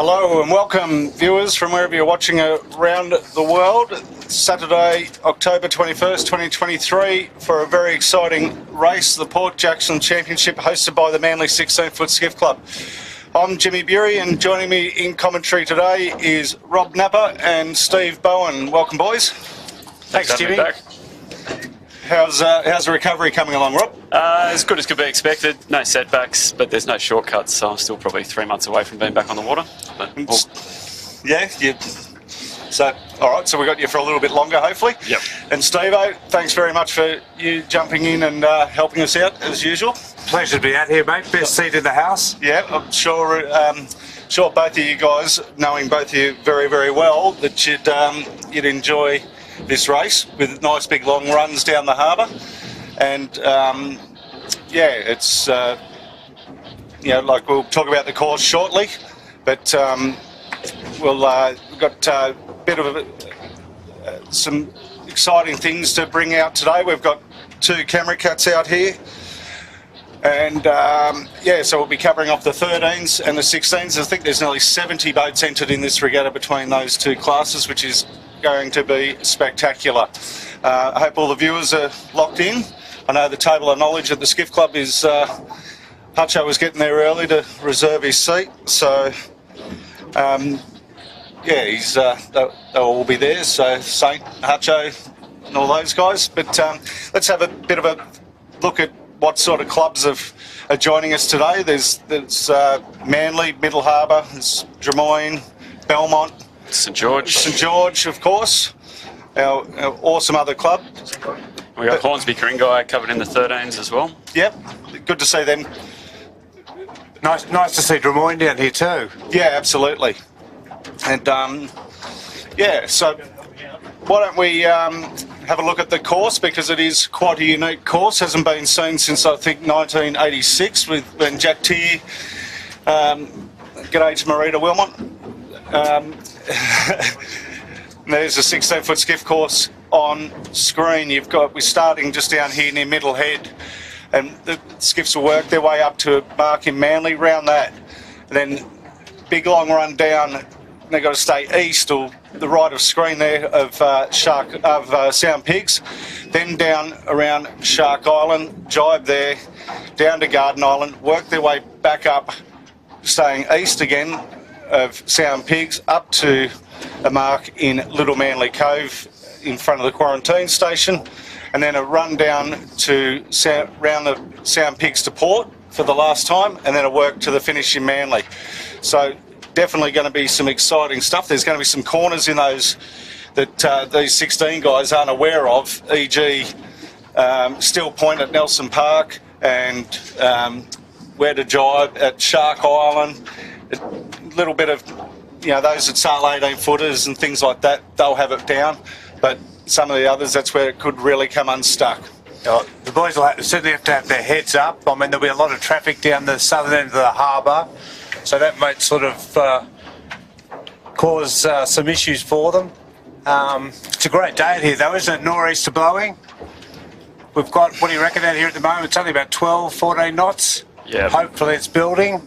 Hello and welcome viewers from wherever you're watching around the world. Saturday, October 21st, 2023 for a very exciting race, the Port Jackson Championship hosted by the Manly 16-foot Skiff Club. I'm Jimmy Bury and joining me in commentary today is Rob Napper and Steve Bowen. Welcome boys. Thanks Jimmy. How's the recovery coming along, Rob? As good as could be expected. No setbacks, but there's no shortcuts, so I'm still probably 3 months away from being back on the water. So, all right, so we got you for a little bit longer, hopefully. Yep. And Steve-O, thanks very much for you jumping in and helping us out, as usual. Pleasure to be out here, mate. Best seat in the house. Yeah, I'm sure both of you guys, knowing both of you very, very well, that you'd enjoy this race with nice big long runs down the harbour. And, it's, like we'll talk about the course shortly, but we've got a bit of some exciting things to bring out today. We've got 2 camera cuts out here. And so we'll be covering off the 13s and the 16s. I think there's nearly 70 boats entered in this regatta between those 2 classes, which is going to be spectacular. I hope all the viewers are locked in. I know the table of knowledge at the Skiff Club is Hutcho was getting there early to reserve his seat, so they'll all be there. So Saint, Hutcho, and all those guys. But let's have a bit of a look at what sort of clubs are joining us today. There's Manly, Middle Harbour, there's Drummoyne, Belmont, St George, of course. Our awesome other club. We got Hornsby Kringai covered in the 13s as well. Yep, good to see them. Nice to see Drummoyne down here too. Yeah, absolutely. And so why don't we have a look at the course, because it is quite a unique course. Hasn't been seen since I think 1986 when Jack Tier, g'day to Marita Wilmot. There's a 16-foot skiff course on screen. We're starting just down here near Middle Head, and the skiffs will work their way up to a mark in Manly, round that, and then big long run down. They've got to stay east or the right of screen there of Sound Pigs, then down around Shark Island, jibe there, down to Garden Island, work their way back up, staying east again of Sound Pigs, up to a mark in Little Manly Cove in front of the quarantine station, and then a run down to round the Sound Pigs to port for the last time, and then a work to the finish in Manly. So definitely going to be some exciting stuff. There's going to be some corners in those that these 16 guys aren't aware of, e.g. Still Point at Nelson Park, and where to jibe at Shark Island. A little bit of, those that sail 18-footers and things like that, they'll have it down. But some of the others, that's where it could really come unstuck. The boys will certainly have to have their heads up. I mean, there'll be a lot of traffic down the southern end of the harbour, so that might sort of cause some issues for them. It's a great day out here though, isn't it? Nor'easter blowing. We've got, what do you reckon out here at the moment? It's only about 12, 14 knots. Yeah. Hopefully it's building.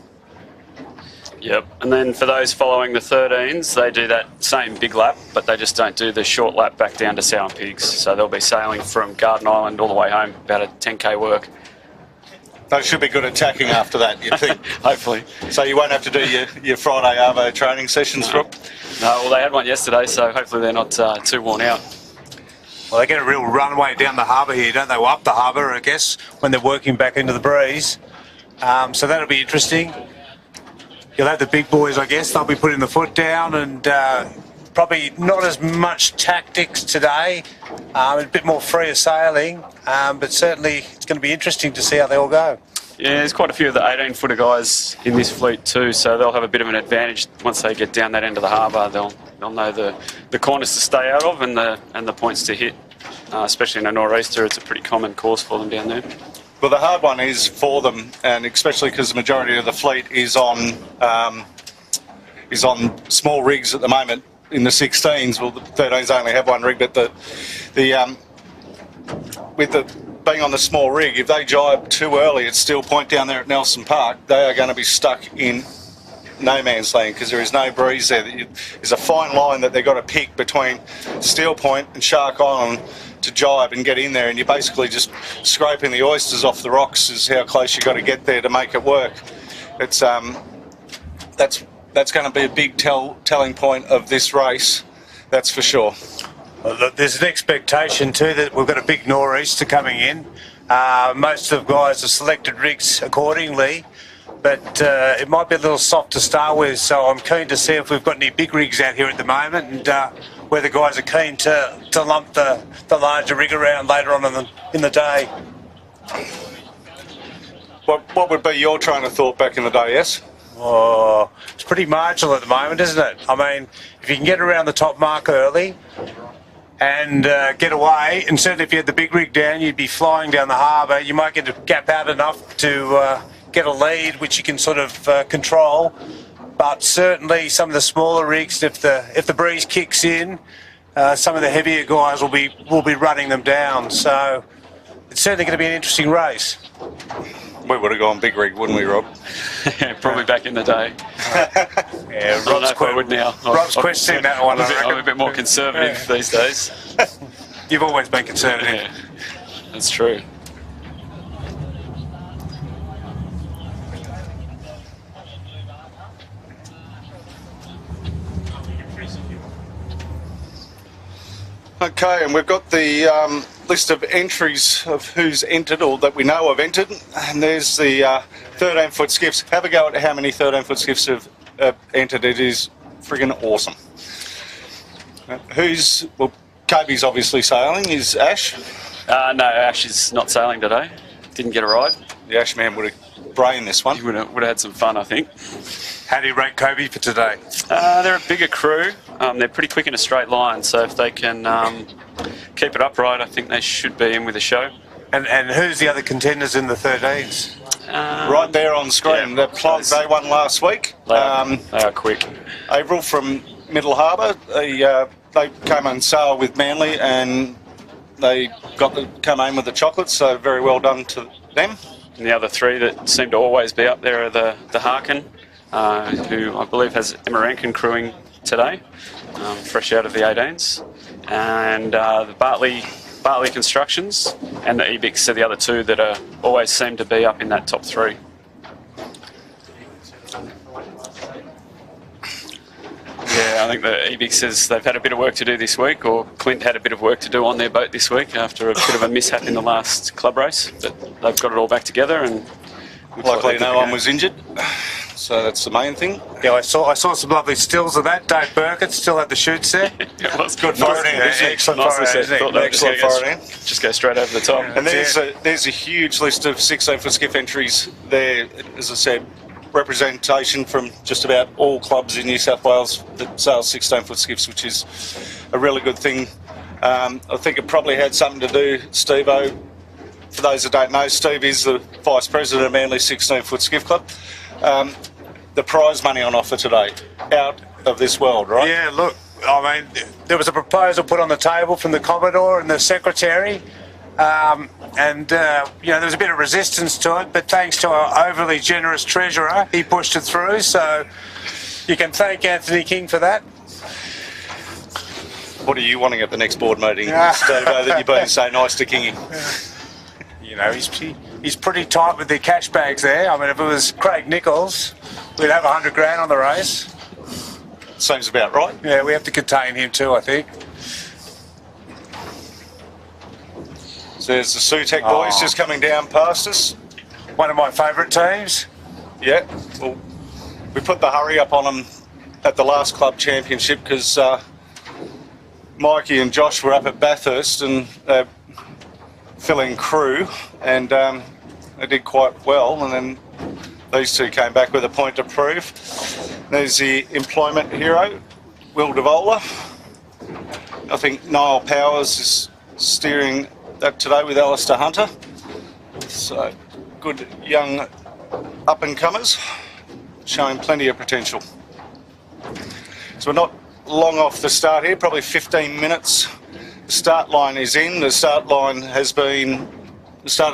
Yep. And then for those following the 13s, they do that same big lap, but they just don't do the short lap back down to Sound Pigs. So they'll be sailing from Garden Island all the way home, about a 10k work. They should be good at tacking after that, you'd think. Hopefully. So you won't have to do your Friday Arvo training sessions, Rob? No, well, they had one yesterday, so hopefully they're not too worn out. Well, they get a real runway down the harbour here, don't they? Well, up the harbour, I guess, when they're working back into the breeze. So that'll be interesting. You'll have the big boys, I guess. They'll be putting the foot down, and probably not as much tactics today. A bit more freer sailing, but certainly it's going to be interesting to see how they all go. Yeah, there's quite a few of the 18-footer guys in this fleet too, so they'll have a bit of an advantage once they get down that end of the harbour. They'll know the corners to stay out of and the points to hit. Especially in a nor'easter, it's a pretty common course for them down there. Well, the hard one is for them, and especially because the majority of the fleet is on small rigs at the moment. In the 16s, well, the 13s only have one rig, but with the being on the small rig, if they jibe too early at Steel Point down there at Nelson Park, they are going to be stuck in no man's land because there is no breeze there. There's a fine line that they've got to pick between Steel Point and Shark Island to jibe and get in there, and you're basically just scraping the oysters off the rocks is how close you've got to get there to make it work. It's that's going to be a big telling point of this race, that's for sure. Well, look, there's an expectation too that we've got a big nor'easter coming in. Most of the guys have selected rigs accordingly, but it might be a little soft to start with, so I'm keen to see if we've got any big rigs out here at the moment, and where the guys are keen to lump the larger rig around later on in the day. What would be your train of thought back in the day, yes? Oh, it's pretty marginal at the moment, isn't it? I mean, if you can get around the top mark early and get away, and certainly if you had the big rig down, you'd be flying down the harbour. You might get to gap out enough to get a lead, which you can sort of control. But certainly some of the smaller rigs, if the breeze kicks in, some of the heavier guys will be running them down. So it's certainly going to be an interesting race. We would have gone big rig, wouldn't we, Rob? Yeah, probably back in the day. Yeah, Rob's would now. Rob's questioning that one. I'm a bit more conservative these days. You've always been conservative. Yeah, that's true. Okay, and we've got the list of entries of who's entered or that we know have entered, and there's the 13-foot skiffs. Have a go at how many 13-foot skiffs have entered. It is friggin' awesome. Well, Kobe's obviously sailing. Is Ash? No, Ash is not sailing today. Didn't get a ride. The Ash man would have brained this one. He would have had some fun, I think. How do you rate Kobe for today? They're a bigger crew. They're pretty quick in a straight line, so if they can keep it upright, I think they should be in with a show. And who's the other contenders in the 13s? Right there on screen. Yeah, they won last week. They are quick. Averill from Middle Harbour. They came and sailed with Manly, and they come home with the chocolates. So very well done to them. And the other three that seem to always be up there are the Harkin, who I believe has Emma Rankin crewing today, fresh out of the 18s, and the Bartley Constructions and the Ebix are the other two that always seem to be up in that top three. Yeah, I think the Ebix says they've had a bit of work to do this week, or Clint had a bit of work to do on their boat this week after a bit of a mishap in the last club race, but they've got it all back together, and luckily no one was injured. So that's the main thing. Yeah, I saw some lovely stills of that. Dave Burkett still had the shoots there. Yeah, well, it's good forward end, isn't it? Excellent Nicely forward said. end, isn't it? Thought they were Excellent forward end. just go straight over the top. And there's a huge list of 16-foot skiff entries there. As I said, representation from just about all clubs in New South Wales that sail 16-foot skiffs, which is a really good thing. I think it probably had something to do, Steve-O. For those that don't know, Steve is the Vice President of Manly's 16-foot skiff club. The prize money on offer today, out of this world, right? Yeah, look, I mean, there was a proposal put on the table from the Commodore and the Secretary, and there was a bit of resistance to it, but thanks to our overly generous Treasurer, he pushed it through, so you can thank Anthony King for that. What are you wanting at the next board meeting, Steve-O, that you've been so nice to Kingy? You know, he's pretty tight with the cash bags there. I mean, if it was Craig Nichols, we'd have 100 grand on the race. Seems about right. Yeah, we have to contain him too, I think. So there's the Sutek boys just coming down past us. One of my favourite teams. Yeah, well, we put the hurry up on them at the last club championship because Mikey and Josh were up at Bathurst and filling crew, and they did quite well, and then these two came back with a point to prove. There's the employment hero, Will DeVola. I think Niall Powers is steering that today with Alistair Hunter. So good young up-and-comers, showing plenty of potential. So we're not long off the start here, probably 15 minutes. The start line is in. The starters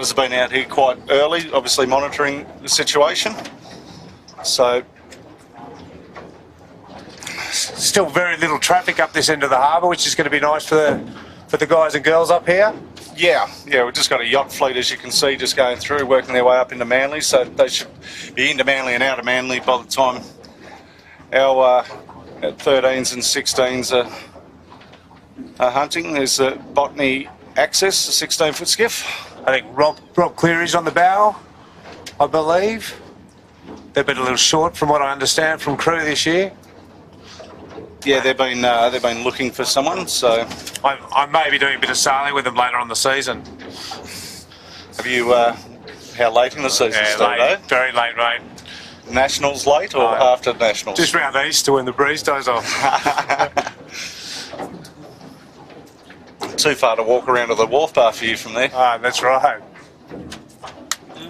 have been out here quite early, obviously monitoring the situation. So still very little traffic up this end of the harbour, which is going to be nice for the guys and girls up here. Yeah, we've just got a yacht fleet, as you can see, just going through, working their way up into Manly. So they should be into Manly and out of Manly by the time our 13s and 16s are hunting. There's the Botany Access, a 16-foot skiff. I think Rob Cleary's on the bow, I believe. They've been a little short, from what I understand, from crew this year. Yeah, they've been looking for someone. So I may be doing a bit of sailing with them later on in the season. have you? How late in the season? Yeah, Steve, late, very late, mate. Nationals late or after Nationals? Just round Easter when the breeze dies off. Too far to walk around to the wharf bar for you from there. That's right.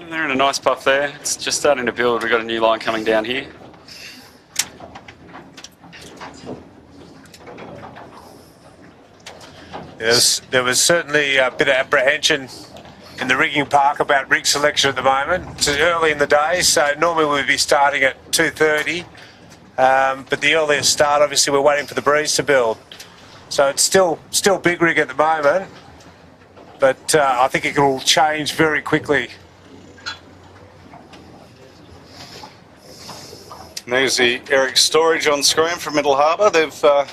They're in a nice puff there. It's just starting to build. We've got a new line coming down here. There was certainly a bit of apprehension in the rigging park about rig selection at the moment. It's early in the day, so normally we'd be starting at 2:30. But the earliest start, obviously, we're waiting for the breeze to build. So it's still big rig at the moment, but I think it will change very quickly. And there's the Eric Storage on screen from Middle Harbour. I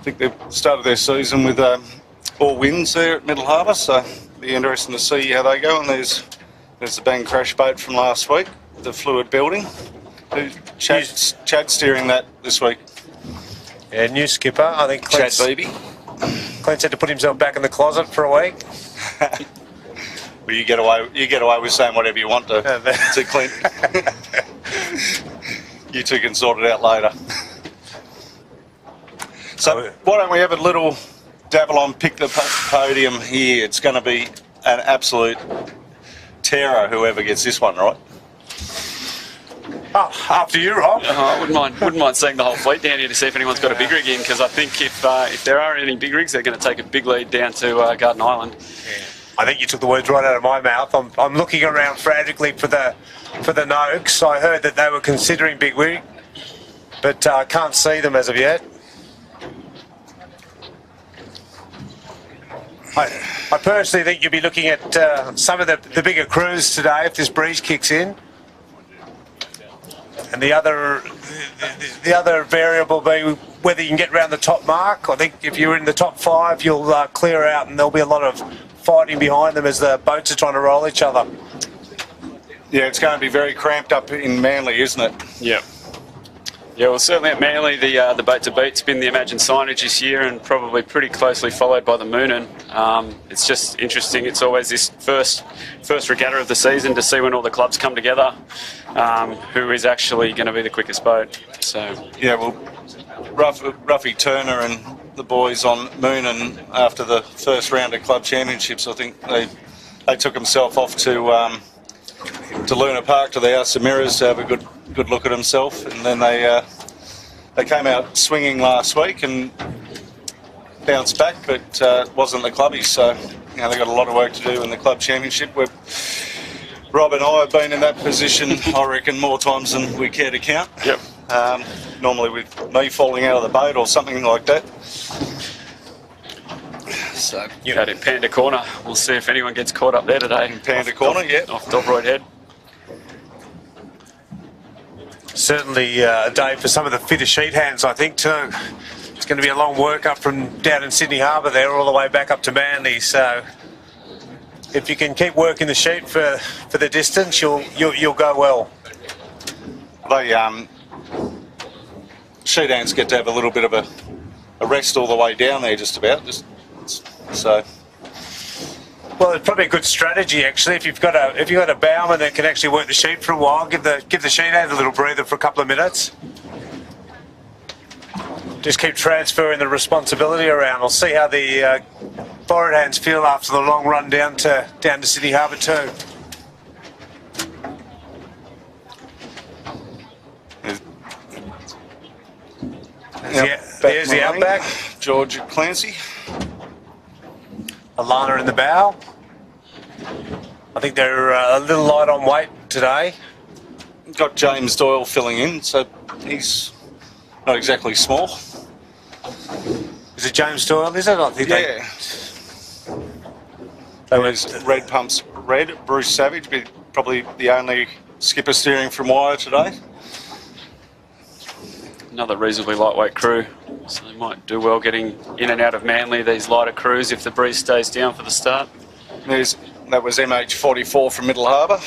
think they've started their season with all wins there at Middle Harbour, so it'll be interesting to see how they go. And there's the Bang Crash boat from last week, the fluid building. Chad steering that this week. Yeah, new skipper. I think Chad Beebe. Clint's had to put himself back in the closet for a week. Well, you get away with saying whatever you want to Clint. You two can sort it out later. So why don't we have a little dabble on pick the podium here? It's going to be an absolute terror, whoever gets this one right. Oh, after you, Rob. I wouldn't mind seeing the whole fleet down here to see if anyone's got a big rig in, because I think if there are any big rigs, they're going to take a big lead down to Garden Island. Yeah. I think you took the words right out of my mouth. I'm looking around frantically for the Noakes. I heard that they were considering big rig, but I can't see them as of yet. I personally think you'll be looking at some of the bigger crews today if this breeze kicks in. And the other variable will be whether you can get around the top mark. I think if you're in the top 5, you'll clear out, and there'll be a lot of fighting behind them as the boats are trying to roll each other. Yeah, it's going to be very cramped up in Manly, isn't it? Yep. Yeah, well, certainly at Manly, the boat to beat's been the Imagine signage this year, and probably pretty closely followed by the Moonin. It's just interesting. It's always this first regatta of the season to see when all the clubs come together, who is actually going to be the quickest boat. So yeah, well, Ruffy Turner and the boys on Moonin after the first round of club championships, I think they took himself off to Luna Park to the House of Mirrors to have a good look at himself, and then they came out swinging last week and bounced back, but wasn't the clubbies. So they've got a lot of work to do in the club championship. Rob and I have been in that position, I reckon, more times than we care to count. yep. Normally with me falling out of the boat or something like that. So Out in Panda Corner, we'll see if anyone gets caught up there today. in Panda Corner, yeah. Off Dobroyd Head. Certainly a day for some of the fitter sheet hands, I think, too. It's going to be a long work up from down in Sydney Harbour there all the way back up to Manly. So if you can keep working the sheet for the distance, you'll go well. They sheet hands get to have a little bit of a rest all the way down there, just about. So. Well, it's probably a good strategy actually. If you've got a bowman that can actually work the sheet for a while, give the sheet hand a little breather for a couple of minutes. Just keep transferring the responsibility around. We'll see how the forward hands feel after the long run down to Sydney Harbour too. There's the outback. George Clancy. Alana in the bow. I think they're a little light on weight today. Got James Doyle filling in, so he's not exactly small. Is it James Doyle, is it? I think Yeah. There's Red Pumps Red, Bruce Savage, probably the only skipper steering from wire today. Another reasonably lightweight crew, so they might do well getting in and out of Manly, these lighter crews, if the breeze stays down for the start. That was MH44 from Middle Harbour.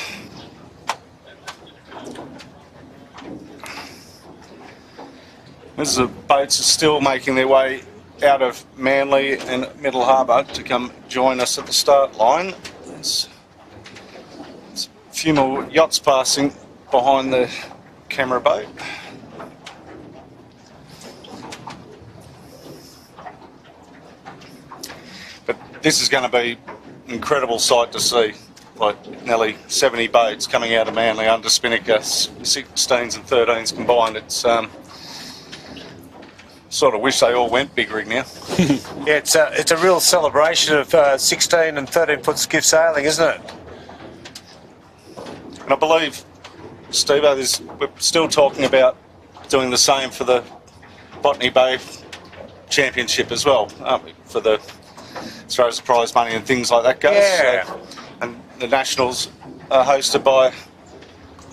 As the boats are still making their way out of Manly and Middle Harbour to come join us at the start line. There's a few more yachts passing behind the camera boat. But this is going to be an incredible sight to see. Like nearly 70 boats coming out of Manly under Spinnaker, 16s and 13s combined. It's sort of wish they all went big rig now. Yeah, it's a real celebration of 16 and 13-foot skiff sailing, isn't it? And I believe, Steve, we're still talking about doing the same for the Botany Bay Championship as well, aren't we? For the, as far as the prize money and things like that goes. Yeah. So, and the Nationals are hosted by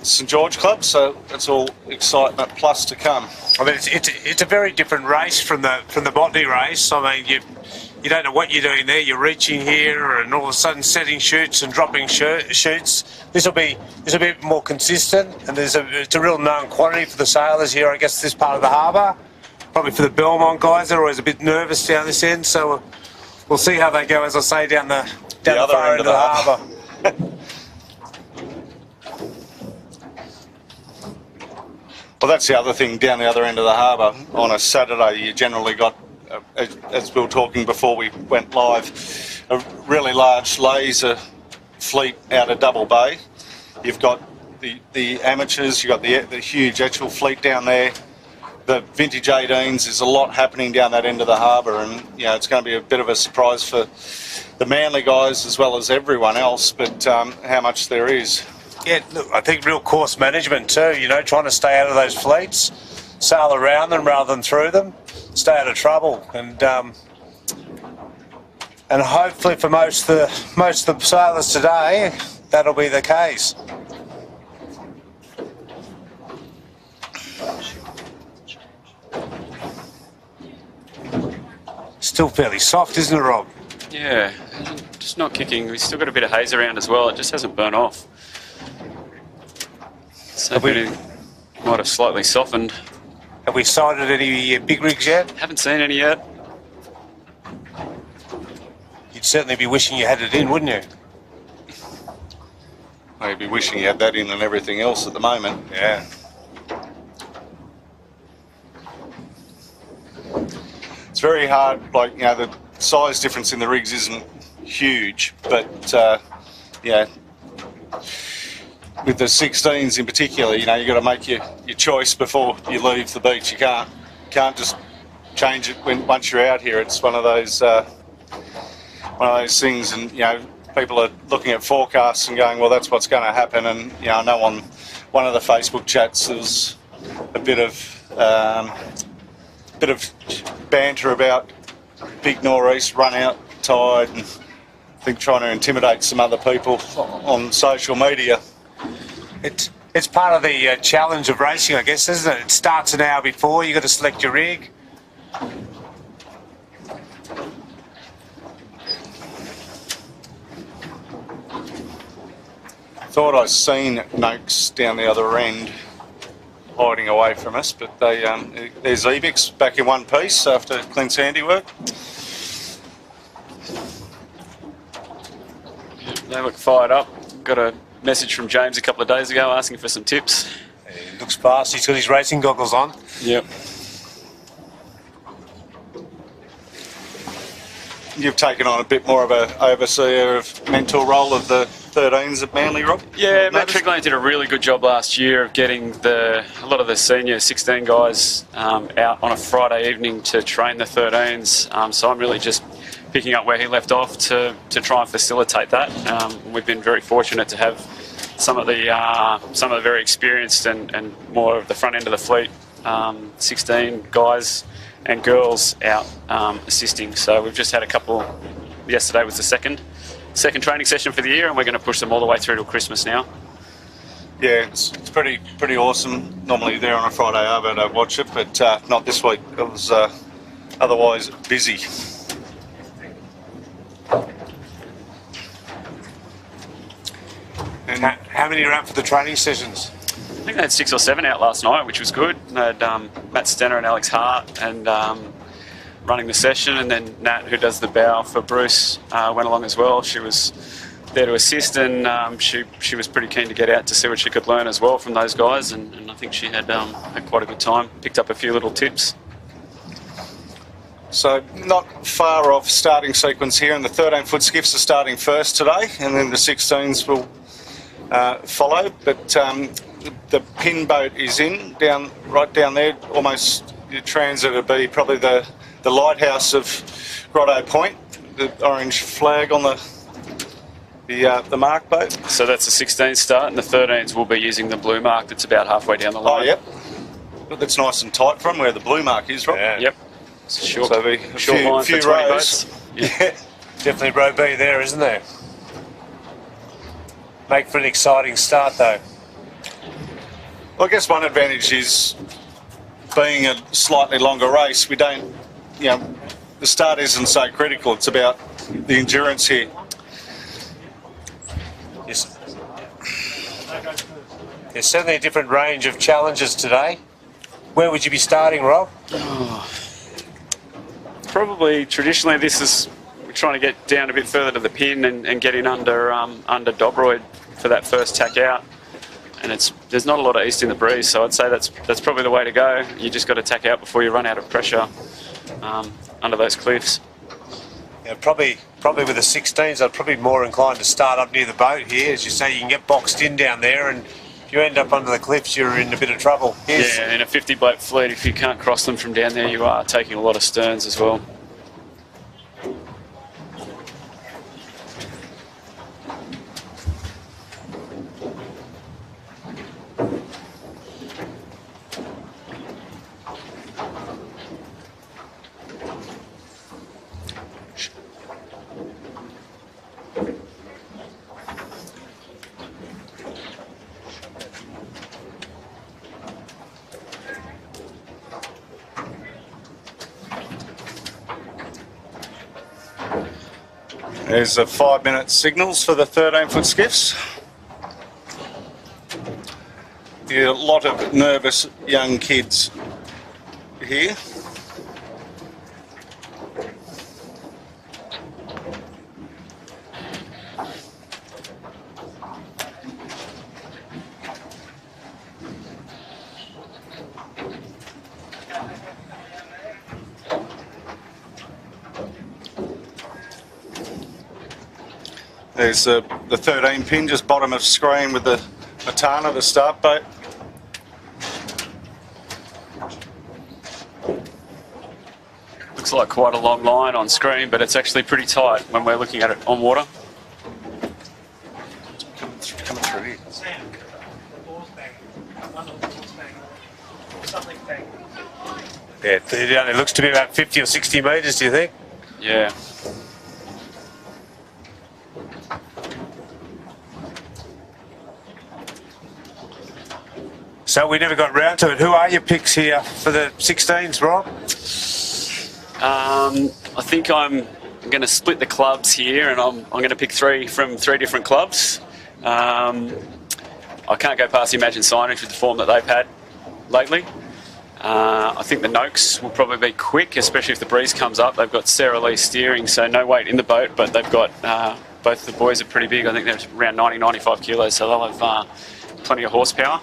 St George Club, so that's all excitement plus to come. I mean, it's a very different race from the botany race. I mean, you don't know what you're doing there. You're reaching here, and all of a sudden setting shoots and dropping shoots. This will be a bit more consistent, and it's a real known quantity for the sailors here. I guess this part of the harbour, probably for the Belmont guys, they're always a bit nervous down this end. So we'll see how they go, as I say, down the far end of the harbour. Well, that's the other thing, down the other end of the harbour. On a Saturday, you generally got, as we were talking before we went live, a really large laser fleet out of Double Bay. You've got the amateurs, you've got the huge actual fleet down there. The vintage 18s, there's a lot happening down that end of the harbour, and it's going to be a bit of a surprise for the Manly guys as well as everyone else, but how much there is. Yeah, look, I think real course management too, trying to stay out of those fleets, sail around them rather than through them, stay out of trouble, and hopefully for most of the sailors today, that'll be the case. Still fairly soft, isn't it, Rob? Yeah, just not kicking. We've still got a bit of haze around as well. It just hasn't burnt off. So it might have slightly softened. Have we sighted any big rigs yet? Haven't seen any yet. You'd certainly be wishing you had it in, wouldn't you? I'd be wishing you had that in and everything else at the moment. Yeah. It's very hard, the size difference in the rigs isn't huge, but with the 16s in particular, you've got to make your choice before you leave the beach. You can't just change it once you're out here. It's one of those things, and people are looking at forecasts and going, well, that's what's going to happen. And I know on one of the Facebook chats there was a bit of banter about big nor'east, run out tide, and I think trying to intimidate some other people on social media. It's part of the challenge of racing, I guess, isn't it? It starts an hour before. You've got to select your rig. Thought I seen Noakes down the other end hiding away from us, but there's Ebix back in one piece after Clint's handiwork. They look fired up. Got a message from James a couple of days ago asking for some tips. He looks fast. He's got his racing goggles on. Yep. You've taken on a bit more of an overseer of mentor role of the 13s at Manly, Rob? Yeah, Matt Triglaine did a really good job last year of getting a lot of the senior 16 guys out on a Friday evening to train the 13s. So I'm really just picking up where he left off to try and facilitate that. We've been very fortunate to have some of the very experienced and more of the front end of the fleet 16 guys and girls out assisting. So we've just had a couple. Yesterday was the second training session for the year, and we're going to push them all the way through till Christmas now. Yeah, it's pretty awesome. Normally there on a Friday arvo to watch it, but not this week. It was otherwise busy. And how many are out for the training sessions? I think they had 6 or 7 out last night, which was good. They had Matt Stenner and Alex Hart and running the session, and then Nat, who does the bow for Bruce, went along as well. She was there to assist, and she was pretty keen to get out to see what she could learn as well from those guys, and I think she had quite a good time. Picked up a few little tips. So not far off starting sequence here, and the 13-foot skiffs are starting first today, and then the 16s will follow. But the pin boat is in right down there, almost your transit would be probably the lighthouse of Grotto Point, the orange flag on the mark boat. So that's the 16 start, and the 13s will be using the blue mark that's about halfway down the line. Oh, yep. But that's nice and tight from where the blue mark is, Rob. Yeah. Yep. It's a short, So short line for 20 rows. boats. Yeah, definitely row B there, isn't there? Make for an exciting start, though. Well, I guess one advantage is being a slightly longer race. We don't, the start isn't so critical. It's about the endurance here. Yes. There's certainly a different range of challenges today. Where would you be starting, Rob? Probably traditionally we're trying to get down a bit further to the pin and get in under Dobroyd for that first tack out. And there's not a lot of east in the breeze, so I'd say that's probably the way to go. You just got to tack out before you run out of pressure under those cliffs. Yeah, probably with the 16s, I'd probably be more inclined to start up near the boat here. As you say, you can get boxed in down there, and if you end up under the cliffs, you're in a bit of trouble. Yeah, in a 50-boat fleet, if you can't cross them from down there, you are taking a lot of sterns as well. There's the 5-minute signals for the 13-foot skiffs. Yeah, a lot of nervous young kids here. There's the 13 pin, just bottom of screen with the Matana, the start boat. Looks like quite a long line on screen, but it's actually pretty tight when we're looking at it on water. Coming through here. Yeah, it looks to be about 50 or 60 metres, do you think? Yeah. So we never got round to it. Who are your picks here for the 16s, Rob? I think I'm going to split the clubs here, and I'm going to pick 3 from 3 different clubs. I can't go past the Imagine Signage with the form that they've had lately. I think the Noakes will probably be quick, especially if the breeze comes up. They've got Sarah Lee steering, so no weight in the boat, but they've got both the boys are pretty big. I think they're around 90-95 kilos, so they'll have plenty of horsepower.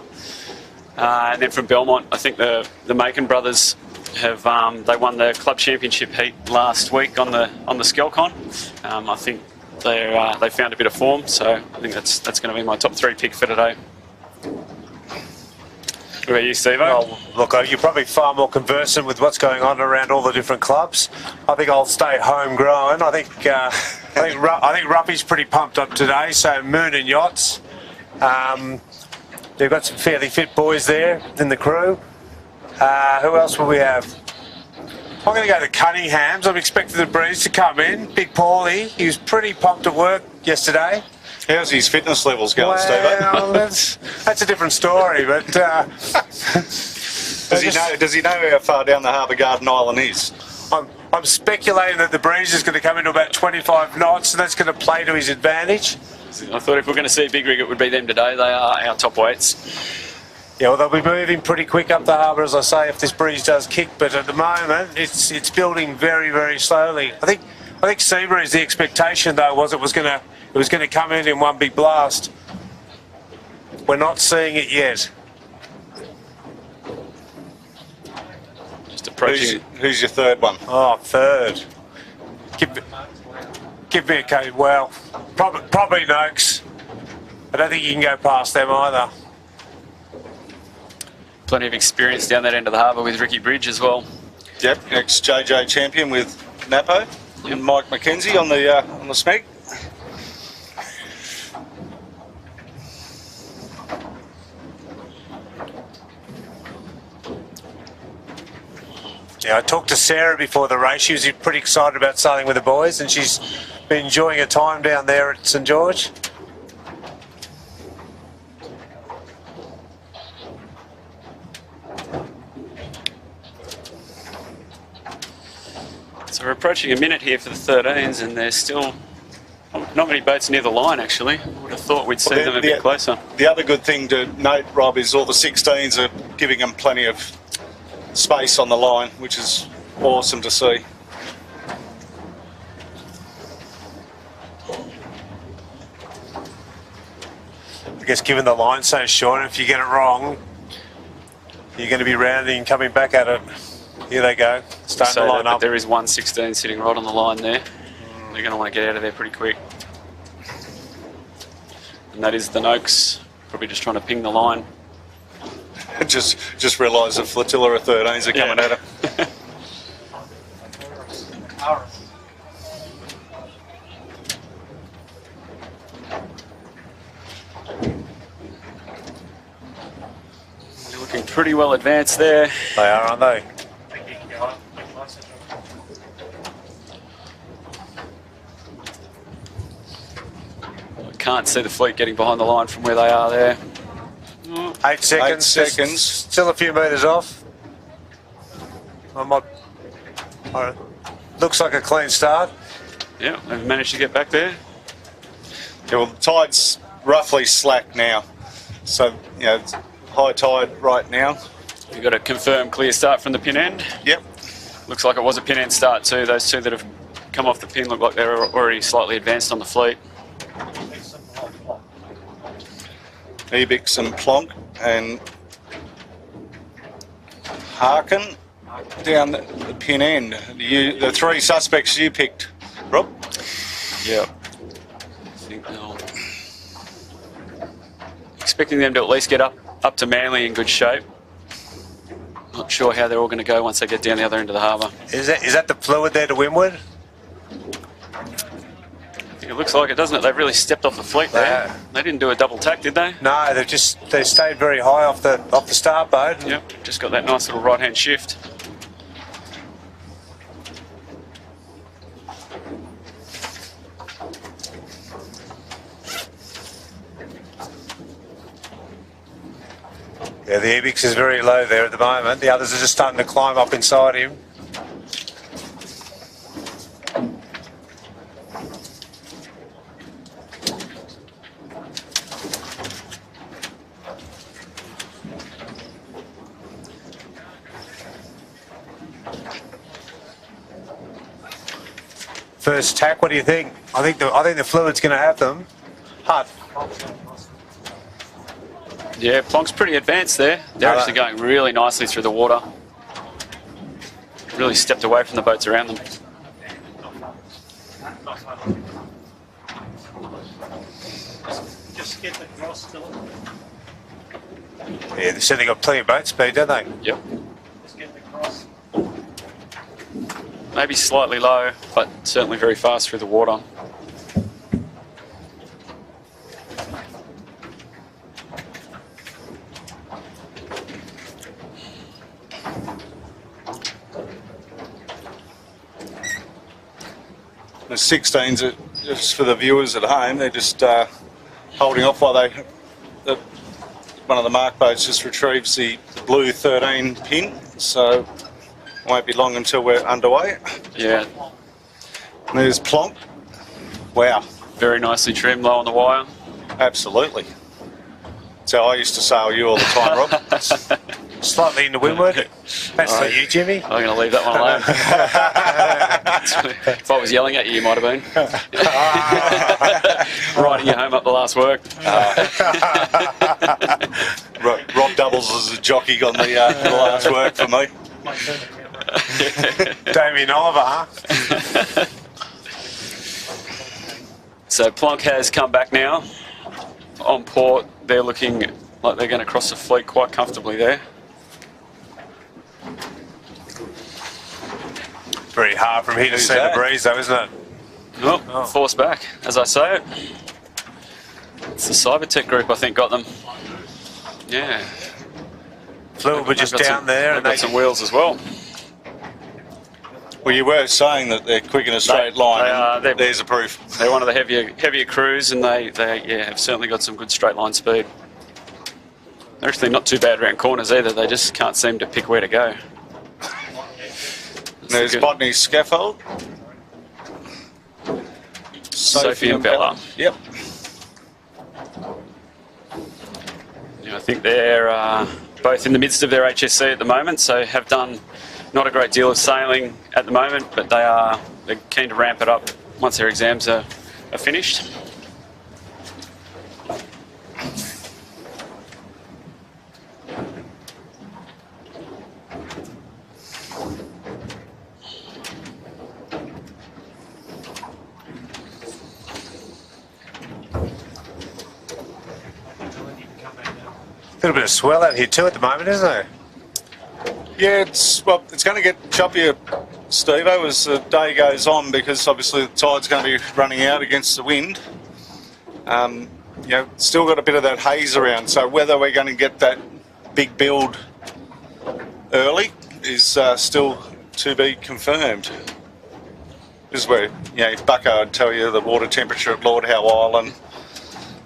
And then from Belmont, I think the Macon brothers have they won the club championship heat last week on the Skelcon. I think they found a bit of form, so I think that's going to be my top 3 pick for today. What about you, Steve? Well, look, you're probably far more conversant with what's going on around all the different clubs. I think I'll stay homegrown. I think Ruppy's pretty pumped up today. So Moon and Yachts. They've got some fairly fit boys there in the crew. Who else will we have? I'm going to go to Cunningham's. I'm expecting the breeze to come in. Big Paulie, he was pretty pumped at work yesterday. How's his fitness levels going, Steve? Well, that's a different story, but... Does he know how far down the Harbour Garden Island is? I'm speculating that the breeze is going to come into about 25 knots, and that's going to play to his advantage. I thought if we're going to see a big rig, it would be them today. They are our top weights. Yeah, well, they'll be moving pretty quick up the harbour, as I say, if this breeze does kick. But at the moment, it's building very, very slowly. I think sea breeze. The expectation though was it was going to come in one big blast. We're not seeing it yet. Just approaching. Who's your third one? Oh, third. Give me a code. Well, probably Noakes. I don't think you can go past them either. Plenty of experience down that end of the harbour with Ricky Bridge as well. Yep, ex-JJ champion with Napo and Mike McKenzie on the SMEG. Yeah, I talked to Sarah before the race. She was pretty excited about sailing with the boys, and she's been enjoying her time down there at St George. So we're approaching a minute here for the 13s, and there's still not many boats near the line, actually. I would have thought we'd see them a bit closer. The other good thing to note, Rob, is all the 16s are giving them plenty of space on the line, which is awesome to see. I guess given the line's so short, if you get it wrong, you're going to be rounding and coming back at it. Here they go, starting to line up. There is 116 sitting right on the line there. They're going to want to get out of there pretty quick. And that is the Noakes, probably just trying to ping the line. just realised a flotilla of 13s are coming at it. They're looking pretty well advanced there. They are, aren't they? Can't see the fleet getting behind the line from where they are there. 8 seconds. 8 seconds. Still a few metres off. Looks like a clean start. Yeah, they've managed to get back there. Yeah, well, the tide's roughly slack now. So, you know, it's high tide right now. We've got a confirmed clear start from the pin end. Yep. Looks like it was a pin end start too. Those two that have come off the pin look like they're already slightly advanced on the fleet. Ebix and Plonk and Harkin down the pin end. The three suspects you picked, Rob? Yeah. I think they'll... Expecting them to at least get up to Manly in good shape. Not sure how they're all going to go once they get down the other end of the harbour. Is that the fluid there to windward? It looks like it, doesn't it? They've really stepped off the fleet there. They didn't do a double tack, did they? No, they stayed very high off the start boat. Yep, just got that nice little right-hand shift. Yeah, the Ebix is very low there at the moment. The others are just starting to climb up inside him. First tack, what do you think? I think the fluid's going to have them. Hut. Yeah, Plonk's pretty advanced there. They're actually going really nicely through the water. Really stepped away from the boats around them. Just get across to them. Yeah, they've certainly got plenty of boat speed, don't they? Yep. Just get across. Maybe slightly low, but certainly very fast through the water. The 16s, just for the viewers at home, they're just holding off while one of the mark boats just retrieves the blue 13 pin, so it won't be long until we're underway. Yeah, And there's Plonk. Wow, very nicely trimmed, low on the wire. absolutely. That's how I used to sail you all the time, Rob. Slightly into windward. That's for you, Jimmy. I'm going to leave that one alone. If I was yelling at you, you might have been. Riding you home up the last work. Rob doubles as a jockey on the last work for me. Damien Oliver, huh? So Plonk has come back now on port. They're looking like they're going to cross the fleet quite comfortably there. Very hard from here to Who's see that? the breeze, though, isn't it? Oh, force back, as I say it. It's the Cybertech group, I think, got them. Yeah. Fluid were just They've got down some- there. They've And got some wheels as well. Well, you were saying that they're quick in a straight line. they are. And there's a proof. They're one of the heavier crews, and they have certainly got some good straight line speed. They're actually not too bad around corners either. They just can't seem to pick where to go. There's good. Botany's scaffold. Sophie and Bella. Yep. Yeah, I think they're both in the midst of their HSC at the moment, so have done not a great deal of sailing at the moment, but they're keen to ramp it up once their exams are finished. A little bit of swell out here too at the moment, isn't there? Yeah, it's going to get choppier, Steve-o, as the day goes on, because obviously the tide's going to be running out against the wind. Still got a bit of that haze around, so whether we're going to get that big build early is still to be confirmed. This is where, if Bucko would tell you the water temperature at Lord Howe Island,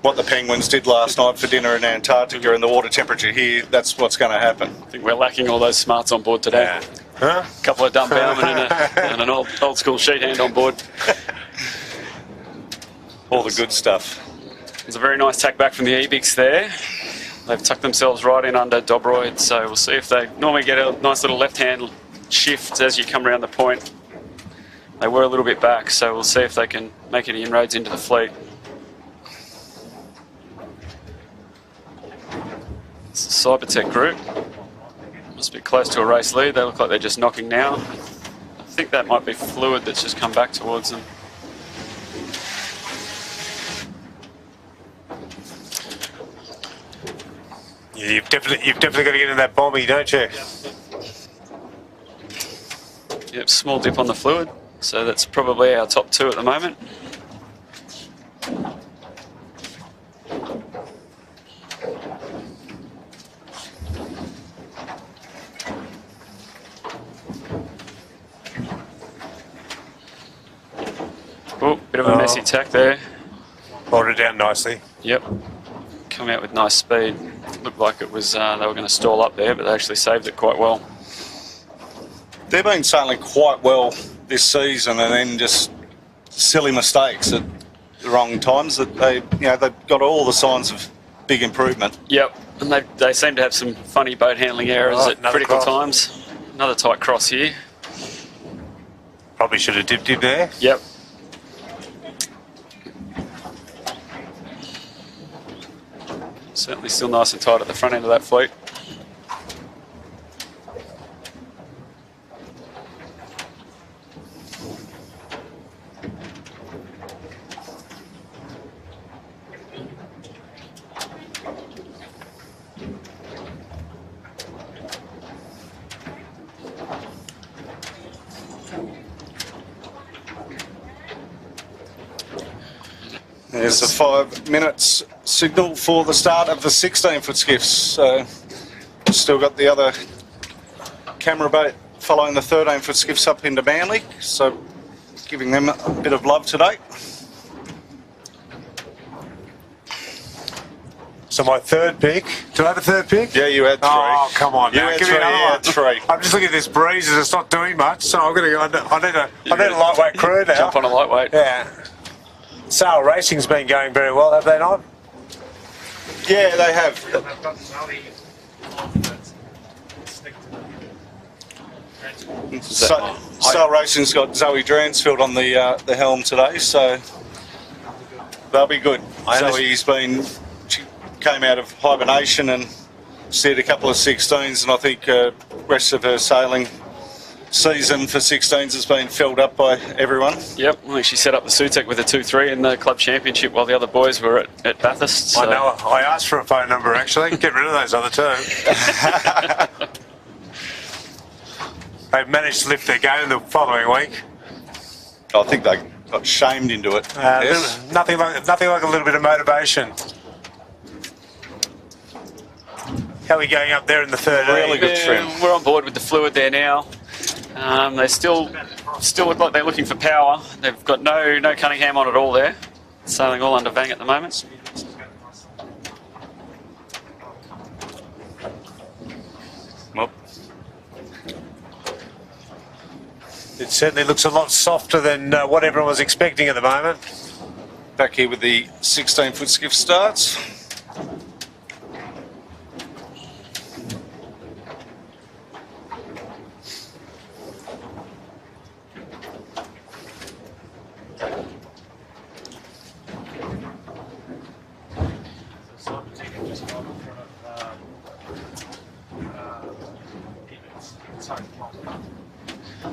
what the penguins did last night for dinner in Antarctica, and the water temperature here, that's what's going to happen. I think we're lacking all those smarts on board today. Yeah. Huh? A couple of dumb bowmen and an old school sheet hand on board. All the good stuff. There's a very nice tack back from the Ebix there. They've tucked themselves right in under Dobroyd, so we'll see if they normally get a nice little left-hand shift as you come around the point. They were a little bit back, so we'll see if they can make any inroads into the fleet. It's the Cybertech group. Must be close to a race lead. They look like they're just knocking now. I think that might be Fluid that's just come back towards them. Yeah, you've definitely got to get in that bomby, don't you? Yep, small dip on the Fluid. So that's probably our top two at the moment. Oh, bit of a messy tack there. Hold it down nicely. Yep. Come out with nice speed. Looked like it was they were going to stall up there, but they actually saved it quite well. They've been sailing quite well this season, and then just silly mistakes at the wrong times. That they've got all the signs of big improvement. Yep. And they seem to have some funny boat handling errors Oh, at another critical cross. times. Another tight cross here. Probably should have dipped him there. Yep. Certainly still nice and tight at the front end of that fleet. There's a 5 minutes signal for the start of the 16-foot skiffs. So still got the other camera boat following the 13-foot skiffs up into Manly. So giving them a bit of love today. So my third pick. Do I have a third pick? Yeah, you had 3. Oh, come on You now. had Give 3, me another you one. had 3. I'm just looking at this breeze as it's not doing much, so I'm going to go. I need a lightweight crew now. Jump on a lightweight. Yeah. Sail Racing's been going very well, have they not? Yeah, they have. I've got Zoe that stick to the Sail Racing's got Zoe Dransfield on the helm today, so they'll be good. She came out of hibernation and steered a couple of 16s, and I think rest of her sailing season for 16s has been filled up by everyone. Yep, I think she set up the Sutek with a 2-3 in the club championship while the other boys were at Bathurst. So. I know. I asked for a phone number actually. Get rid of those other two. They've managed to lift their game the following week. I think they got shamed into it. Yes. Nothing like a little bit of motivation. How are we going up there in the third? Really good trim. We're on board with the fluid there now. They still look like they're looking for power. They've got no Cunningham on at all there. Sailing all under Vang at the moment. Well, It certainly looks a lot softer than what everyone was expecting at the moment. back here with the 16-foot skiff starts.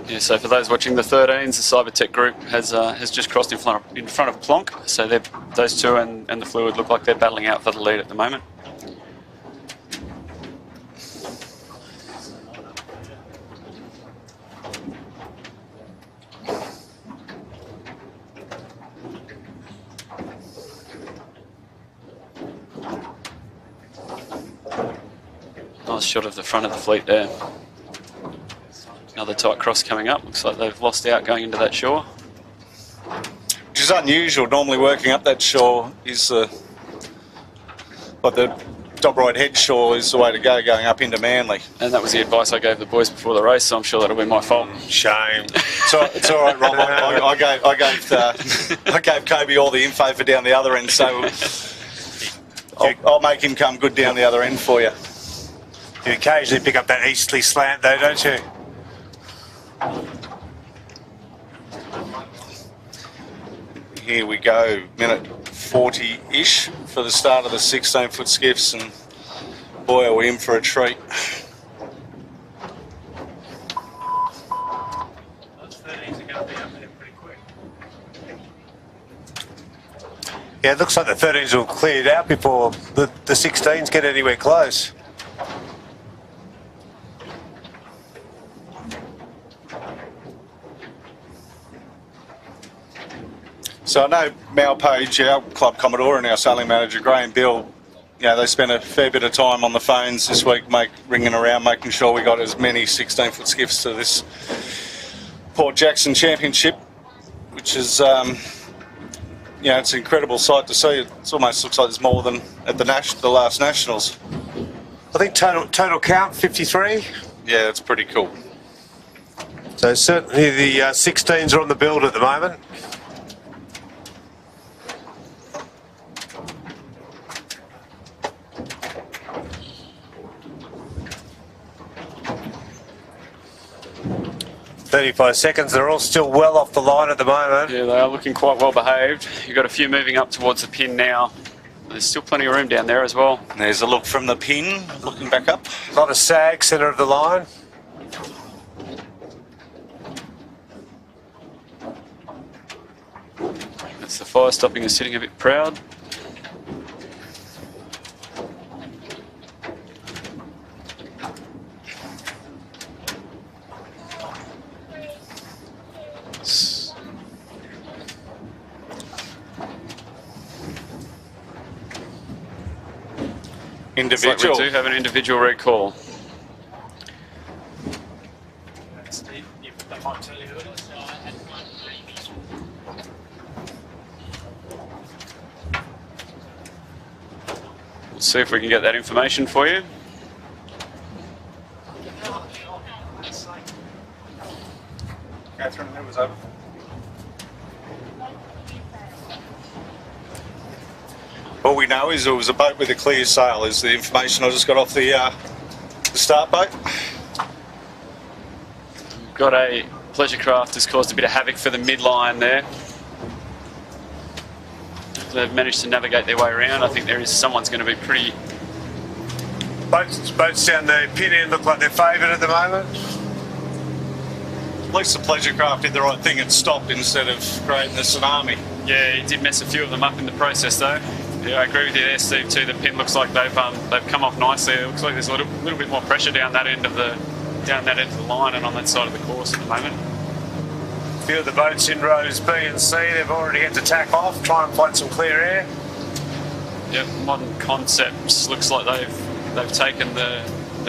Yeah, so for those watching the 13s, the Cybertech group has just crossed in front of Plonk. So those two and the Fluid look like they're battling out for the lead at the moment. Nice shot of the front of the fleet there. Another tight cross coming up. Looks like they've lost out going into that shore. Which is unusual. Normally working up that shore is but the Dobride head shore is the way to go, going up into Manly. And that was the advice I gave the boys before the race, so I'm sure that'll be my fault. Shame. It's all right, Rob. I gave Kobe all the info for down the other end, so I'll make him come good down the other end for you. You occasionally pick up that easterly slant though, don't you? Here we go, minute 40-ish for the start of the 16-foot skiffs, and boy, are we in for a treat. Those 13s are going to be up there pretty quick. Yeah, it looks like the 13s will clear it out before the 16s get anywhere close. So I know Mal Page, our club commodore, and our sailing manager Graham Bill, they spent a fair bit of time on the phones this week, ringing around, making sure we got as many 16-foot skiffs to this Port Jackson Championship, which is, it's an incredible sight to see. It almost looks like there's more than at the last Nationals. I think total count 53. Yeah, it's pretty cool. So certainly the 16s are on the build at the moment. .35 they're all still well off the line at the moment. Yeah, they are looking quite well behaved. You've got a few moving up towards the pin now. There's still plenty of room down there as well. There's a look from the pin, looking back up. A lot of sag, centre of the line. That's the fire stopping is sitting a bit proud. Individual. Like we do have an individual recall. Steve, they might tell you who it is. We'll see if we can get that information for you. Catherine, that was over. All we know is it was a boat with a clear sail, is the information I just got off the start boat. Got a pleasure craft has caused a bit of havoc for the midline there. They've managed to navigate their way around. I think someone's going to be pretty... Boats down the pin end look like they're favoured at the moment. At least the pleasure craft did the right thing and stopped instead of creating a tsunami. Yeah, he did mess a few of them up in the process though. Yeah, I agree with you there, Steve, too. The pin looks like they've come off nicely. It looks like there's a little bit more pressure down that end of the line and on that side of the course at the moment. A few of the boats in rows B and C, they've already had to tack off, try and find some clear air. Yep, Modern Concepts looks like they've taken the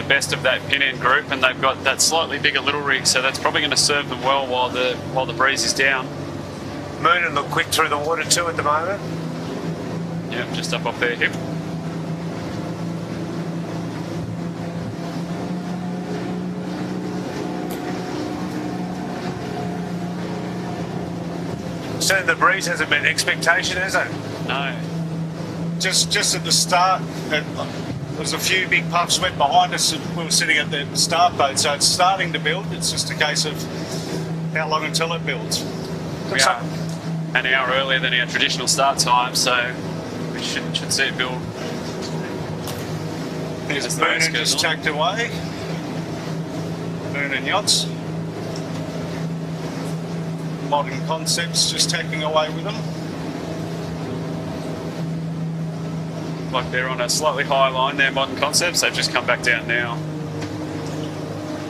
best of that pin end group, and they've got that slightly bigger little rig, so that's probably going to serve them well while the breeze is down. Moonin look quick through the water too at the moment. Yep, just up off their hip. So the breeze hasn't met expectation, has it? No. Just at the start, there was a few big puffs went behind us and we were sitting at the start boat, so it's starting to build. It's just a case of how long until it builds. We are an hour earlier than our traditional start time, so we should see it build. There's Moonin just tacked away. Moonin Yachts. Modern Concepts just tacking away with them. Like they're on a slightly higher line there, Modern Concepts. They've just come back down now.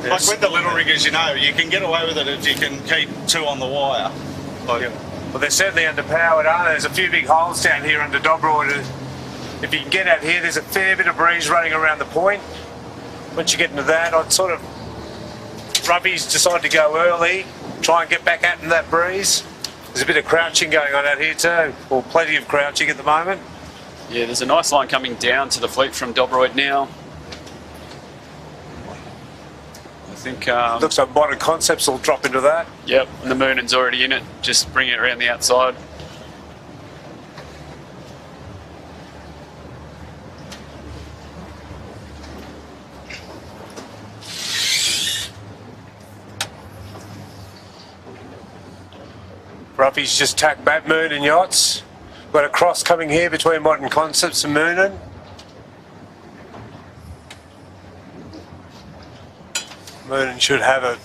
Like with the little riggers, you know, you can get away with it if you can keep two on the wire. Like, well, they're certainly underpowered, aren't they? There's a few big holes down here under Dobrod. If you can get out here, there's a fair bit of breeze running around the point. Once you get into that, I'd sort of... Rubbies decide to go early, try and get back out in that breeze. There's a bit of crouching going on out here too, or plenty of crouching at the moment. Yeah, there's a nice line coming down to the fleet from Dobrod now. I think... Looks like Modern Concepts will drop into that. Yep, and the Moonin's already in it, just bringing it around the outside. Ruffy's just tacked back Moonin Yachts. Got a cross coming here between Modern Concepts and Moonin. Moonin should have it.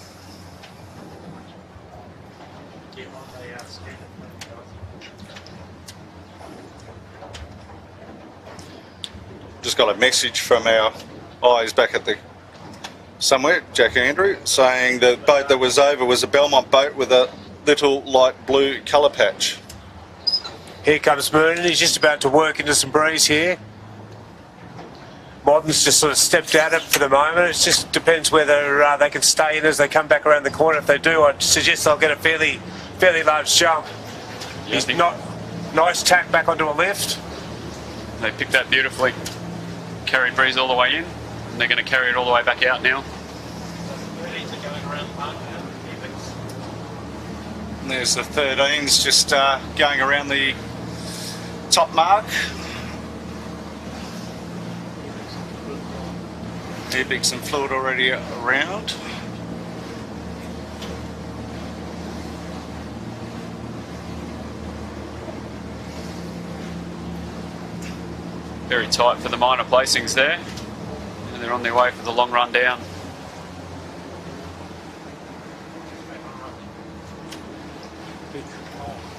just got a message from our eyes back at the somewhere, Jack Andrew, saying the boat that was over was a Belmont boat with a little light blue colour patch. Here comes Moonin. He's just about to work into some breeze here. Modern's just sort of stepped at it for the moment. It just depends whether they can stay in as they come back around the corner. If they do, I'd suggest they'll get a fairly large jump. Yeah, He's not nice tack back onto a lift. They picked that beautifully. Carried breeze all the way in, and they're going to carry it all the way back out now. And there's the 13s just going around the top mark. Big some fluid already around. Very tight for the minor placings there, and they're on their way for the long run down.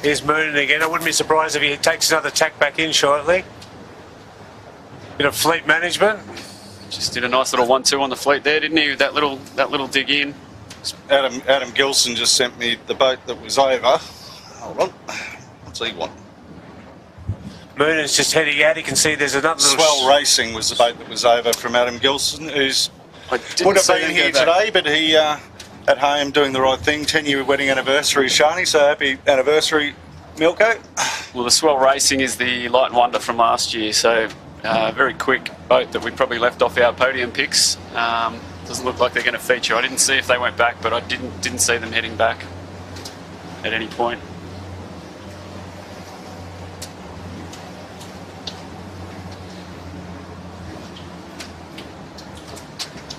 Here's Moonin again. I wouldn't be surprised if he takes another tack back in shortly. Bit of fleet management. Just did a nice little 1-2 on the fleet there, didn't he? With that little dig in. Adam Gilson just sent me the boat that was over. Hold on. What's he want? Moonin's just heading out. You can see there's another Swell Racing was the boat that was over from Adam Gilson, who's would have been here today, but he at home doing the right thing. 10-year wedding anniversary, Shani. So happy anniversary, Milko. Well, the Swell Racing is the Light and Wonder from last year, so very quick boat that we probably left off our podium picks. Doesn't look like they're going to feature. I didn't see if they went back, but I didn't see them heading back at any point.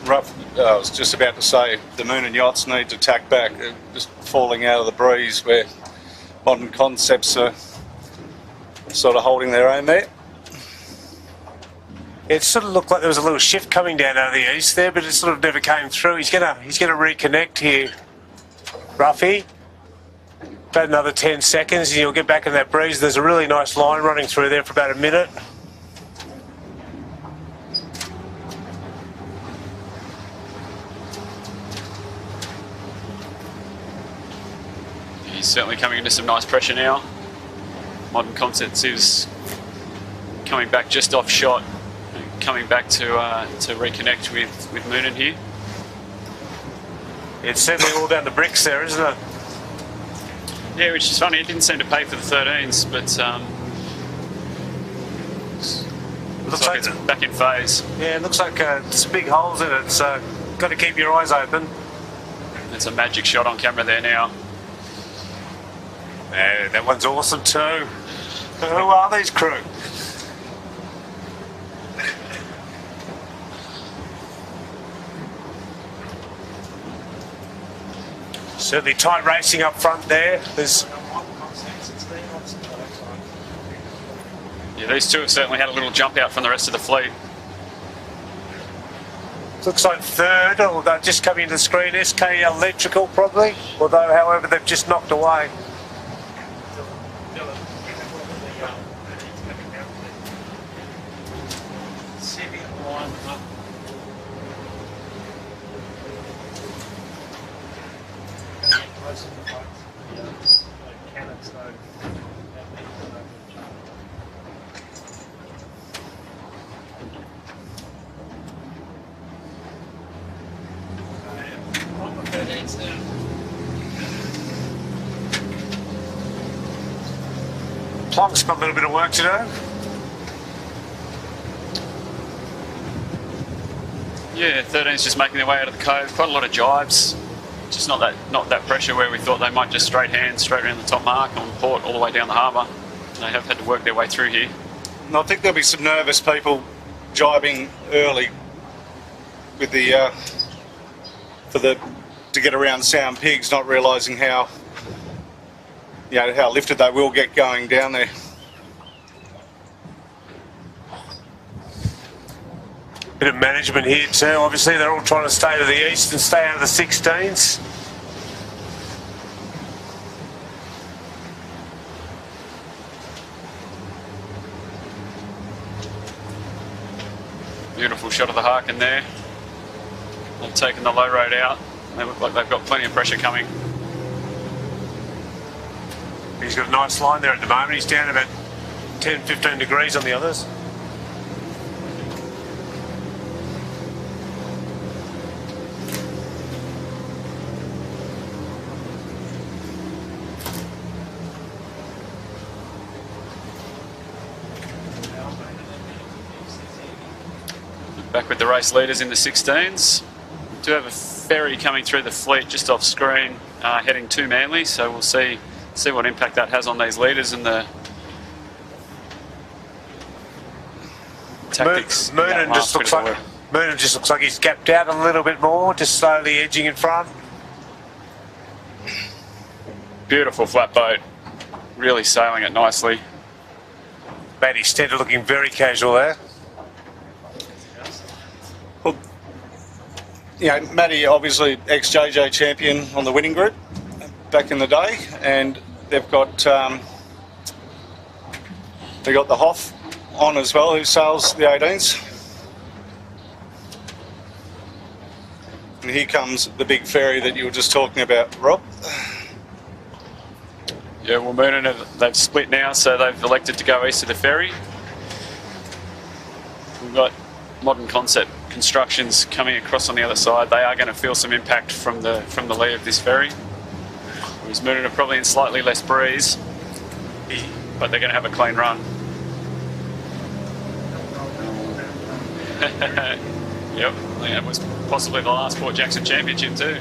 Rough. I was just about to say the Moon and Yachts need to tack back. They're just falling out of the breeze where Modern Concepts are sort of holding their own there. It sort of looked like there was a little shift coming down out of the east there, but it sort of never came through. He's gonna reconnect here, Ruffy. About another 10 seconds and you'll get back in that breeze. There's a really nice line running through there for about a minute. He's certainly coming into some nice pressure now. Modern Concepts is coming back just off shot, coming back to reconnect with Moonen here. It's certainly all down the bricks there, isn't it? Yeah, which is funny. It didn't seem to pay for the 13s, but looks like it's back in phase. Yeah, it looks like some big holes in it, so got to keep your eyes open. It's a magic shot on camera there now. Yeah, that one's awesome too. Who are these crew? Certainly tight racing up front there. Yeah, these two have certainly had a little jump out from the rest of the fleet. Looks like third, or they're just coming into the screen. SK Electrical probably, although however they've just knocked away. Plunk's got a little bit of work to do. Yeah, 13's just making their way out of the cove. Quite a lot of jibes. Just not that pressure where we thought they might just straight hands, straight around the top mark on port all the way down the harbour. They have had to work their way through here. And I think there'll be some nervous people jibing early with the to get around Sound Pigs, not realising how lifted they will get going down there. Bit of management here too. Obviously they're all trying to stay to the east and stay out of the 16s. Beautiful shot of the Harkin there. They've taken the low road out. They look like they've got plenty of pressure coming. He's got a nice line there at the moment. He's down about 10-15 degrees on the others. Back with the race leaders in the 16s. We do have a ferry coming through the fleet just off screen, heading to Manly, so we'll see what impact that has on these leaders and the tactics. Moonen just looks like he's gapped out a little bit more, just slowly edging in front. Beautiful flat boat, really sailing it nicely. Matty Stetter looking very casual there. Well, Matty obviously ex-JJ champion on the winning group back in the day, and they've got the Hoff on as well, who sails the 18s. And here comes the big ferry that you were just talking about, Rob. Yeah, well, Moonen, they've split now, so they've elected to go east of the ferry. We've got Modern Concept constructions coming across on the other side, they are going to feel some impact from the lee of this ferry. Whereas Moonan are probably in slightly less breeze, but they're going to have a clean run. Yep, I think that was possibly the last Port Jackson Championship too.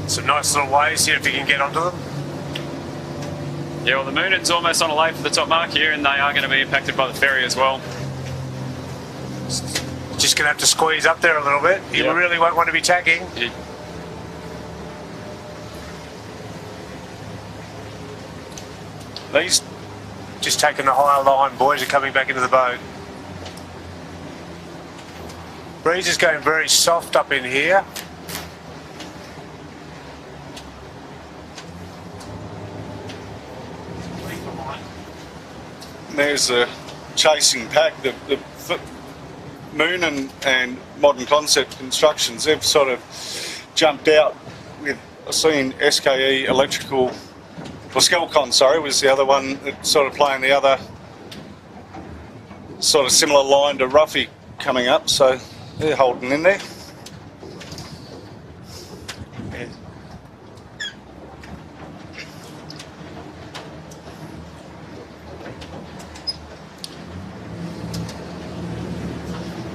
Some nice little waves here if you can get onto them. Yeah, well, the Moonan's almost on a lay for the top mark here, and they are going to be impacted by the ferry as well. Just going to have to squeeze up there a little bit. You Yep. really won't want to be tacking. These Just taking the higher line, boys are coming back into the boat. Breeze is going very soft up in here. there's a chasing pack. The Moon and Modern Concept Constructions, they've sort of jumped out with, I've seen SKE Electrical, or Skelcon, sorry, was the other one that sort of playing the other sort of similar line to Ruffy coming up, so they're holding in there.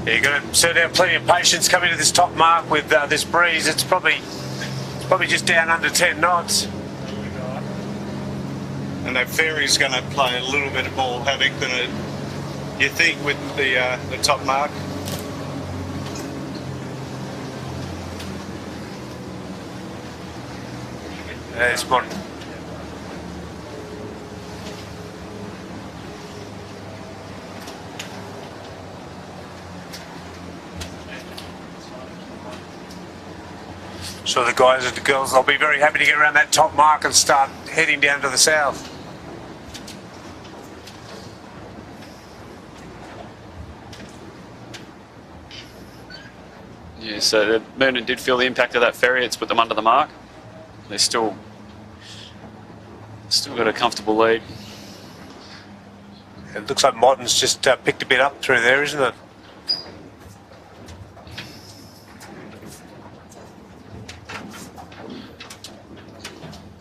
Yeah, you've got to certainly have plenty of patience coming to this top mark with this breeze. It's probably just down under 10 knots. And that ferry's going to play a little bit more havoc than you think with the top mark. There's one. So the guys and the girls, they'll be very happy to get around that top mark and start heading down to the south. Yeah, so the Moonan did feel the impact of that ferry. It's put them under the mark. They're still got a comfortable lead. It looks like Modern's just picked a bit up through there, isn't it?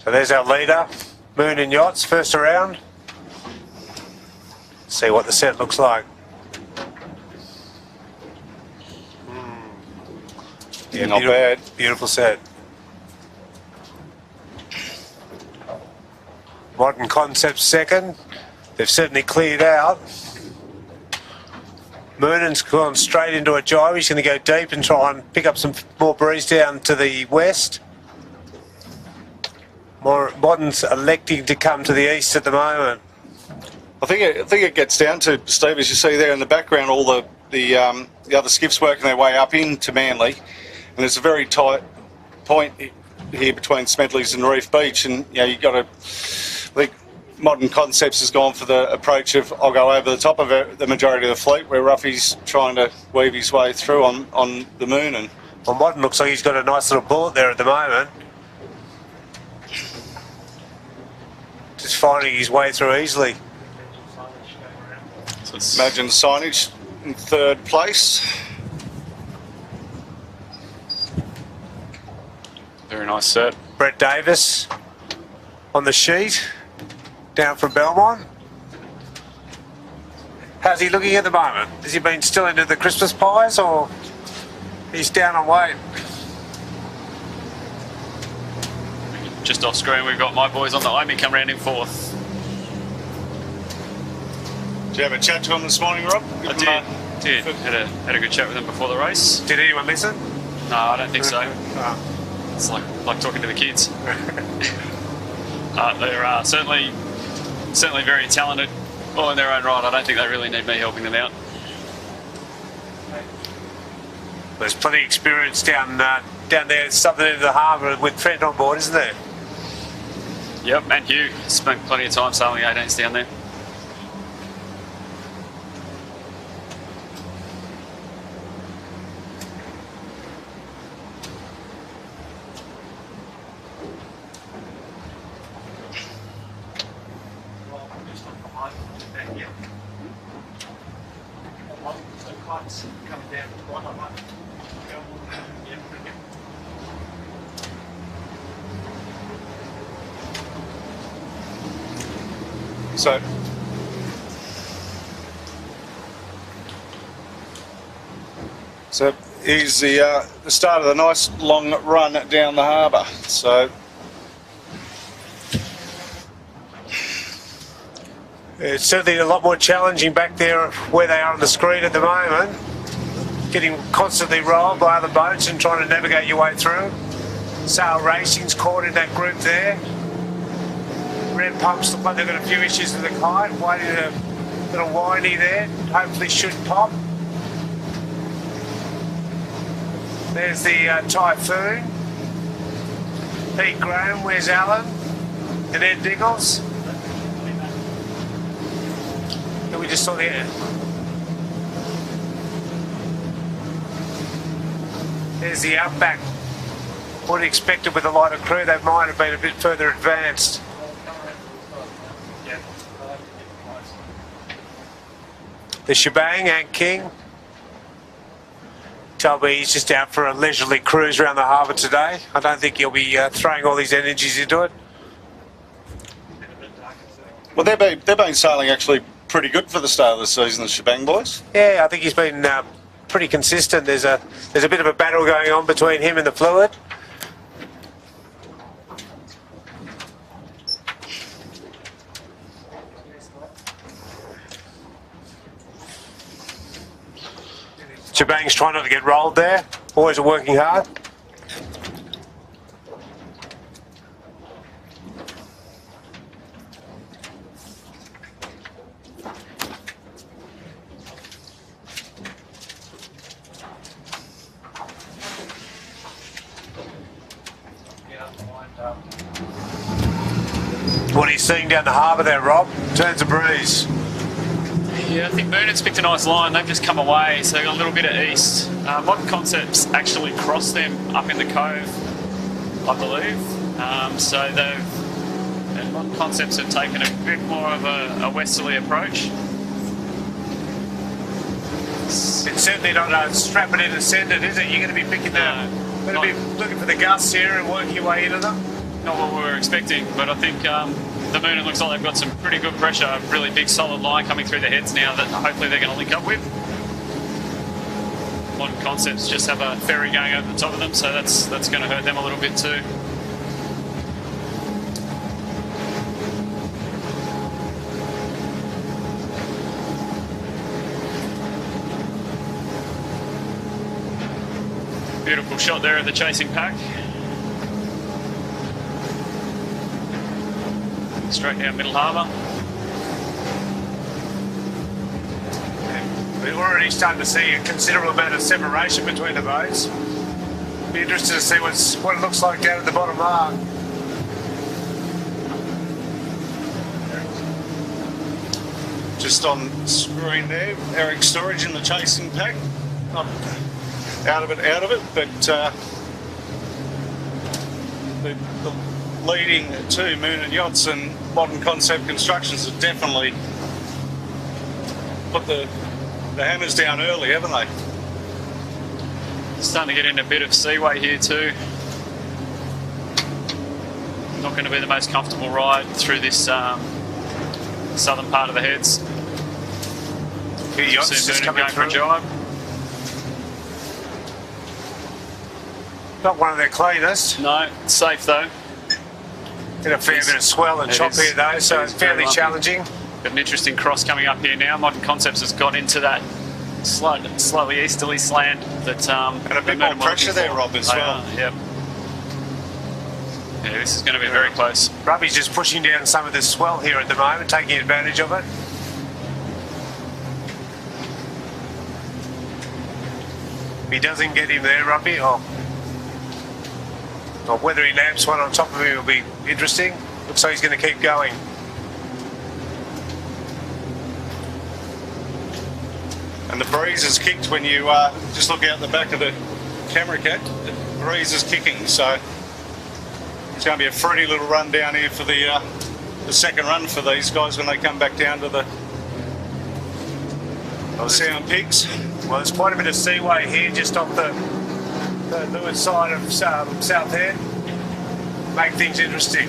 So there's our leader, Moonan Yachts, first around. See what the set looks like. Yeah, Not bad. Beautiful set. Modern Concept second. They've certainly cleared out. Moonan's gone straight into a jibe. He's going to go deep and try and pick up some more breeze down to the west. Modern's electing to come to the east at the moment. I think it gets down to, Steve, as you see there in the background, all the other skiffs working their way up into Manly, and there's a very tight point here between Smedley's and Reef Beach, and you've got to. I think Modern Concepts has gone for the approach of I'll go over the top of the majority of the fleet, where Ruffy's trying to weave his way through on the Moonan. Well, Modern looks like he's got a nice little bullet there at the moment. Just finding his way through easily. So it's Imagine signage in third place. very nice set. Brett Davis on the sheet, down from Belmont. How's he looking at the moment? Has he been still into the Christmas pies, or he's down on weight? Just off screen, we've got my boys on the Omi come round in fourth. Did you have a chat to him this morning, Rob? I did. Had a good chat with them before the race. Did anyone listen? No, I don't think so. Oh. It's like talking to the kids. They're certainly very talented, all in their own right. I don't think they really need me helping them out. There's plenty of experience down there, southern end of the harbour with Trent on board, isn't there? Yep, and Hugh spent plenty of time sailing 18s down there. tides coming down quite a lot. Yeah, pretty good. So here's the start of the nice long run down the harbour. So it's certainly a lot more challenging back there where they are on the screen at the moment. Getting constantly rolled by other boats and trying to navigate your way through. Sail Racing's caught in that group there. Red pumps look like they've got a few issues with the kite. Waiting a little windy there. Hopefully should pop. There's the Typhoon. Pete Graham, where's Alan? And Ed Diggles. And we just saw the... There's the Outback. Would have expected with a lighter crew, they might have been a bit further advanced. The Shebang and King. Toby, he's just out for a leisurely cruise around the harbour today. I don't think he'll be throwing all these energies into it. well, they've been sailing actually pretty good for the start of the season, the Shebang boys. Yeah, I think he's been pretty consistent. There's a bit of a battle going on between him and the fluid. Shebang's trying not to get rolled there. Boys are working hard. What are you seeing down the harbour there, Rob? Turns a breeze. Yeah, I think Moonan's picked a nice line. They've just come away, so they've got a little bit of east. Modern Concepts actually crossed them up in the cove, I believe. So and Modern Concepts have taken a bit more of a westerly approach. It's certainly not strap it in and send it, is it? You're going to be picking them. Going to be looking for the gusts here and working your way into them. Not what we were expecting, but I think the Moonan looks like they've got some pretty good pressure, a really big solid line coming through the heads now that hopefully they're going to link up with. Modern Concepts just have a ferry going over the top of them, so that's going to hurt them a little bit too. Beautiful shot there of the chasing pack. Straight down Middle Harbour. We're already starting to see a considerable amount of separation between the boats. Be interested to see what it looks like down at the bottom mark. Just on screen there, Eric Storage in the chasing pack. Not out of it, but the leading two Moonan Yachts and Modern Concept Constructions have definitely put the hammers down early, haven't they? Starting to get in a bit of seaway here too. Not going to be the most comfortable ride through this southern part of the heads. Yachts See just Moonan coming going for a through. jibe. Not one of their cleanest. No, it's safe though. Get a fair bit of swell and It chop is. here though, so It it's is very fairly lumpy. challenging. Got an interesting cross coming up here now. Modern Concepts has got into that slightly easterly slant that And a bit more pressure there, Rob, as well. Yep. Yeah, this is going to be very close. Robbie's just pushing down some of the swell here at the moment, taking advantage of it. If he doesn't get him there, Robbie, or whether he naps one on top of him will be interesting. Looks like he's going to keep going. And the breeze is kicked when you just look out the back of the camera cat. The breeze is kicking, so it's going to be a fruity little run down here for the second run for these guys when they come back down to the Sound Pigs. Well, there's quite a bit of seaway here, just off the leeward side of South Head. Make things interesting.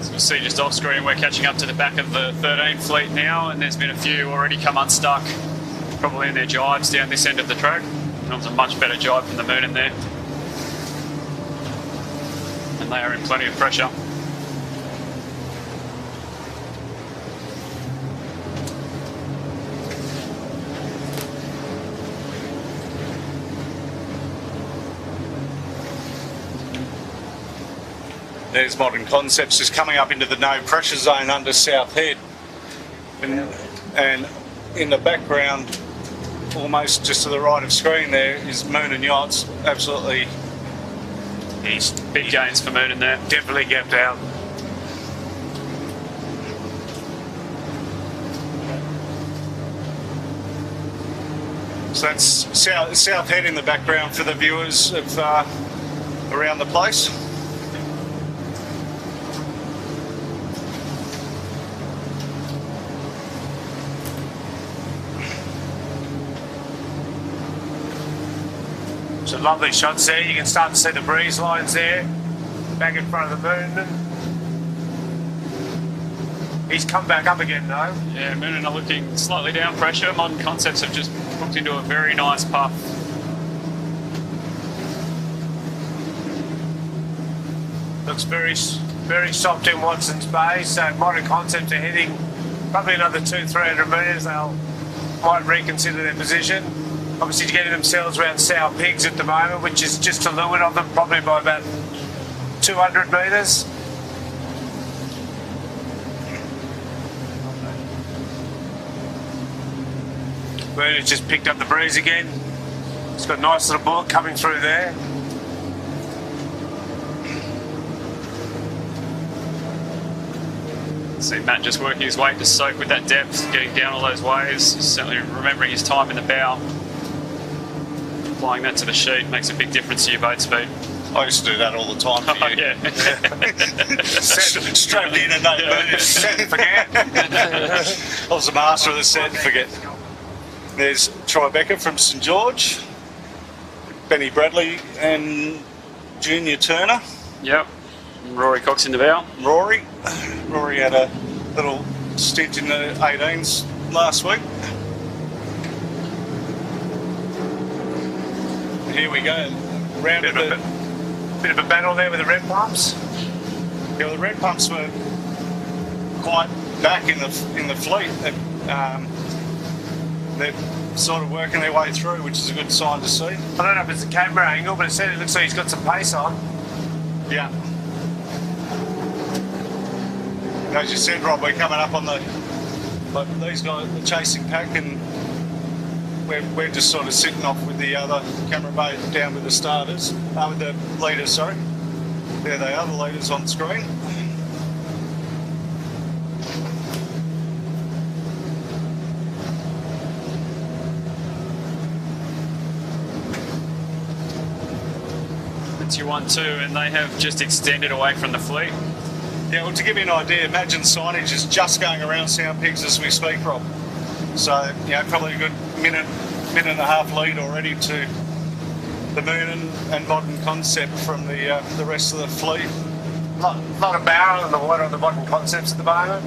So we'll see just off screen, we're catching up to the back of the 13 fleet now, and there's been a few already come unstuck, probably in their jibes down this end of the track. That was a much better jibe from the Moon in there. And they are in plenty of pressure. There's Modern Concepts just coming up into the no pressure zone under South Head. And in the background, almost just to the right of screen there, is Moon and Yachts. Absolutely East. Big gains for Moon in there. Definitely gapped out. So that's South Head in the background for the viewers of around the place. Some lovely shots there. You can start to see the breeze lines there, back in front of the Moon. He's come back up again though. Yeah, Moonin are looking slightly down pressure. Modern Concepts have just hooked into a very nice puff. Looks very soft in Watson's Bay, so Modern Concepts are heading probably another 200-300 metres. They'll might reconsider their position. Obviously getting themselves around Sow Pigs at the moment, which is just to leeward of them, probably by about 200 metres. Moon has just picked up the breeze again. It's got a nice little bullet coming through there. See Matt just working his way to soak with that depth, getting down all those waves, certainly remembering his time in the bow. Applying that to the sheet makes a big difference to your boat speed. I used to do that all the time for you. Yeah. Strapped in and no move. Set and forget. I was a master of the set and forget. There's Tribeca from St George, Benny Bradley and Junior Turner. Yep. Rory Cox in the bow. Rory had a little stint in the 18s last week. Here we go. Round Bit of a battle there with the red pumps. Yeah, well, the red pumps were quite back in the fleet. They're sort of working their way through, which is a good sign to see. I don't know if it's a camera angle, but it certainly looks like he's got some pace on. Yeah. As you said, Rob, we're coming up on these guys, the chasing pack, and we're just sort of sitting off with the other camera boat down with the starters, with the leaders, sorry. There they are, the leaders on screen. That's your 1-2, and they have just extended away from the fleet. Yeah, well, to give you an idea, imagine signage is just going around Sound Pigs as we speak, Rob. So, you know, probably a good minute and a half lead already to the Moon and Modern Concept from the rest of the fleet. Lot of barrel in the water on the Modern Concepts at the moment.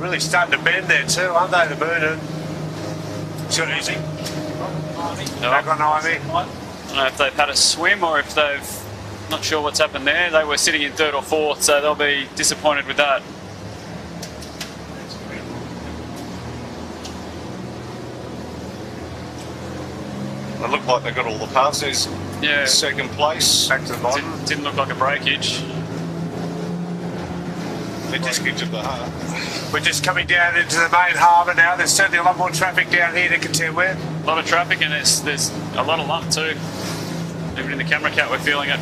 Really starting to bend there too, aren't they, the Moon? Shot easy. Back on Ivy. I don't know if they've had a swim or if they've not sure what's happened there. They were sitting in third or fourth, so they'll be disappointed with that. They look like they got all the passes. Yeah. Second place. Back to the bottom. Didn't look like a breakage. Breakage of the heart. We're just coming down into the main harbour now. There's certainly a lot more traffic down here to contend with. A lot of traffic, and there's a lot of lump too. Even in the camera cat, we're feeling it.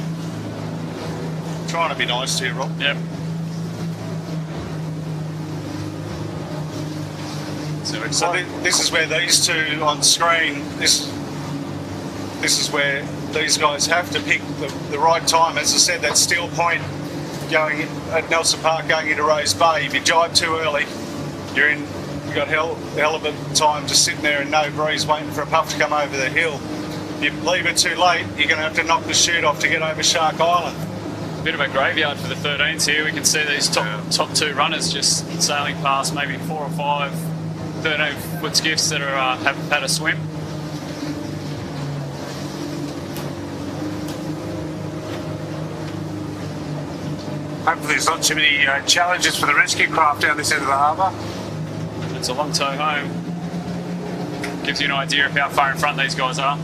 Trying to be nice to you, Rob. Yep. So this is where these two on screen, this is where these guys have to pick the right time. As I said, that steel point going at Nelson Park going into Rose Bay. If you jibe too early, you've got hell of a time just sitting there in no breeze waiting for a puff to come over the hill. If you leave it too late, you're going to have to knock the chute off to get over Shark Island. Bit of a graveyard for the 13s here. We can see these top two runners just sailing past maybe 4 or 5 13-foot skiffs that have had a swim. Hopefully there's not too many challenges for the rescue craft down this end of the harbour. It's a long tow home. Gives you an idea of how far in front these guys are.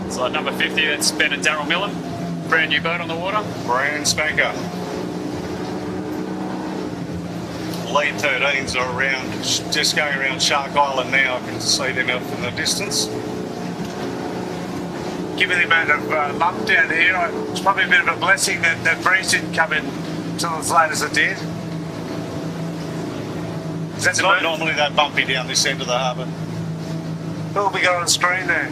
It's like number 50, that's Ben and Daryl Millen. Brand new boat on the water. Brand spanker. Lead 13s are around, just going around Shark Island now. I can see them out in the distance. Given the amount of lump down here, it's probably a bit of a blessing that the breeze didn't come in until as late as it did. It's not normally that bumpy down this end of the harbour. What have we got on screen there?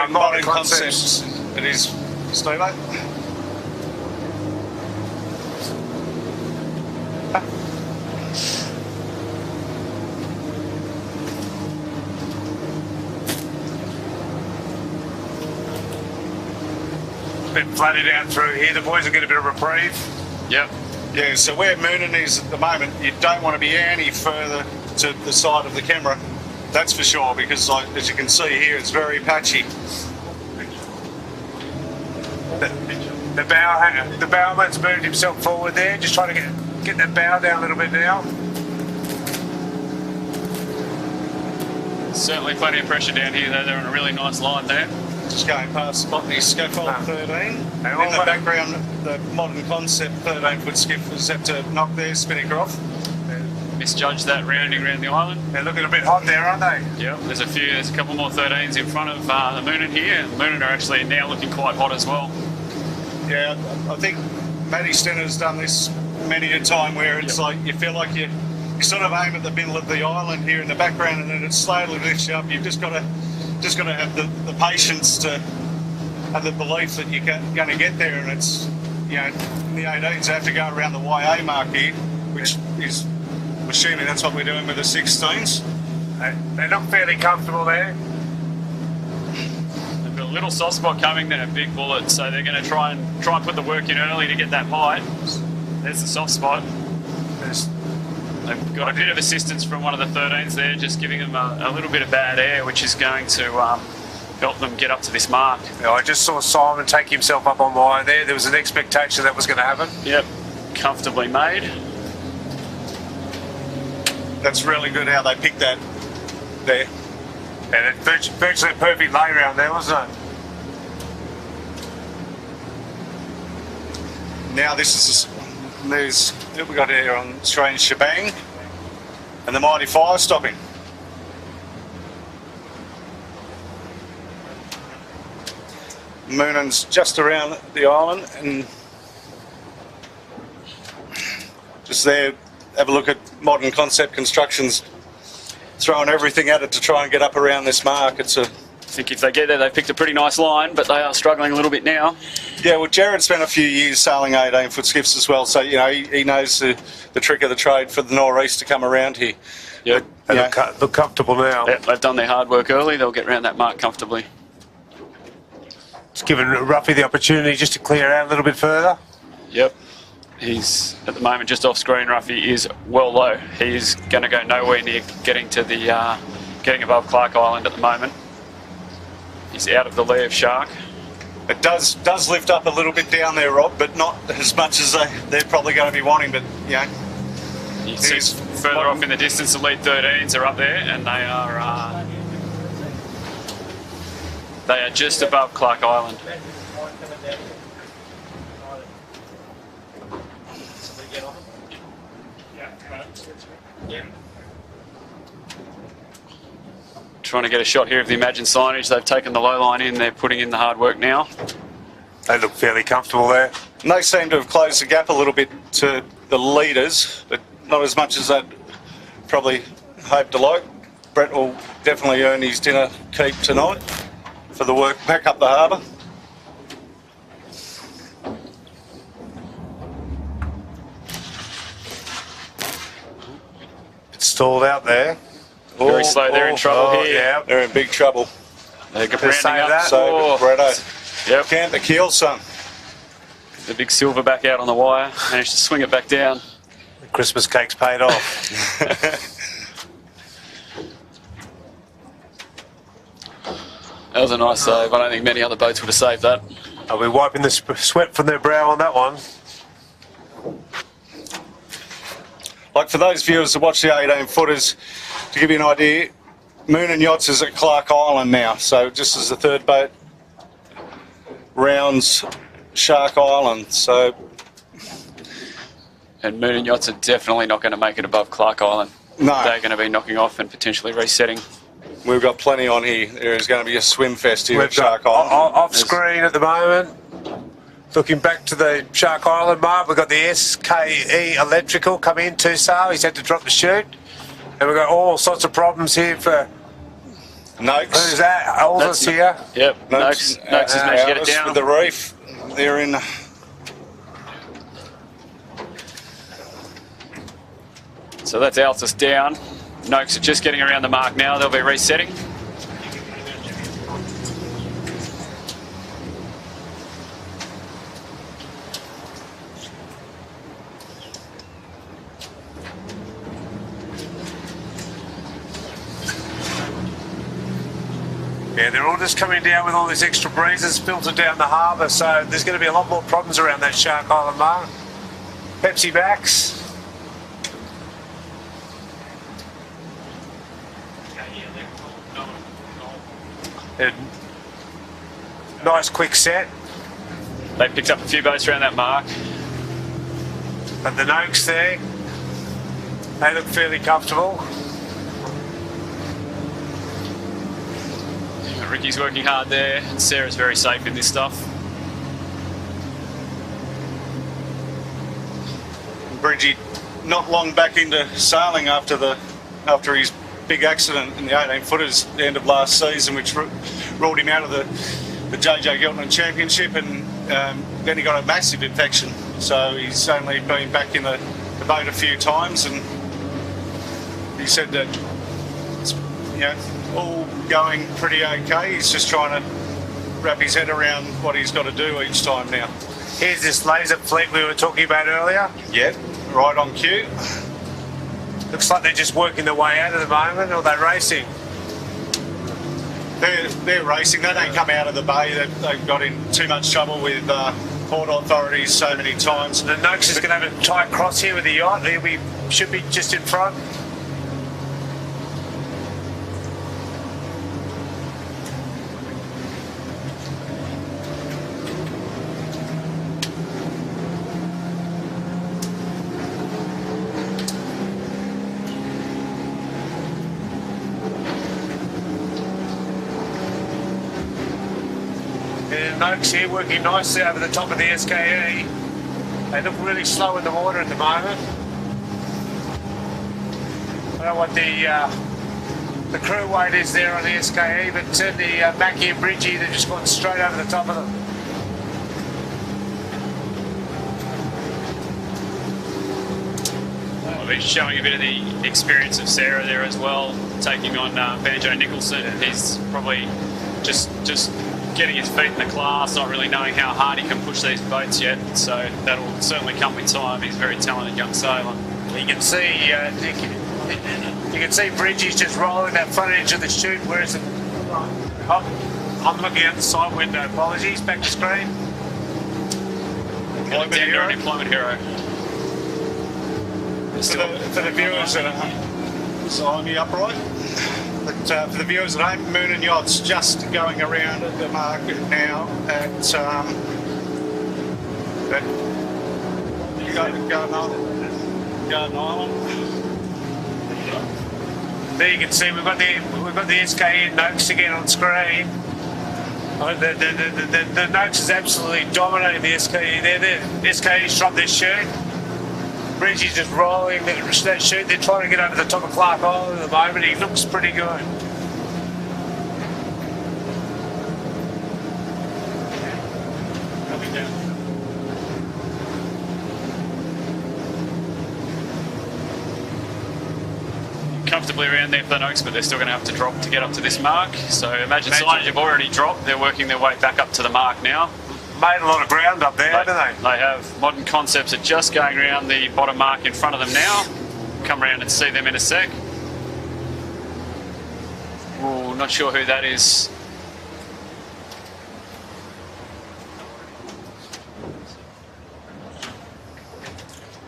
Modern concepts. It is, Steve. Been flooded out through here. The boys will get a bit of reprieve. Yep. Yeah, so where Moonan is at the moment, you don't want to be any further to the side of the camera. That's for sure, because like, as you can see here, it's very patchy. The bowman's moved himself forward there, just trying to get that bow down a little bit now. Certainly plenty of pressure down here though. They're on a really nice line there. Just going past Botany Scaffold 13. In the background, the modern concept 13-foot skiff has had to knock their Spinnaker off. Misjudged that rounding around the island. They're looking a bit hot there, aren't they? Yeah, there's a couple more 13s in front of the Moonan here. The Moonan are actually now looking quite hot as well. Yeah, I think Matty Stenner's done this many a time where it's like you feel like you sort of aim at the middle of the island here in the background, and then it slowly lifts you up. You've just got to have the patience to have the belief that you're going to get there, and it's, you know, the 18s have to go around the YA mark here, which is, I'm assuming that's what we're doing with the 16s. They look fairly comfortable there. They've got a little soft spot coming, then a big bullet, so they're going to try and put the work in early to get that height. There's the soft spot. They've got a bit of assistance from one of the 13s there, just giving them a little bit of bad air, which is going to help them get up to this mark. Yeah, I just saw Simon take himself up on wire there. There was an expectation that was going to happen. Yep, comfortably made. That's really good how they picked that there. And it's virtually a perfect lay round there, wasn't it? Now this is there's what we got here on Strange Shebang and the Mighty Fire stopping. Moonan's just around the island and just there. Have a look at Modern Concept Construction's throwing everything at it to try and get up around this mark. It's a... I think if they get there, they've picked a pretty nice line, but they are struggling a little bit now. Yeah, well, Jared spent a few years sailing 18-foot skiffs as well, so, you know, he knows the trick of the trade for the nor'east to come around here. Yep. They look comfortable now. Yep, they've done their hard work early. They'll get around that mark comfortably. It's given Ruffy the opportunity just to clear out a little bit further. Yep. He's, at the moment, just off screen. Ruffy is well low. He's going to go nowhere near getting to the getting above Clark Island at the moment. He's out of the lee of Shark. It does lift up a little bit down there, Rob, but not as much as they're probably going to be wanting. But, you know, you see further off in the distance, the lead 13s are up there, and they are just above Clark Island. Trying to get a shot here of the Imagine signage. They've taken the low line in. They're putting in the hard work now. They look fairly comfortable there. And they seem to have closed the gap a little bit to the leaders, but not as much as I'd probably hoped to like. Brett will definitely earn his dinner keep tonight for the work back up the harbour. It's stalled out there. Very slow, they're in trouble here. Yeah. They're in big trouble. They're Save rounding up. that. So, Bretto, Yep. count the keel, son. The big silver back out on the wire. Managed to swing it back down. The Christmas cake's paid off. That was a nice save. I don't think many other boats would have saved that. I'll be wiping the sweat from their brow on that one. Like for those viewers that watch the 18 footers, to give you an idea, Moon and Yachts is at Clark Island now. So just as the third boat rounds Shark Island. So And Moon and Yachts are definitely not going to make it above Clark Island. no, They're going to be knocking off and potentially resetting. we've got plenty on here. There is going to be a swim fest here We've at Shark got Island. off screen at the moment. Looking back to the Shark Island mark, we've got the SKE Electrical come in too, so he's had to drop the chute. And we've got all sorts of problems here for, Noakes. who's that? Aldous here. Yep, Noakes has managed to get it down. With the reef. They're in. So that's Altus down. Noakes are just getting around the mark now. They'll be resetting. Yeah, they're all just coming down with all this extra breezes filtered down the harbour, so there's going to be a lot more problems around that Shark Island mark. Pepsi Max. And nice quick set. They picked up a few boats around that mark. But the Noakes there, they look fairly comfortable. Ricky's working hard there, and Sarah's very safe in this stuff. Bridgie not long back into sailing after his big accident in the 18 footers at the end of last season, which ruled him out of the JJ Geltman Championship, and then he got a massive infection. So he's only been back in the boat a few times, and he said that it's, all going pretty okay. He's just trying to wrap his head around what he's got to do each time now. Here's this laser fleet we were talking about earlier. Yeah, right on cue. Looks like they're just working their way out at the moment, or they're racing. They're racing. They don't come out of the bay. They've got in too much trouble with port authorities so many times. The Noakes is going to have a tight cross here with the yacht. He should be just in front. Noakes here working nicely over the top of the SKE. They look really slow in the water at the moment. I don't know what the crew weight is there on the SKE, but certainly Mackie and Bridgie, they're just going straight over the top of them. I'll be showing a bit of the experience of Sarah there as well, taking on Banjo Nicholson. He's probably just getting his feet in the class, not really knowing how hard he can push these boats yet. So that'll certainly come with time. He's a very talented young sailor. You can see, you can see Bridgie's just rolling that front edge of the chute, whereas I'm looking out the side window. Apologies. Back to screen. Alexander, an employment hero. For the viewers that are sign me upright. But for the viewers at home, Moon and Yachts just going around at the market now at Garden Island. There you can see we've got the SKE and Noakes again on screen. The Noakes is absolutely dominating the SKE there. The SKE's dropped their chute. Bridgie's just rolling that chute. They're trying to get over the top of Clark Island at the moment. He looks pretty good. Coming down. Comfortably around there for the Noakes, but they're still going to have to drop to get up to this mark. So imagine signage have already dropped. They're working their way back up to the mark now. Made a lot of ground up there, haven't they? They have. Modern Concepts are just going around the bottom mark in front of them now. Come around and see them in a sec. Ooh, not sure who that is.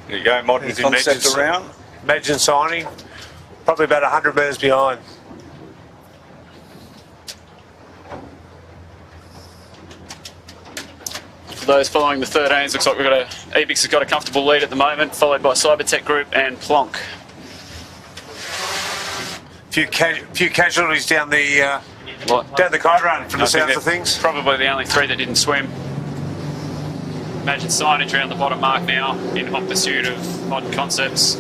There you go, Modern Concepts around. Imagine signing. Probably about 100 metres behind. For those following the 13s, looks like we've got Ebix has got a comfortable lead at the moment, followed by Cybertech Group and Plonk. Few casualties down the kite run from the sounds of things. Probably the only three that didn't swim. Imagine signage around the bottom mark now in hot pursuit of Modern Concepts.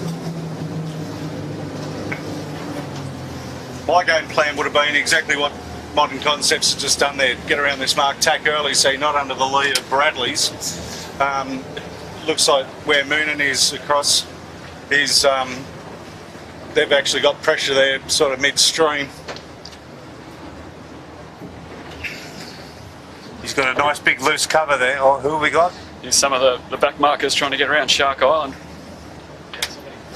My game plan would have been exactly what Modern Concepts has just done there. Get around this mark, tack early, so you're not under the lee of Bradley's. Looks like where Moonen is across is, they've actually got pressure there, sort of midstream. He's got a nice big loose cover there. Oh, who have we got? Here's some of the back markers trying to get around Shark Island.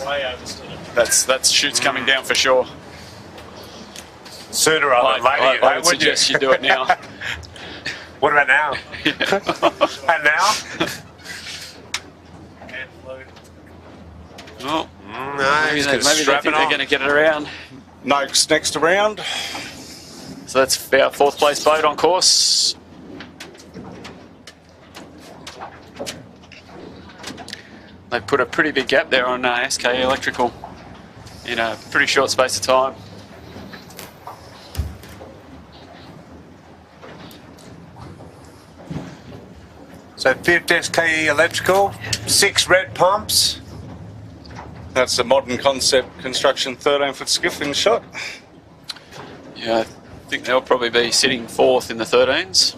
Way overstood it. That's shoots coming down for sure. Sooner rather than later, I would suggest you do it now. What about now? And now? And flew. Oh, No, maybe he's they going to think strap it they're on. going to get it around. Noakes next around. So that's our fourth place boat on course. They put a pretty big gap there on SKE Electrical in a pretty short space of time. So 5th SKE Electrical, 6 red pumps. That's the Modern Concept Construction 13-foot skiff in shot. Yeah, I think they'll probably be sitting fourth in the 13s.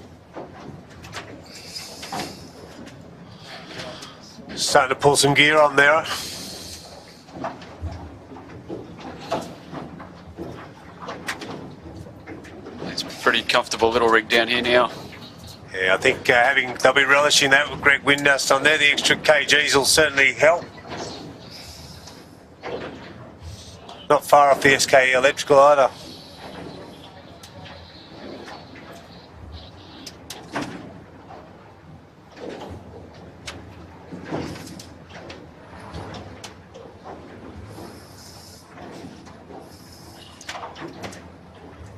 Starting to pull some gear on there. It's a pretty comfortable little rig down here now. Yeah, I think they'll be relishing that with Greg Windust on there. The extra kgs will certainly help. Not far off the SKE Electrical either.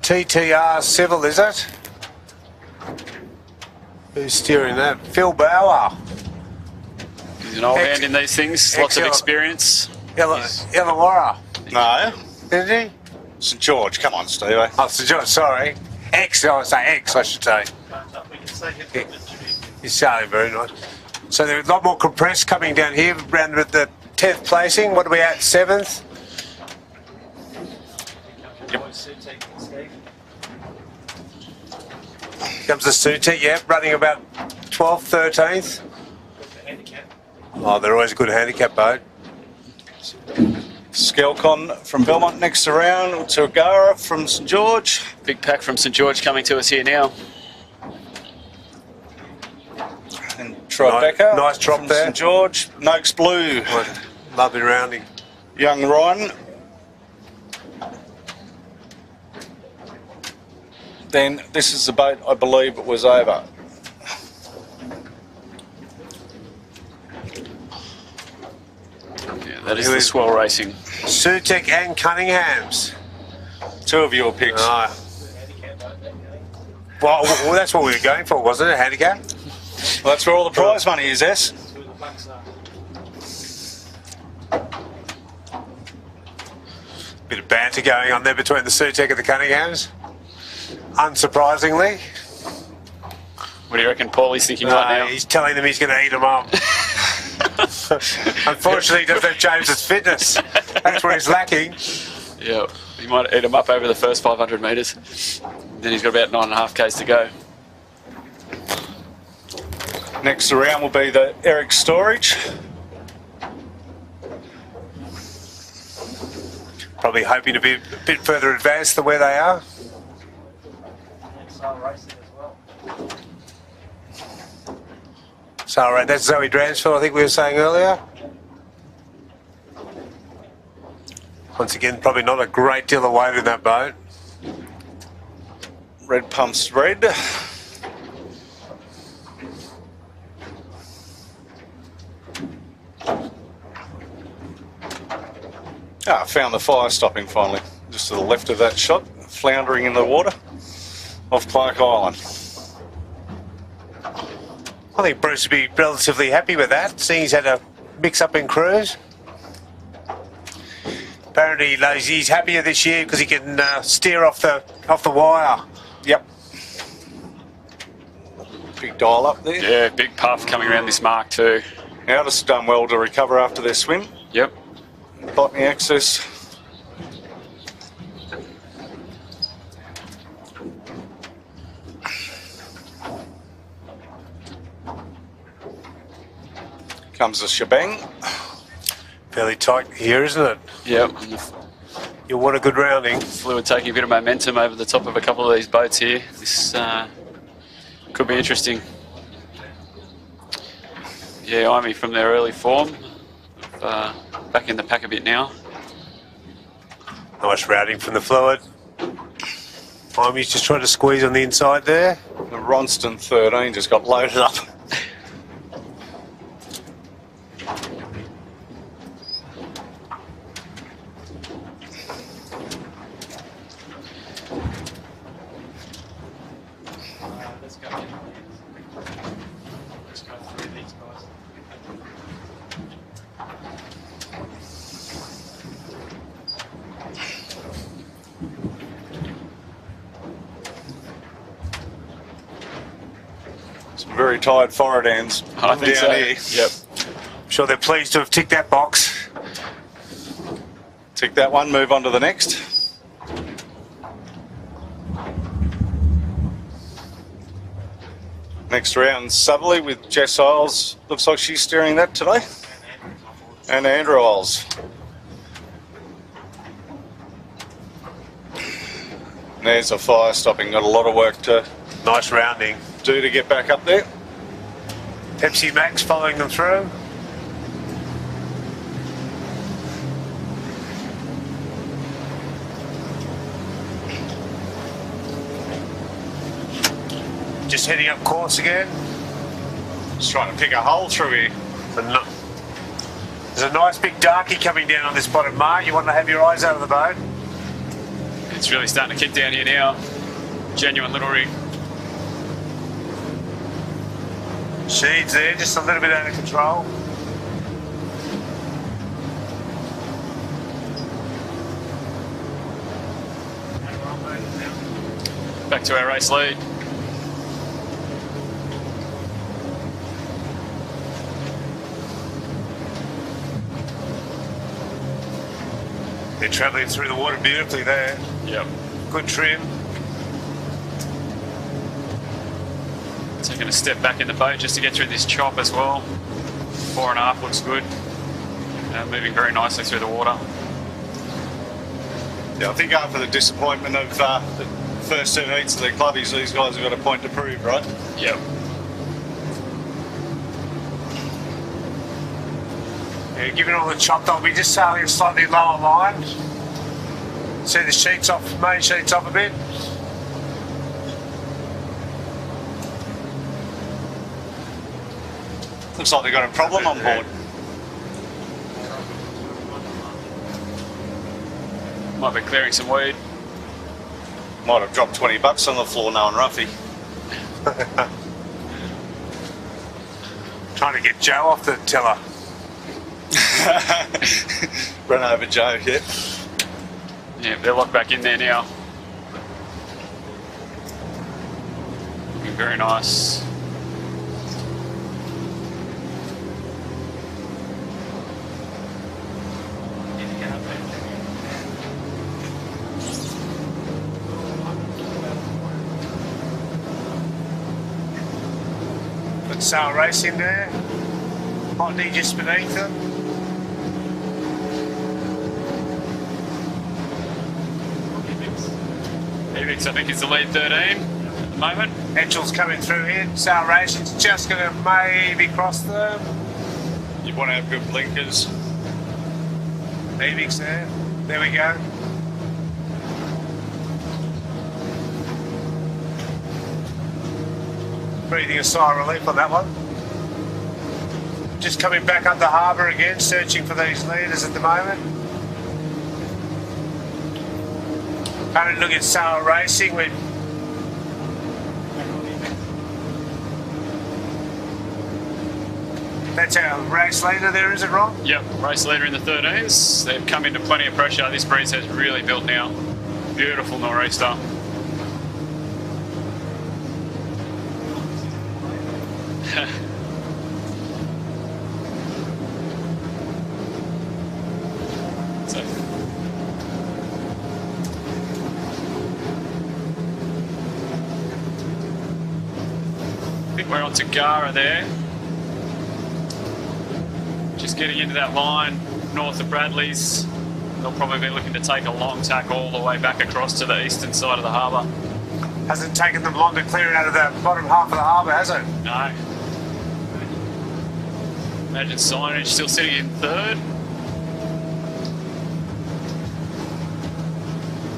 TTR Civil, is it? Who's steering that? Phil Bauer. He's an old hand in these things, lots of experience. Illawarra, No, isn't he? St George. Come on, Steve. Eh? Oh, St George, sorry. I would say X, I should say. We can see him. He's sailing very nice. So there's a lot more compressed coming down here, around with the 10th placing. What are we at, 7th? Comes the Sutek, yep, running about 12th, 13th. Oh, they're always a good handicap boat. Skelcon from Belmont next around. Turgara from St George. Big pack from St George coming to us here now. And Tribeca. Nice drop from there. St George. Noakes Blue. Lovely rounding. Young Ryan. Then this is the boat I believe it was over. Yeah, that is the Swell Racing. Sutek and Cunningham's. Two of your picks. Oh. Well, that's what we were going for, wasn't it? Handicap? Well, that's where all the prize money is, S. Bit of banter going on there between the Sutek and the Cunninghams. Unsurprisingly. What do you reckon Paulie's thinking right now? He's telling them he's going to eat them up. Unfortunately, he doesn't have James's fitness. That's where he's lacking. Yeah, he might eat him up over the first 500 metres. Then he's got about 9.5 k's to go. Next around will be the Eric storage. Probably hoping to be a bit further advanced than where they are. So, all right, that's Zoe Dransfield, I think we were saying earlier. Once again, probably not a great deal of weight in that boat. Red pumps red. Ah, I found the fire stopping finally, just to the left of that shot, floundering in the water off Clark Island. I think Bruce would be relatively happy with that, seeing he's had a mix-up in crews. Apparently he's happier this year because he can steer off the wire. Yep. Big dial up there. Yeah, big puff coming around this mark too. Outis have done well to recover after their swim. Yep. Botany access. Comes the shebang. Fairly tight here, isn't it? Yep. You want a good rounding. Fluid taking a bit of momentum over the top of a couple of these boats here. This could be interesting. Yeah, Amy from their early form. Back in the pack a bit now. Nice routing from the fluid. Imy's just trying to squeeze on the inside there. The Ronston 13 just got loaded up. Some very tired forward ends I think down so. here. Yep. I'm sure they're pleased to have ticked that box. Tick that one, move on to the next. Next round, Southerly with Jess Isles. Looks like she's steering that today. And Andrew Isles. There's a fire stopping. Got a lot of work to Nice rounding. do to get back up there. Pepsi Max following them through. Just heading up course again. Just trying to pick a hole through here. There's a nice big darkie coming down on this bottom mark. You want to have your eyes over the boat. It's really starting to kick down here now. Genuine little rig. Sheeds there, just a little bit out of control. Back to our race lead. They're travelling through the water beautifully there. Yep. Good trim. Taking a step back in the boat just to get through this chop as well. 4.5 looks good. Moving very nicely through the water. Yeah, I think after the disappointment of the first two heats of their clubbies, these guys have got a point to prove, right? Yep. Yeah, given all the chop, they'll be just sailing a slightly lower line. See the sheets off, main sheets off a bit. Looks like they've got a problem on board. Might be clearing some weed. Might have dropped $20 on the floor, knowing Ruffy. Trying to get Joe off the tiller. Run over Joe, yeah. Yeah, they're locked back in there now. Looking very nice. Good sail racing there. Hot D just beneath them. Evix, I think, is the lead 13 at the moment. Etchel's coming through here. Sail racing's just going to maybe cross them. You want to have good blinkers. Evix there. There we go. Breathing a sigh of relief on that one. Just coming back up the harbour again, searching for these leaders at the moment. Having a look at sail racing. That's our race leader there, is it, Rob? Yep, race leader in the 13s. They've come into plenty of pressure. This breeze has really built now. Beautiful nor'easter. So, I think we're on Tagara there. Just getting into that line north of Bradley's. They'll probably be looking to take a long tack all the way back across to the eastern side of the harbour. Hasn't taken them long to clear it out of the bottom half of the harbour, has it? No. Imagine signage still sitting in third.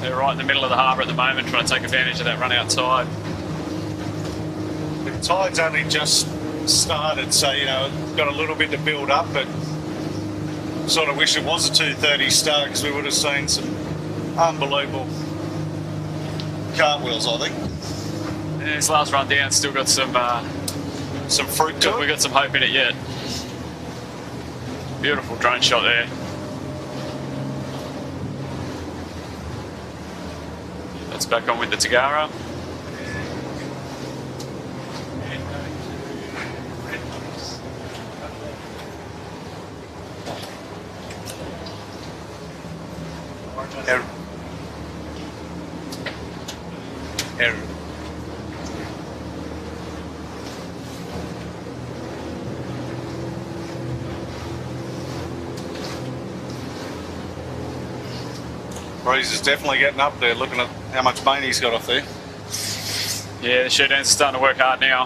They're right in the middle of the harbour at the moment, trying to take advantage of that run out tide. The tide's only just started, so you know, got a little bit to build up, but sort of wish it was a 2:30 start because we would have seen some unbelievable cartwheels, I think. And this last run down still got some fruit to we it. got some hope in it yet. Beautiful drone shot there. That's back on with the Tagara. Error. Breeze is definitely getting up there, looking at how much main he's got off there. Yeah, the shootdowns are starting to work hard now.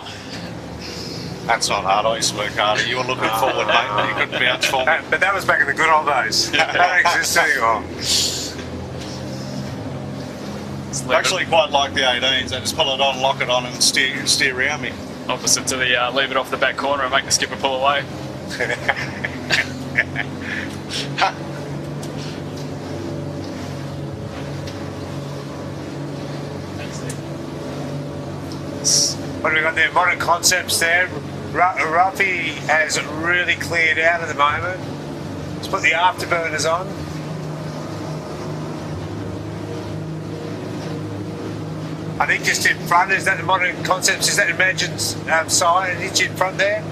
That's not hard, I used to work harder. You were looking forward, mate. You couldn't vouch for me. But that was back in the good old days. That don't exist anymore. I actually quite like the 18s. They just pull it on, lock it on, and steer around me. Opposite to the leave it off the back corner and make the skipper pull away. What have we got there? Modern Concepts there. Ruffy has really cleared out at the moment. Let's put the afterburners on. I think just in front, is that the Modern Concepts? Is that Imagine's signage in front there?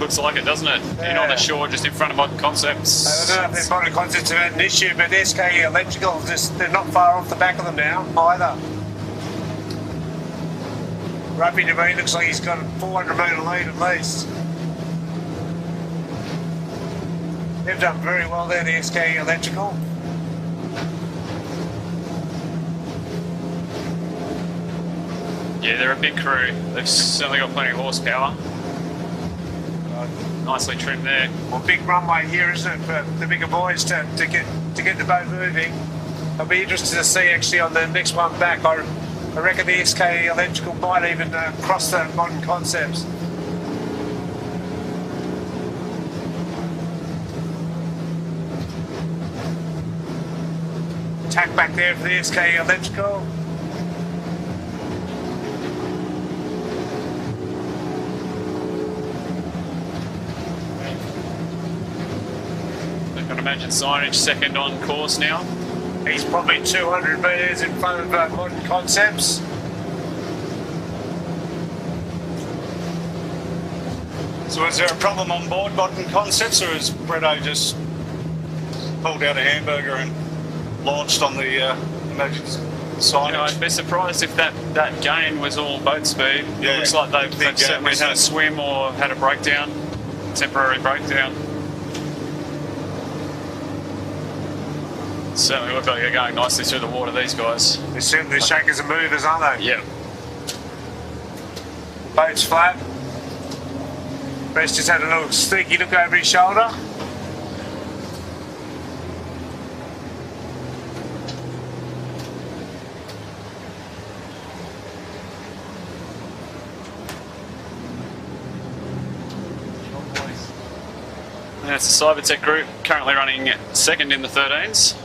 Looks like it, doesn't it? In on the shore, just in front of Modern Concepts. I don't know if Modern Concepts have had an issue, but SK Electrical, they're not far off the back of them now, either. Ruffy to me looks like he's got a 400 metre lead at least. They've done very well there, the SK Electrical. Yeah, they're a big crew. They've certainly got plenty of horsepower. Nicely trimmed there. Well, big runway here, isn't it, for the bigger boys to get the boat moving. I'll be interested to see actually on the next one back. I reckon the SK Electrical might even cross the Modern Concepts. Tack back there for the SK Electrical. I can imagine signage second on course now. He's probably 200 metres in front of Modern Concepts. So is there a problem on board Modern Concepts, or has Bretto just pulled out a hamburger and launched on the Imagine signage. I'd be surprised if that gain was all boat speed. Yeah. It looks like they've certainly was had a it? swim or had a breakdown, temporary breakdown. Certainly look like they're going nicely through the water, these guys. They're certainly shakers and movers, aren't they? Yeah. Boat's flat. Brest just had a little sneaky look over his shoulder. And it's the Cybertech group currently running second in the 13s.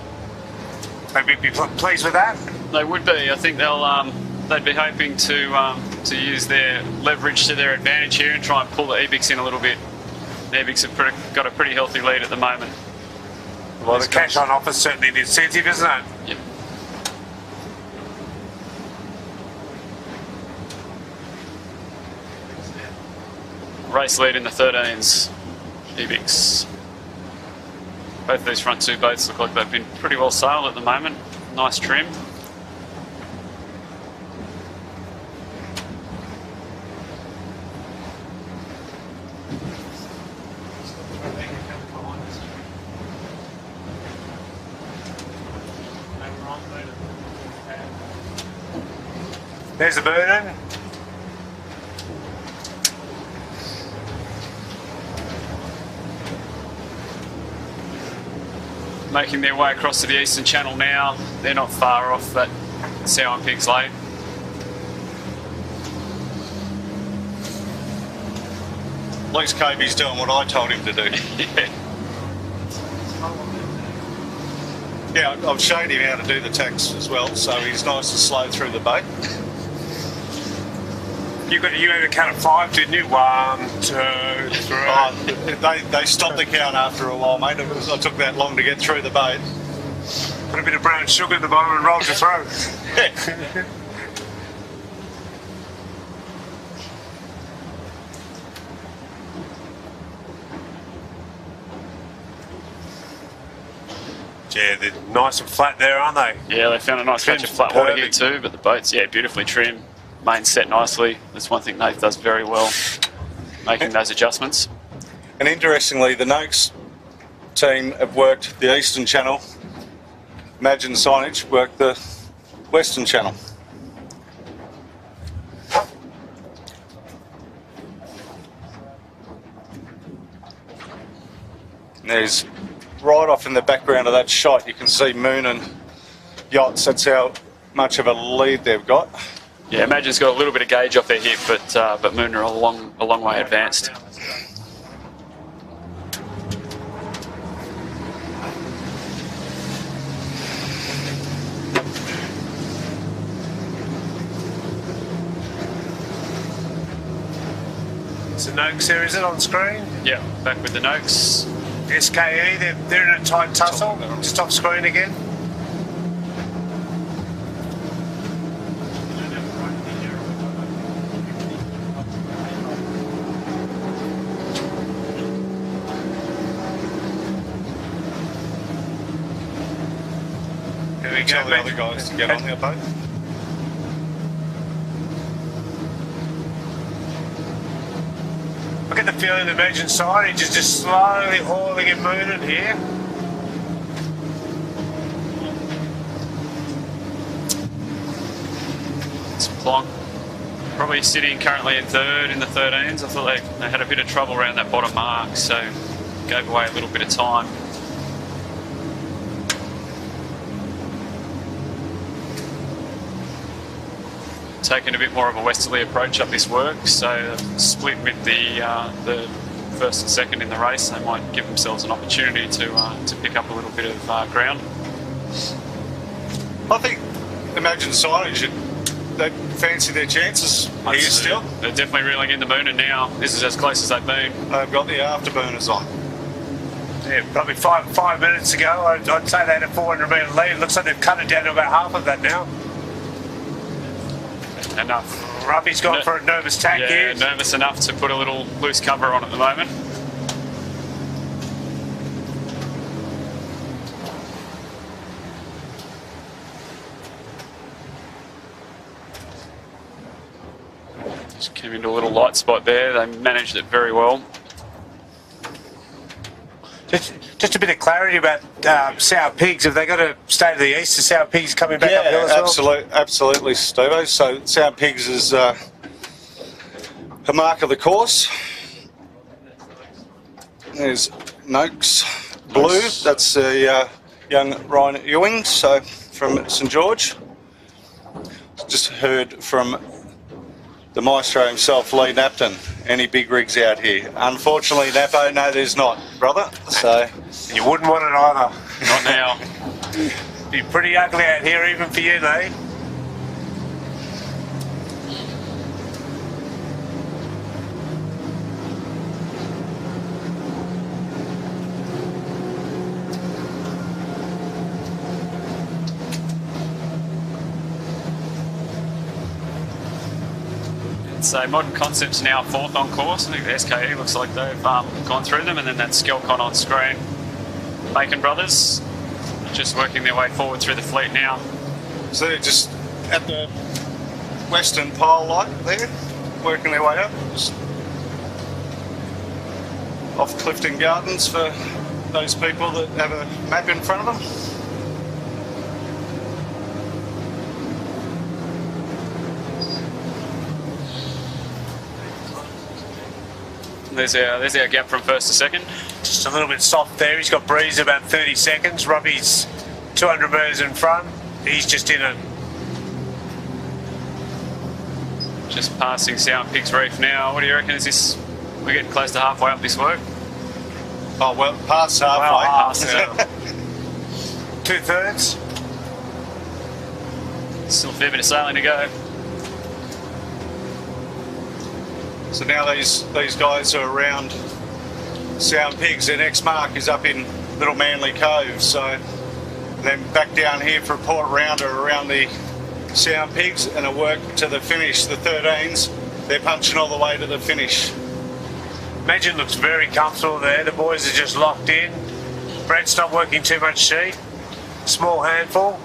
Maybe be pleased with that. They would be. I think they'd be hoping to use their leverage to their advantage here and try and pull the EBIX in a little bit. The EBIX have got a pretty healthy lead at the moment. Well, the cash on offer is certainly an incentive, isn't it? Yep. Race lead in the 13s, EBIX. Both these front two boats look like they've been pretty well sailed at the moment. Nice trim. There's the burden. Making their way across to the Eastern Channel now. They're not far off that Sow and Pigs Lake. At least Kobe's doing what I told him to do. Yeah. Yeah, I've showed him how to do the tacks as well, so he's nice and slow through the boat. You had a count of 5, didn't you? 1, 2, 3. Oh, they stopped the count after a while, mate. I took that long to get through the boat. Put a bit of brown sugar at the bottom and rolled your throat. Yeah, they're nice and flat there, aren't they? Yeah, they found a nice patch of flat water here too, but the boat's, yeah, beautifully trimmed. Main set nicely. That's one thing Nath does very well, making those adjustments. And interestingly, the Noakes team have worked the Eastern Channel. Imagine Signage worked the Western Channel. And there's right off in the background of that shot, you can see Moon and Yachts. That's how much of a lead they've got. Yeah, Imagine's got a little bit of gauge off their hip, but Moon are a long way advanced. It's the Noakes there, is it, on screen? Yeah, back with the Noakes. SKE, they're in a tight tussle. Just off screen again. There we Tell go, the other guys to get on their boat. I get the feeling the Imagine Signage is just slowly hauling and mooning here. It's Plonk. Probably sitting currently in third in the 13s. I thought they had a bit of trouble around that bottom mark, so gave away a little bit of time. Taking a bit more of a westerly approach up this work, so split with the first and second in the race. They might give themselves an opportunity to pick up a little bit of ground. I think Imagine Signage, they fancy their chances here still. They're definitely reeling in the Moon, and now this is as close as they've been. They've got the afterburners on. Yeah, probably five minutes ago, I'd say they had a 400 metre lead. Looks like they've cut it down to about half of that now. Enough. Ruffy's gone for a nervous tack here. Yeah, nervous enough to put a little loose cover on at the moment. Just came into a little light spot there. They managed it very well. Just a bit of clarity about sour pigs. Have they got to stay to the east? The sour pigs coming back uphill as well? Absolutely, Steve. So sour pigs is a mark of the course. There's Noakes Blue. That's a young Ryan Ewing, so from St George. Just heard from the maestro himself, Lee Napton. Any big rigs out here? Unfortunately, Napo, no, there's not, brother. So you wouldn't want it either. Not now. Be pretty ugly out here, even for you, Lee. So Modern Concepts now 4th on course. I think the SKE looks like they've gone through them, and then that Skelcon on screen. Bacon Brothers just working their way forward through the fleet now. So they're just at the western pole light there, working their way up. Just off Clifton Gardens for those people that have a map in front of them. There's our gap from first to second. Just a little bit soft there. He's got breeze about 30 seconds. Robbie's 200 metres in front. He's just in it. Just passing Sour Pigs Reef now. What do you reckon? Is this? We're getting close to halfway up this work. Oh well, past halfway. Well, past, yeah. 2/3. Still a fair bit of sailing to go. So now these guys are around Sound Pigs. Their next mark is up in Little Manly Cove. So then back down here for a port rounder around the Sound Pigs and a work to the finish. The 13s, they're punching all the way to the finish. Imagine looks very comfortable there. The boys are just locked in. Brett's not working too much sheet. Small handful.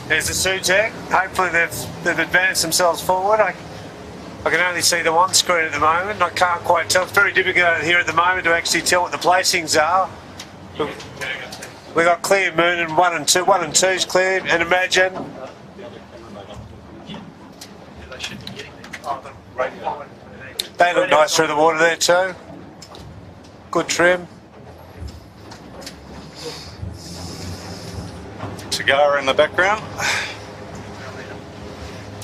There's the Sutek. Hopefully they've advanced themselves forward. I can only see them on screen at the moment. I can't quite tell. It's very difficult out here at the moment to actually tell what the placings are. We got clear moon and 1 and 2. 1 and 2's cleared, and imagine. They look nice through the water there too. Good trim. Cigar in the background.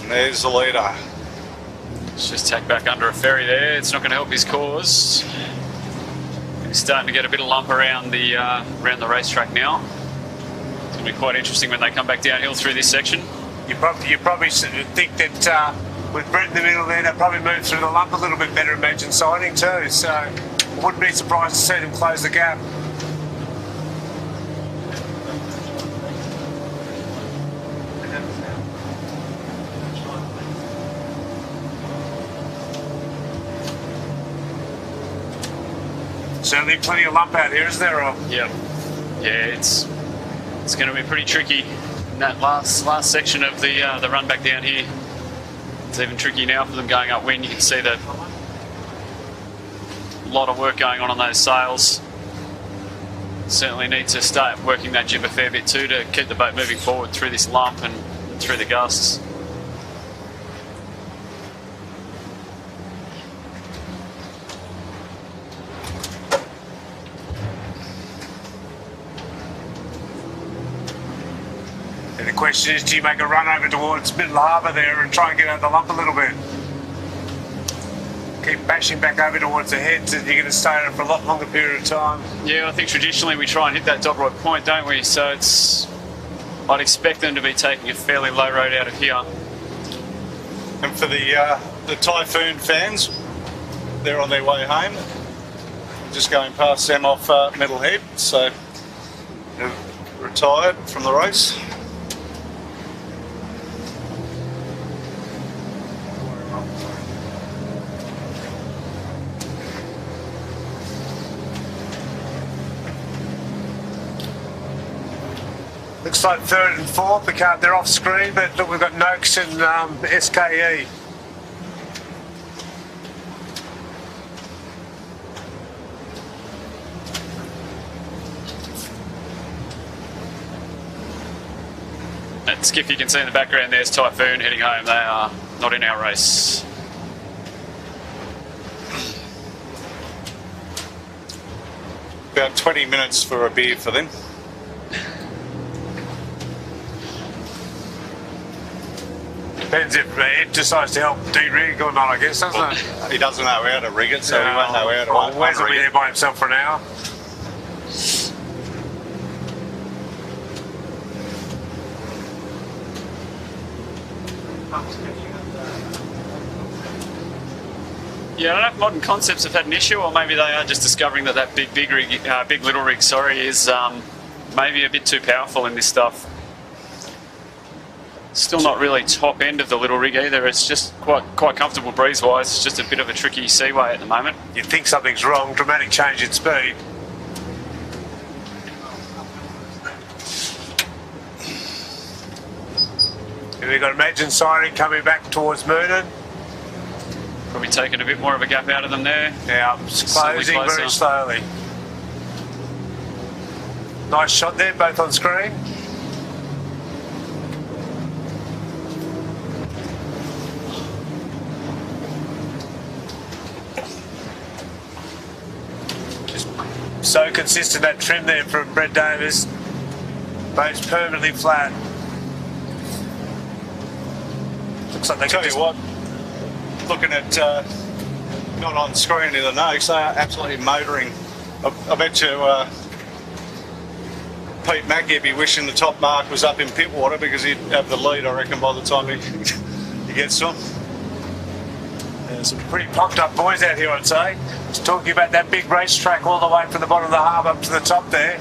And there's the leader. Let's just tack back under a ferry there. It's not going to help his cause. He's starting to get a bit of lump around the racetrack now. It's going to be quite interesting when they come back downhill through this section. You probably think that with Brett in the middle there, they'll probably move through the lump a little bit better, imagine signing too. So I wouldn't be surprised to see them close the gap. Certainly plenty of lump out here, isn't there, Rob? Yep. Yeah, it's going to be pretty tricky in that last section of the run back down here. It's even tricky now for them going upwind. You can see that a lot of work going on those sails. Certainly need to start working that jib a fair bit too to keep the boat moving forward through this lump and through the gusts. And the question is, do you make a run over towards Middle Harbour there and try and get out the lump a little bit? Keep bashing back over towards the heads and you're going to stay on it for a lot longer period of time. Yeah, I think traditionally we try and hit that dog rod point, don't we? So I'd expect them to be taking a fairly low road out of here. And for the Typhoon fans, they're on their way home. Just going past them off Middle Head, so they've retired from the race. looks like third and fourth. They're off screen, but look, we've got Noakes and SKE. That skiff you can see in the background, there's Typhoon heading home. They are not in our race. About 20 minutes for a beer for them. Depends if Ed decides to help de-rig or not, I guess, doesn't it? He doesn't know how to rig it, so he won't know how to Well, Wes will be unrig there it. by himself for an hour. Yeah, I don't know if Modern Concepts have had an issue, or maybe they are just discovering that that big little rig, is maybe a bit too powerful in this stuff. Still not really top end of the little rig either. It's just quite comfortable breeze-wise. It's just a bit of a tricky seaway at the moment. You'd think something's wrong, dramatic change in speed. And we've got Imagine Siren coming back towards Moonan. Probably taking a bit more of a gap out of them there. Yeah, closing very closer. slowly. Nice shot there, both on screen. Just so consistent, that trim there from Brett Davis. Boat's permanently flat. Looks like they Tell could you just... what, looking at not on screen in the Noakes, they are absolutely motoring. I bet you Pete Mackey would be wishing the top mark was up in Pittwater because he'd have the lead, I reckon, by the time he gets to him. There's some pretty pumped up boys out here, I'd say. Just talking about that big racetrack all the way from the bottom of the harbour up to the top there.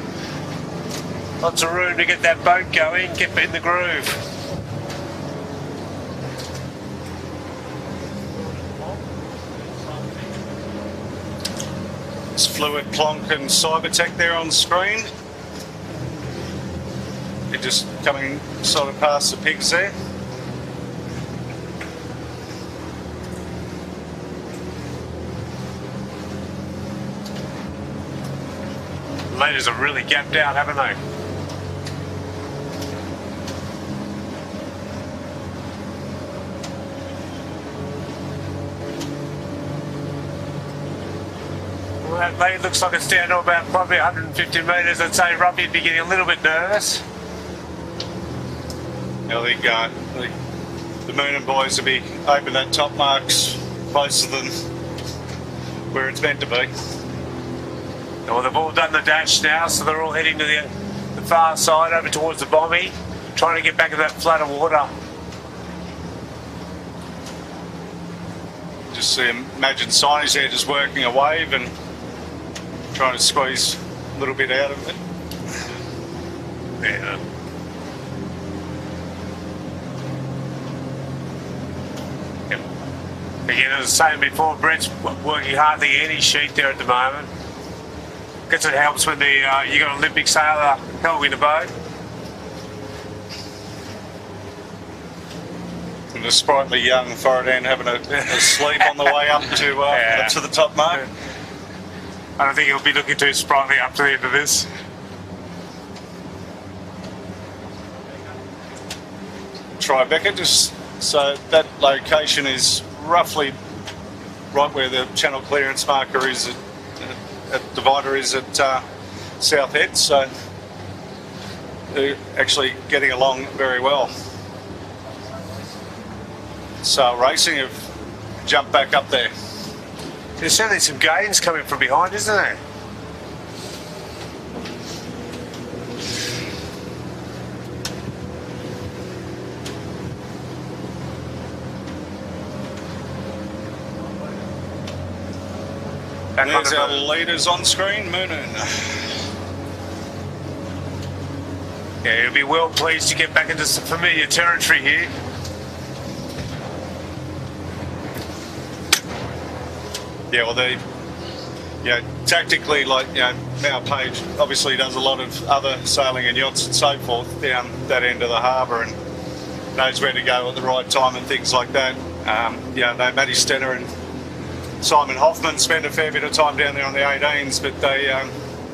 Lots of room to get that boat going, get in the groove. It's Fluid, Plonk and Cybertech there on screen. They're just coming sort of past the pigs there. Leaders have really gapped out, haven't they? Well, that lead looks like it's down to about probably 150 metres. I'd say Ruffy'd be getting a little bit nervous. I think the Moonan boys will be open that top marks closer than where it's meant to be. Well, they've all done the dash now, so they're all heading to the far side over towards the bomby, trying to get back in that flatter water. Just see Imagine Signage there just working a wave and trying to squeeze a little bit out of it. Yeah. Again, as I was saying before, Brett's working hardly any sheet there at the moment. Guess it helps when you got an Olympic sailor helping the boat. And the sprightly young Forodan having a sleep on the way up to up to the top mark. I don't think he'll be looking too sprightly up to the end of this. Tribeca, just so that location is roughly right where the channel clearance marker is at divider is at South Head, so they're actually getting along very well. So Racing have jumped back up there. There's certainly some gains coming from behind, isn't there? And there's our leaders on screen, Moonan. Yeah, he'll be well pleased to get back into some familiar territory here. Yeah, well, tactically, like, Mal Page obviously does a lot of other sailing and yachts and so forth down that end of the harbour and knows where to go at the right time and things like that. Matty Stenner and Simon Hoffman spend a fair bit of time down there on the 18s, but they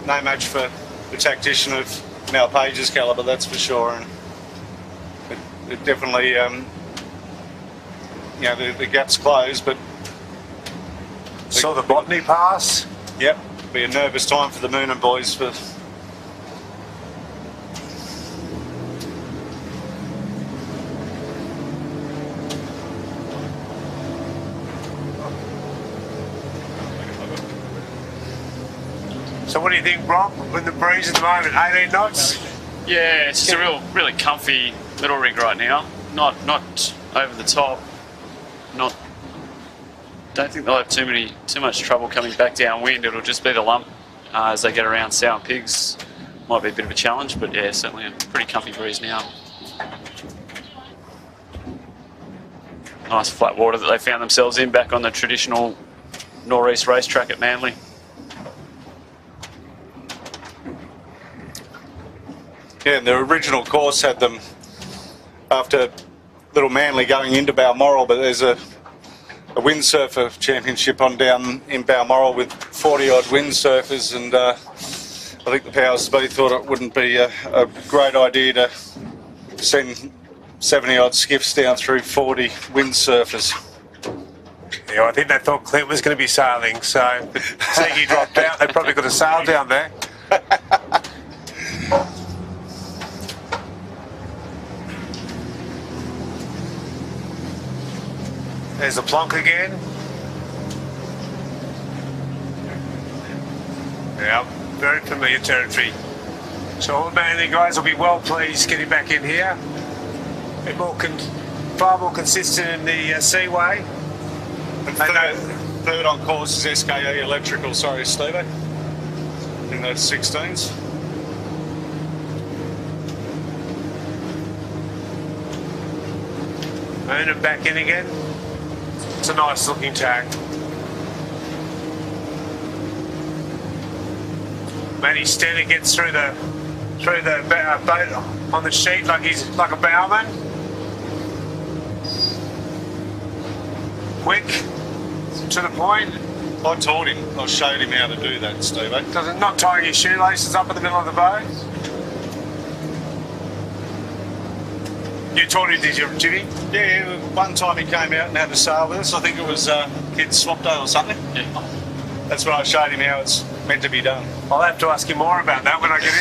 no match for the tactician of Mal Page's calibre, that's for sure. And it definitely, the gap's closed, but... Saw the botany pass. Yep, be a nervous time for the Moonan boys for... So what do you think, Brock, with the breeze at the moment, 18 knots? Yeah, it's just a really comfy little rig right now. Not over the top. Don't think they'll have too much trouble coming back downwind. It'll just be the lump as they get around Sow and Pigs. Might be a bit of a challenge, but yeah, certainly a pretty comfy breeze now. Nice flat water that they found themselves in back on the traditional northeast racetrack at Manly. Yeah, and the original course had them after Little Manly going into Balmoral, but there's a windsurfer championship on down in Balmoral with 40-odd windsurfers, and I think the powers that be thought it wouldn't be a great idea to send 70-odd skiffs down through 40 windsurfers. Yeah, I think they thought Clint was going to be sailing, so seeing he dropped out, they probably could have sailed down there. There's the plonk again. Yeah, very familiar territory. So all the Manly guys will be well pleased getting back in here. A bit more far more consistent in the seaway. And third on course is SKE Electrical, sorry Steve, in those 16s. Moonan back in again. It's a nice looking tag. Matty Stenner gets through the boat on the sheet like he's like a bowman. Quick, to the point. I taught him, I showed him how to do that, Steve. Not tying his shoelaces up in the middle of the boat. You taught him, did you, Jimmy? Yeah, one time he came out and had to sail with us. I think it was Kids Swap Day or something. Yeah. That's when I showed him how it's meant to be done. I'll have to ask him more about that when I get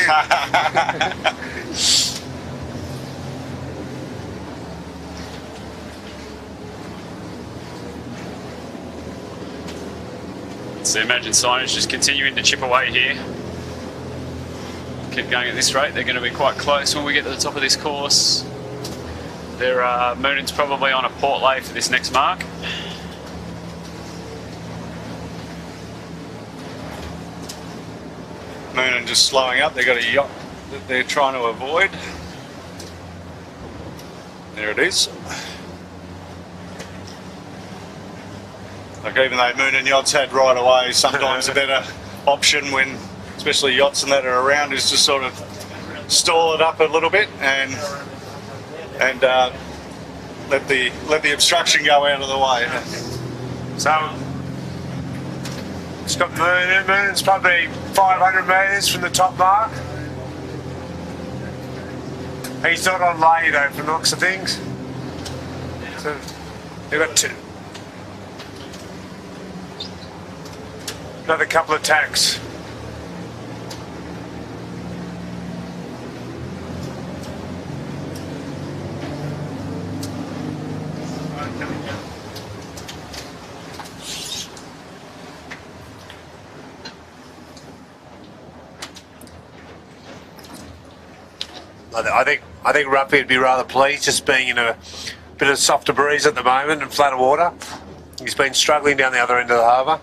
in. So imagine signage just continuing to chip away here. Keep going at this rate, they're going to be quite close when we get to the top of this course. Moonan's probably on a port lay for this next mark. Moonan just slowing up. They've got a yacht that they're trying to avoid. There it is. Like, even though Moonan yachts had right away, sometimes a better option when, especially yachts and that are around, is to sort of stall it up a little bit and let the obstruction go out of the way. So it's got Moonan. It's probably 500 metres from the top mark. He's not on lay though, from the looks of things. So they've got another couple of tacks. I think Ruppy would be rather pleased just being in a bit of softer breeze at the moment and flatter water. He's been struggling down the other end of the harbour.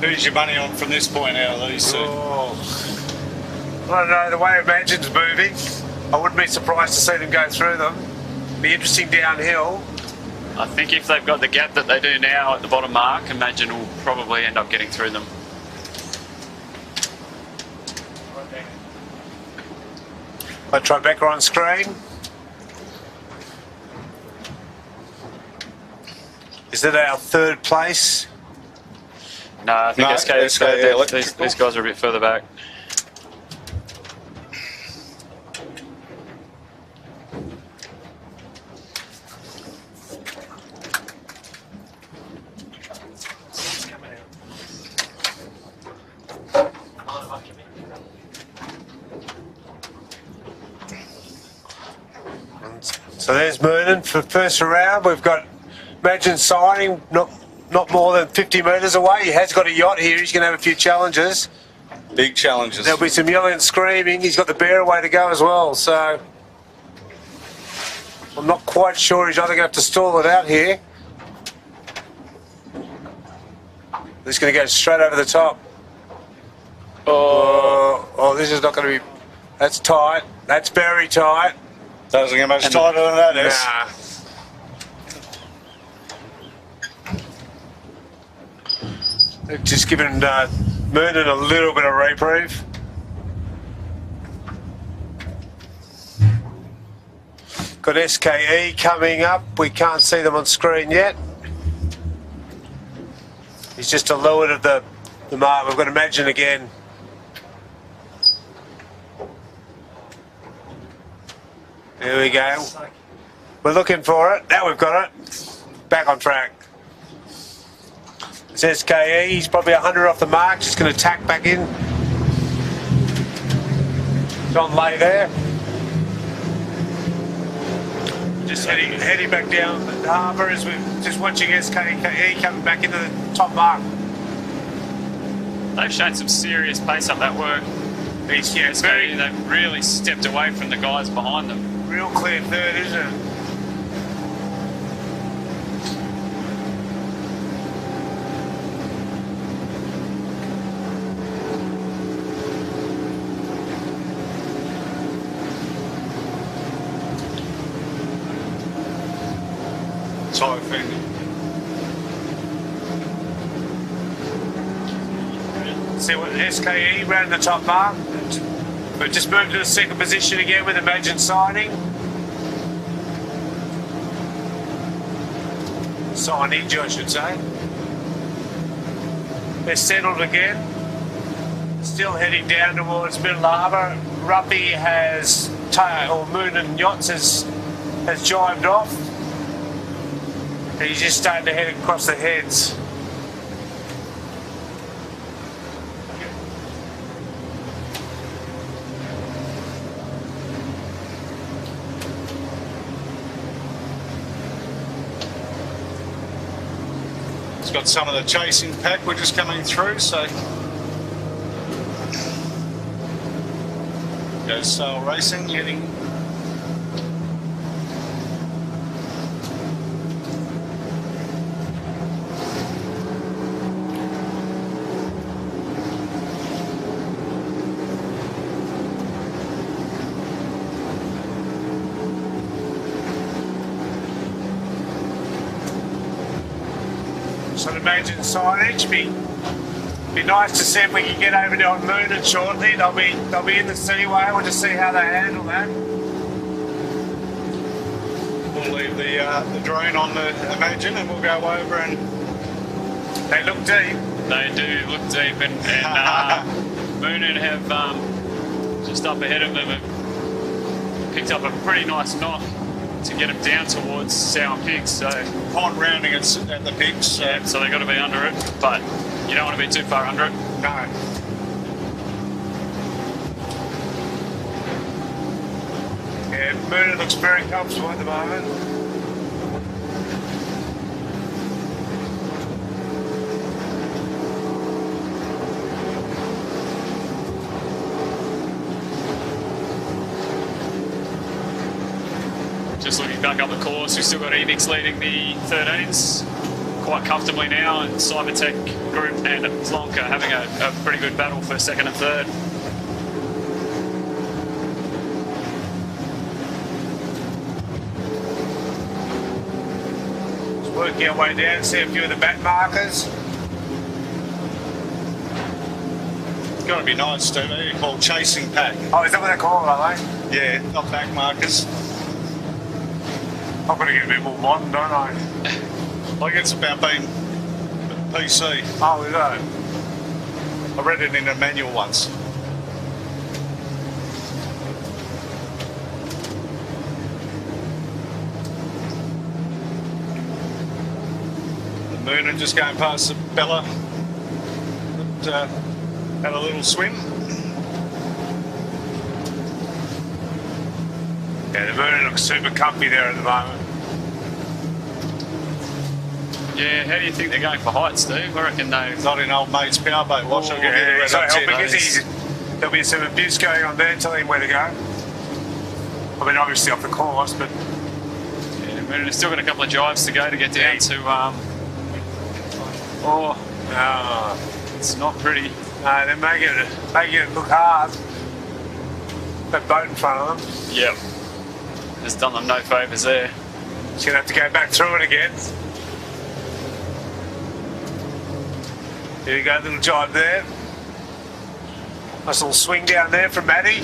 Who's your money on from this point out, Lisa? Oh. I don't know, the way Imagine's moving, I wouldn't be surprised to see them go through them. Be interesting downhill. I think if they've got the gap that they do now at the bottom mark, Imagine will probably end up getting through them. Tribeca on screen. Is that our third place? No, I think No, these guys are a bit further back. So there's Moonan for first round. We've got Imagine signing, not more than 50 metres away. He has got a yacht here. He's going to have a few challenges. Big challenges. There'll be some yelling and screaming. He's got the bear away to go as well. So I'm not quite sure he's either going to have to stall it out here. He's going to go straight over the top. Oh, this is not going to be... That's tight. That's very tight. Doesn't get much tighter than that is. Nah. They've just given Moonan a little bit of reprieve. Got SKE coming up. We can't see them on screen yet. He's just a leeward of the mark. We've got Imagine again. There we go. We're looking for it. Now we've got it. Back on track. It's SKE. He's probably 100 off the mark. Just going to tack back in. John Lay there. Just heading back down the harbour as we're just watching SKE coming back into the top mark. They've shown some serious pace up that work. They've really stepped away from the guys behind them. Real clear third, isn't it? Typhoon. See what SKE ran the top mark. We've just moved to the second position again with Imagine signing. Signage, I should say. They're settled again. Still heading down towards Middle Harbour. Ruppy has, or Moonan Yachts has jived off. And he's just starting to head across the heads. It's got some of the chasing pack, which is coming through, so goes Sail Racing heading. So Imagine signage. Be nice to see if we can get over there on Moonan shortly. They'll be in the seaway. We'll just see how they handle that. We'll leave the drone on the Imagine and we'll go over and... They look deep. They do look deep, and Moonan have just up ahead of them have picked up a pretty nice knot to get them down towards Sour Pigs. So Pond rounding at the pigs. yeah, so they've got to be under it, but you don't want to be too far under it. No. Yeah, Moonan looks very comfortable at the moment. just looking back up the course, we've still got Enix leading the 13s quite comfortably now, and Cybertech Group and Slonka having a pretty good battle for second and third. Just working our way down, see a few of the back markers. It's got to be nice, Steve. They're called chasing pack. Oh, is that what they're called, are they? Yeah, not back markers. I've got to get a bit more modern, don't I? Like it's about being PC. Oh, we know. I read it in a manual once. The Mooner just going past the Bella. But, had a little swim. Yeah, the Mooner looks super comfy there at the moment. Yeah, how do you think they're going for height, Steve? I reckon they've... Not in old mate's powerboat. Watch, I'll give you the Yeah, red so up helping to is there'll be some abuse going on there, telling him where to go. I mean, obviously off the course, but Yeah, Mooner's still got a couple of drives to go to get down to... it's not pretty. no, they're making it look hard. That boat in front of them. Yep. Has done them no favours there. She's going to have to go back through it again. There you go, little jibe there. Nice little swing down there from Maddie.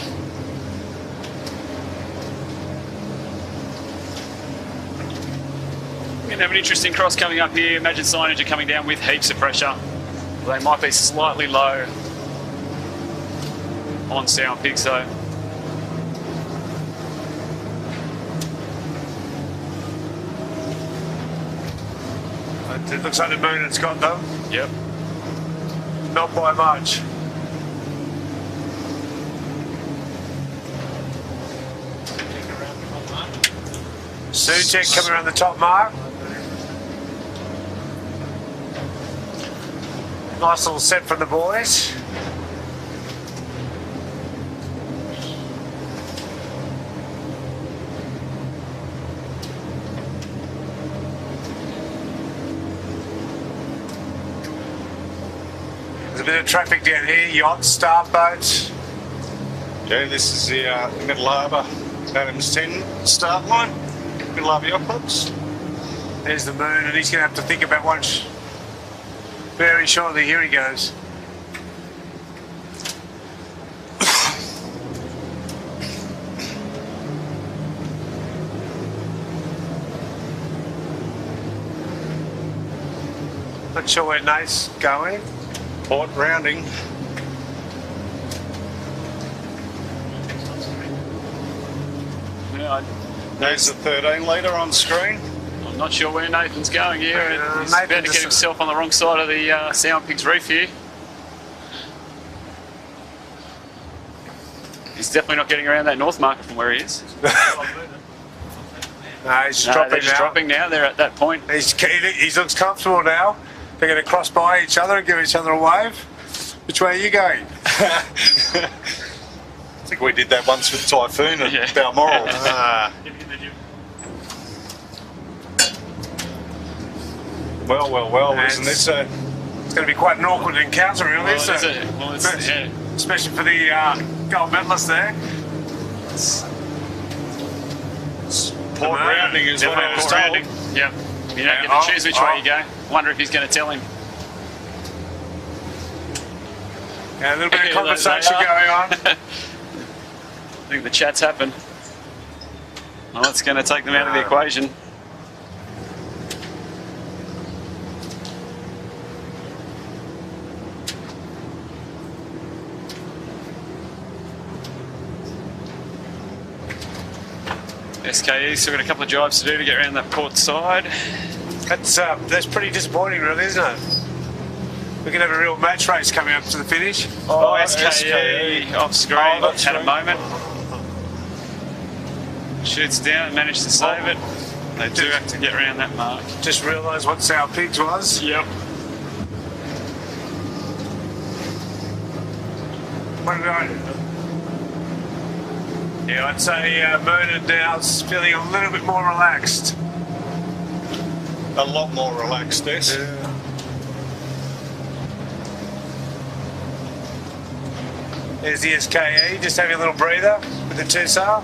We're going to have an interesting cross coming up here. Imagine signage are coming down with heaps of pressure. They might be slightly low on Sound Pig, so It looks like the moon has got them. yep. Not by much. Suchek coming around the top mark. Nice little set from the boys. There's a bit of traffic down here, yachts, staff boats. Yeah, this is the Middle Harbour Adams 10 start line. Middle Harbour Yacht Clubs. There's the moon, and he's going to have to think about one very shortly. Here he goes. Not sure where Nate's going. Port rounding. Yeah, There's the 13 litre on screen. I'm not sure where Nathan's going here. He's Nathan about to get just- himself on the wrong side of the Sound Pigs reef here. He's definitely not getting around that north market from where he is. No, he's just No, dropping they're just now. dropping now. They're at that point. He looks comfortable now. They're going to cross by each other and give each other a wave. Which way are you going? I think we did that once with Typhoon at Yeah. Balmoral. Well, And isn't this a... It's going to be quite an awkward encounter, really, Well, isn't is it? it? Well, it's, yeah. Especially for the gold medalist there. Port rounding is what I was Port told. rounding. Yep. You don't get Oh, to choose which way you go. Wonder if he's going to tell him. Yeah, a little bit of Yeah, conversation they going are. on. I think the chat's happened. Well, it's going to take them out of the equation. SKE still got a couple of drives to do to get around that port side. That's pretty disappointing, really, isn't it? We can have a real match race coming up to the finish. Oh, SKE off screen that's had a right. moment. Shoots down, managed to save it. They do have to get around that mark. Just realised what Sour Pigs was. Yep. What did I Yeah, I'd say Moonan now's feeling a little bit more relaxed. A lot more relaxed, yes. There's the SKE, just having a little breather with the 2-sail.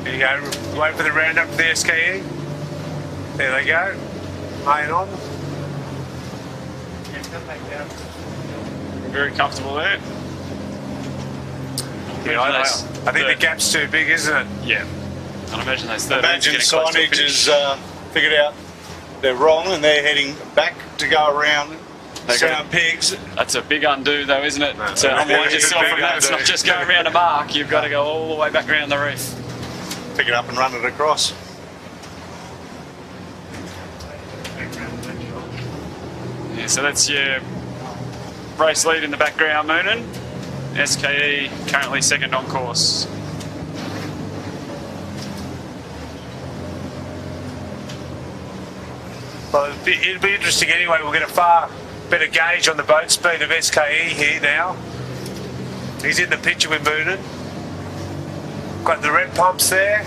There you go, wait for the roundup for the SKE. There they go, laying on. Very comfortable there. Yeah, I think the gap's too big, isn't it? Yeah. I'd imagine those third Imagine signage has figured out they're wrong and they're heading back to go around Sound Pigs. That's a big undo though, isn't it? No, To yeah, unwind it's a yourself big from that. It's undo. not just going around a mark, you've got to go all the way back around the reef. Pick it up and run it across. Yeah, so that's your race lead in the background, Moonan. SKE currently second on course. Well, it'll be interesting anyway. We'll get a far better gauge on the boat speed of SKE here now. He's in the picture with Moonan. Got the red pumps there.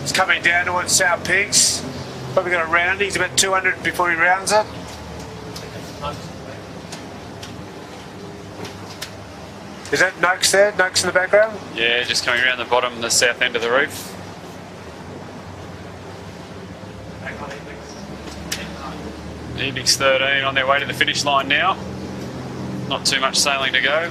He's coming down towards South Pigs. Probably going to round it. He's about 200 before he rounds it. Is that Noakes there? Noakes in the background? Yeah, just coming around the bottom, the south end of the reef. Ebix 13 on their way to the finish line now. Not too much sailing to go.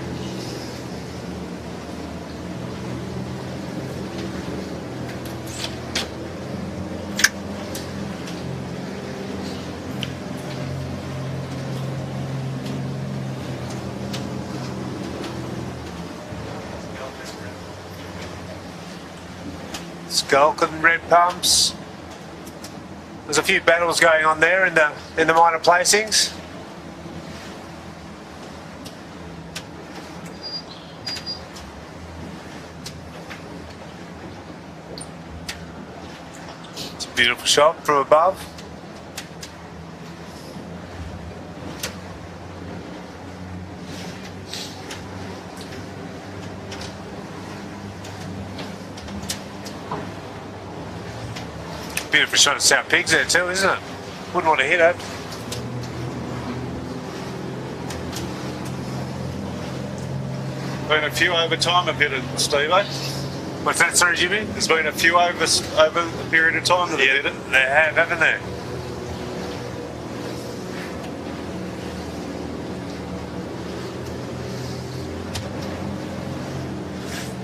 Skulk and red pumps. There's a few battles going on there in the minor placings. It's a beautiful shot from above. Beautiful shot at South Pigs there too, isn't it? Wouldn't want to hit it. Been a few over time I've hit it, Steve-o. What's that, sorry, Jimmy? There's been a few over a period of time that have hit it. They have, haven't they?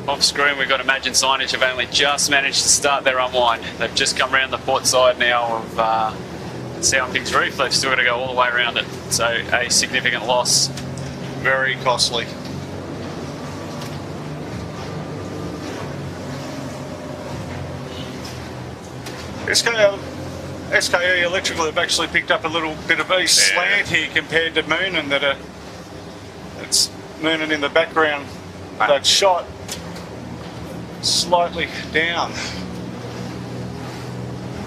Off screen, we've got Imagine Signage have only just managed to start their unwind. They've just come around the port side now of Sound Pigs Reef. They've still got to go all the way around it. So a significant loss. Very costly. SKE Electrical have actually picked up a little bit of a slant here compared to Moonan it's Moonan in the background. That shot slightly down.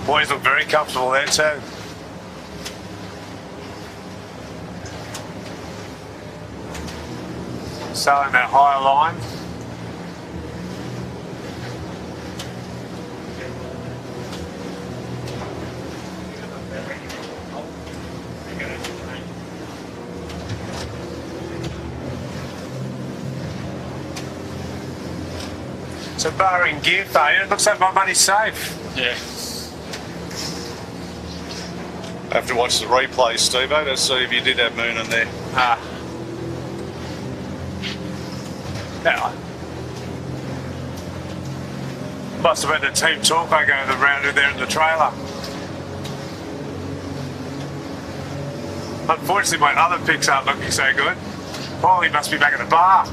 Boys look very comfortable there too. Sailing that higher line. So barring gear failure, it looks like my money's safe. Yeah. I have to watch the replay, Steve-o, to see if you did have Moonan there. Now, must have been the team talk I go the rounder there in the trailer. Unfortunately, my other picks aren't looking so good. Paulie must be back at the bar.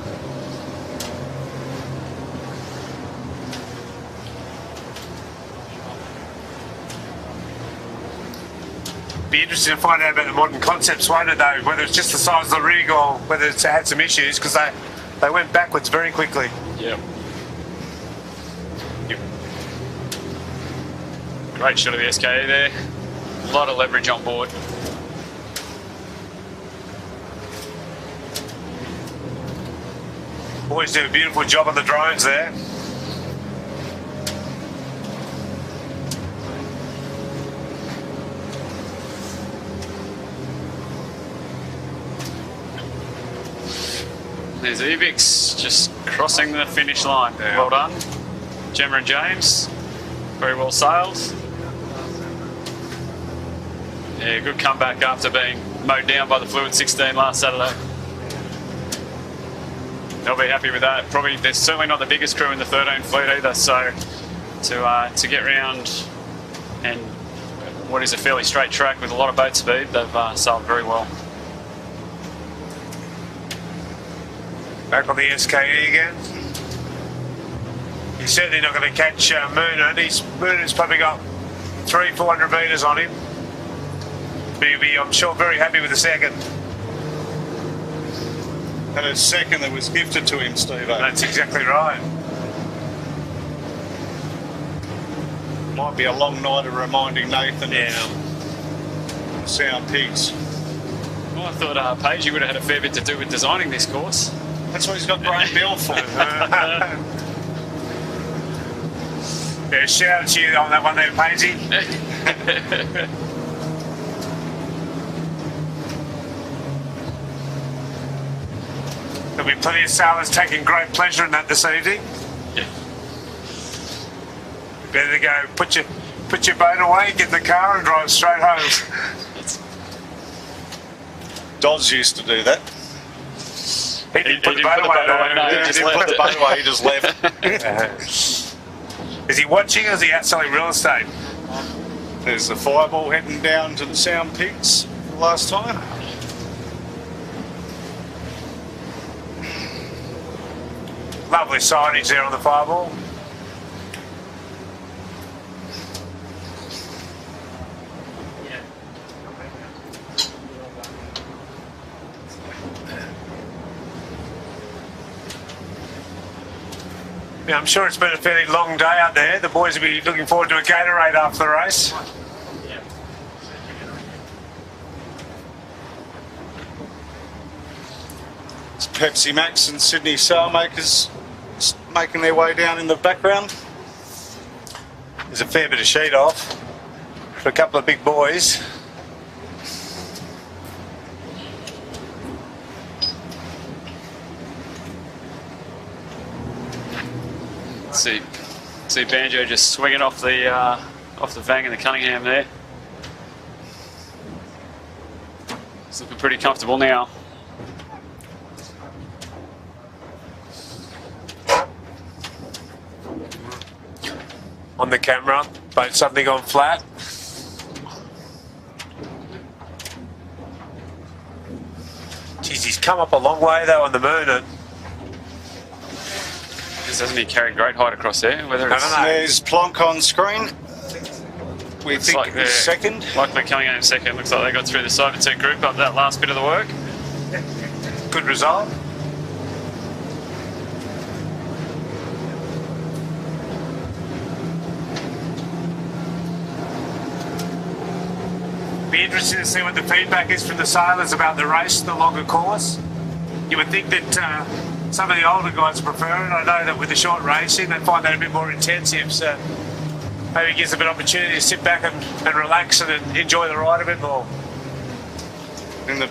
Be interested to find out about the modern concepts, won't it, though? Whether it's just the size of the rig or whether it's had some issues, because they went backwards very quickly. Yep. Great shot of the SKE there. A lot of leverage on board. Boys do a beautiful job on the drones there. There's Evix just crossing the finish line. Yeah. Well done. Gemma and James, very well sailed. Yeah, good comeback after being mowed down by the Fluid 16 last Saturday. They'll be happy with that. Probably, they're certainly not the biggest crew in the 13 fleet either, so to get round and what is a fairly straight track with a lot of boat speed, they've sailed very well. Back on the SKE again. He's certainly not going to catch Moonan. Moonan's probably got 300-400 metres on him. But he'll be, I'm sure, very happy with the second. And a second that was gifted to him, Steve. That's exactly right. Might be a long night of reminding Nathan Yeah. of Sound Pigs. Well, I thought Paige would have had a fair bit to do with designing this course. That's what he's got Graham Bill for. Yeah, shout out to you on that one there, Paisy. There'll be plenty of sailors taking great pleasure in that this evening. Yeah. Better to go put your boat away, get in the car and drive straight home. Dodds used to do that. He didn't put the boat away, no, He just didn't put the boat away, he just left. Is he watching or is he out selling real estate? There's the fireball heading down to the Sound Pigs last time. Lovely signage there on the fireball. Yeah, I'm sure it's been a fairly long day out there. The boys will be looking forward to a Gatorade after the race. It's Pepsi Max and Sydney Sailmakers making their way down in the background. There's a fair bit of sheet off for a couple of big boys. See Banjo just swinging off the Vang and the Cunningham there. It's looking pretty comfortable now. On the camera, boat suddenly gone flat. Geez, he's come up a long way though on the Moonan. Doesn't he carry great height across there? Whether it's There's Plonk on screen. We think like he's second. Likely Cunningham second. Looks like they got through the Cyber 2 group up that last bit of the work. Good result. Be interested to see what the feedback is from the sailors about the race, the longer course. You would think that some of the older guys prefer it. I know that with the short racing, they find that a bit more intensive. So maybe it gives them an opportunity to sit back and relax and enjoy the ride a bit more. In the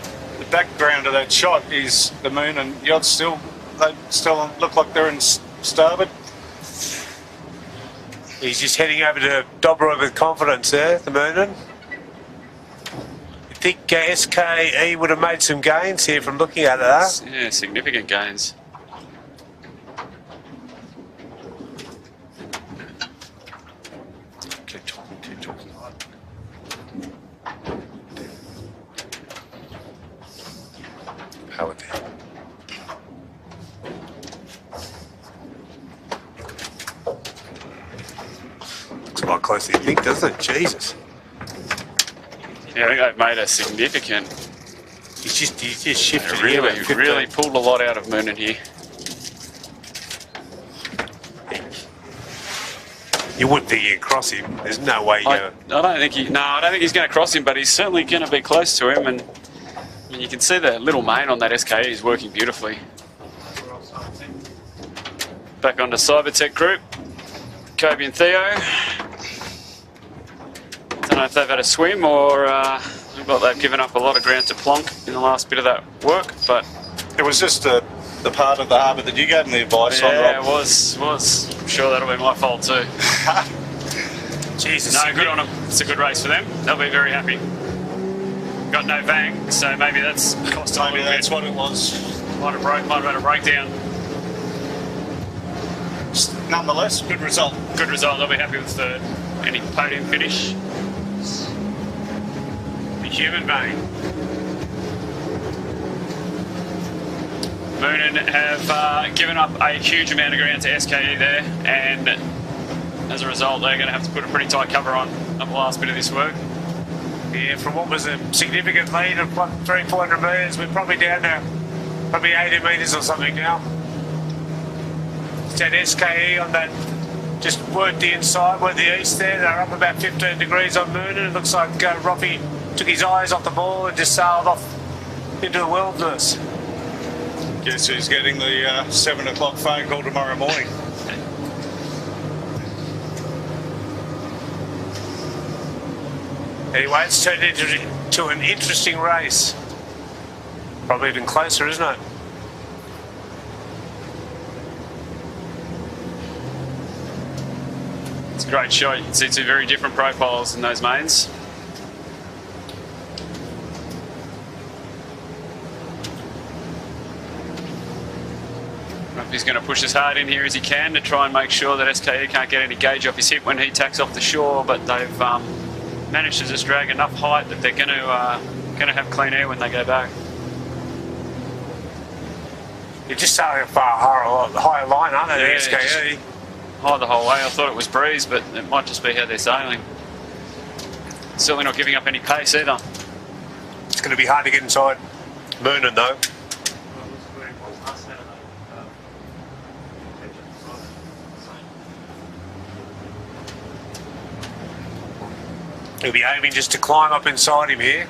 background of that shot is the moon and yacht still. They still look like they're in starboard. He's just heading over to Dobra with confidence there, the Moonan. I think SKE would have made some gains here from looking at that. Yeah, significant gains. Keep talking. Power there. Looks a lot closer than you think, doesn't it? Jesus. Yeah, I think they've made a significant. He's just shifted. Really pulled a lot out of Moonen here. You wouldn't think you'd cross him. There's no way you I don't think he's going to cross him, but he's certainly going to be close to him. And you can see the little mane on that SKE is working beautifully. Back onto Cybertech Group. Kobe and Theo. Don't know if they've had a swim or look like they've given up a lot of ground to plonk in the last bit of that work, but It was just the part of the harbour that you gave them the advice on, Rob. yeah, it was. I'm sure that'll be my fault too. Jesus. No, good on them. It's a good race for them. They'll be very happy. Got no bang, so maybe that's cost them a Maybe little that's bit. what it was. Might have had a breakdown. Nonetheless, good result. Good result. They'll be happy with third. Any podium finish. The human vein. Moonen have given up a huge amount of ground to SKE there, and as a result, they're going to have to put a pretty tight cover on the last bit of this work. Yeah, from what was a significant lead of 300-400 metres, we're probably down to probably 80 metres or something now. It's that SKE on that, just worked the inside, worked the east there. They're up about 15 degrees on Moonen. It looks like Robbie took his eyes off the ball and just sailed off into the wilderness. Guess who's getting the 7 o'clock phone call tomorrow morning? Anyway, it's turned into an interesting race. Probably even closer, isn't it? It's a great shot. You can see two very different profiles in those mains. He's going to push as hard in here as he can to try and make sure that SKE can't get any gauge off his hip when he tacks off the shore, but they've managed to just drag enough height that they're going to have clean air when they go back. You're just sailing a far higher line, aren't they, Yeah, the SKE? High the whole way. I thought it was breeze, but it might just be how they're sailing. Certainly not giving up any pace either. It's going to be hard to get inside Moonen, though. He'll be aiming just to climb up inside him here.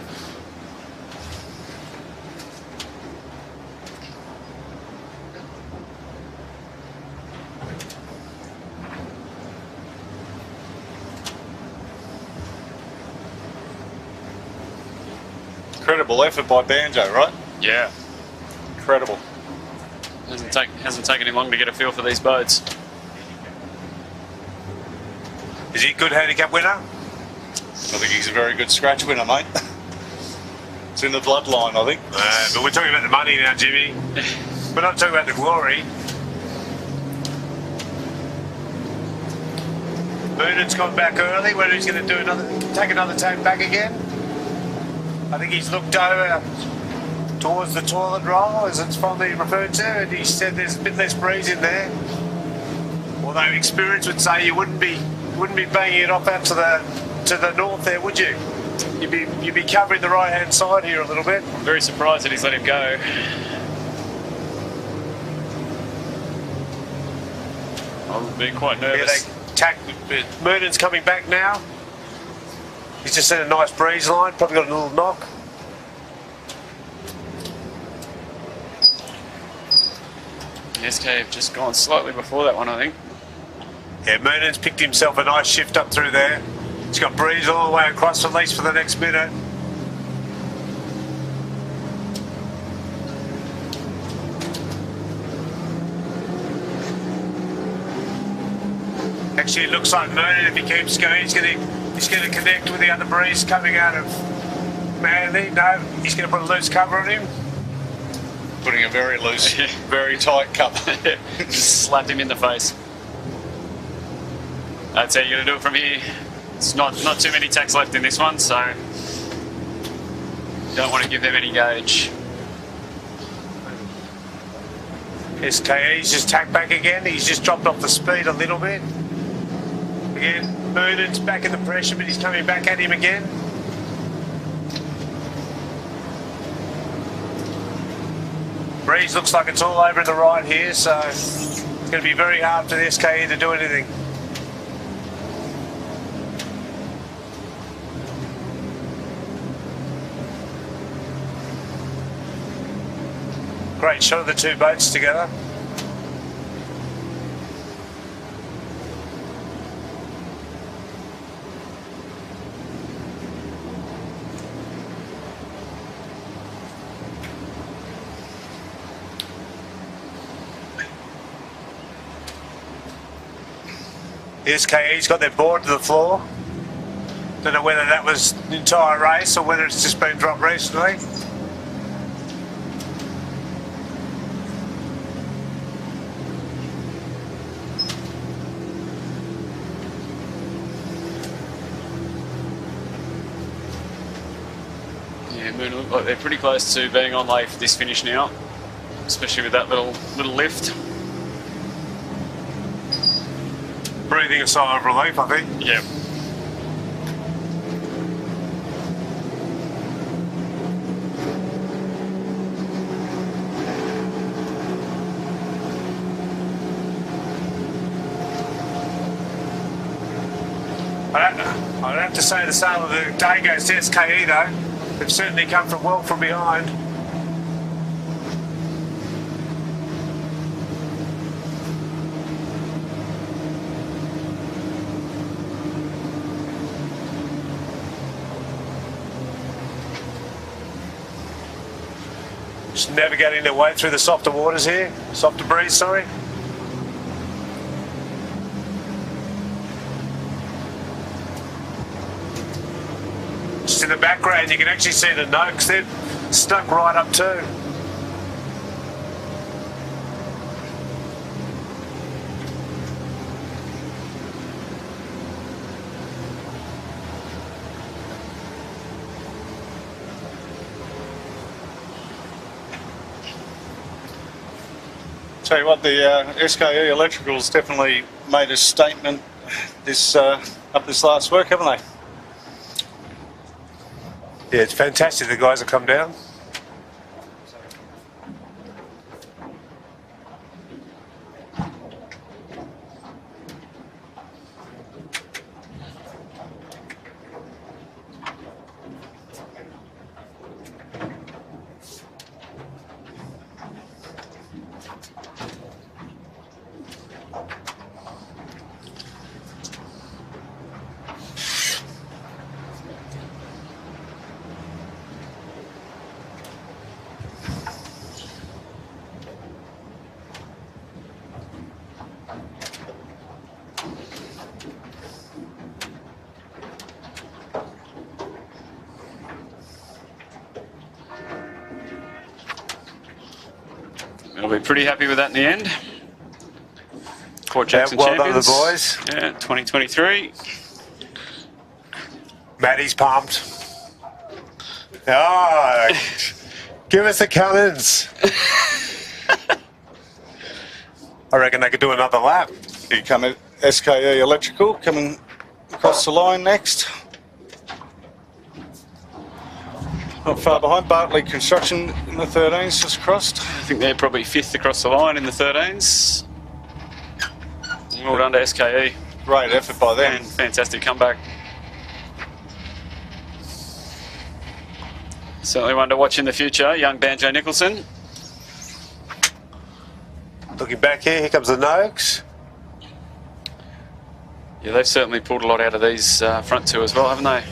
Incredible effort by Banjo, right? Yeah. Incredible. Hasn't taken him long to get a feel for these boats. Is he a good handicap winner? I think he's a very good scratch winner, mate. It's in the bloodline, I think. But we're talking about the money now, Jimmy. We're not talking about the glory. Moonen's gone back early. Whether he's going to take another take back again. I think he's looked over towards the toilet roll, as it's fondly referred to, and he said there's a bit less breeze in there. Although experience would say you wouldn't be banging it off out to the north there, would you? You'd be covering the right hand side here a little bit. I'm very surprised that he's let him go. I'll be quite nervous. Moonen's coming back now. He's just seen a nice breeze line, probably got a little knock. The SK have just gone slightly before that one, I think. Yeah, Moonen's picked himself a nice shift up through there. He's got breeze all the way across, at least for the next minute. Actually, it looks like Moonen, if he keeps going, he's going to connect with the other breeze coming out of Manly. No, he's going to put a loose cover on him. Putting a very loose, very tight cover. Just slapped him in the face. That's how you're going to do it from here. It's not too many tacks left in this one, so don't want to give them any gauge. SKE's just tacked back again. He's just dropped off the speed a little bit. Again, Moonen's back in the pressure, but he's coming back at him again. Breeze looks like it's all over in the right here, so it's going to be very hard for the SKE to do anything. Great shot of the two boats together. The SKE's got their board to the floor. Don't know whether that was the entire race or whether it's just been dropped recently. Yeah, Moon look like they're pretty close to being on lay for this finish now, especially with that little lift. Breathing a sigh of relief, I think. Yep. I'd have to say the sale of the day goes to SKE though. They've certainly come from well from behind. Just navigating their way through the softer waters here. Softer breeze, sorry. Just in the background, you can actually see the Noakes. They're stuck right up too. Tell you what, the SKE Electricals definitely made a statement this up this last work, haven't they? Yeah, it's fantastic the guys have come down. We'll be pretty happy with that in the end. Port Jackson well done to champions. the boys. Yeah, 2023. Matty's pumped. Oh, give us the Cummins. I reckon they could do another lap. Here come SKE Electrical coming across the line next. Not far behind, Bartley Construction in the 13s just crossed. I think they're probably 5th across the line in the 13s. Well done to SKE. Great effort by them. And fantastic comeback. Certainly one to watch in the future, young Banjo Nicholson. Looking back here comes the Noakes. Yeah, they've certainly pulled a lot out of these front two as well, haven't they?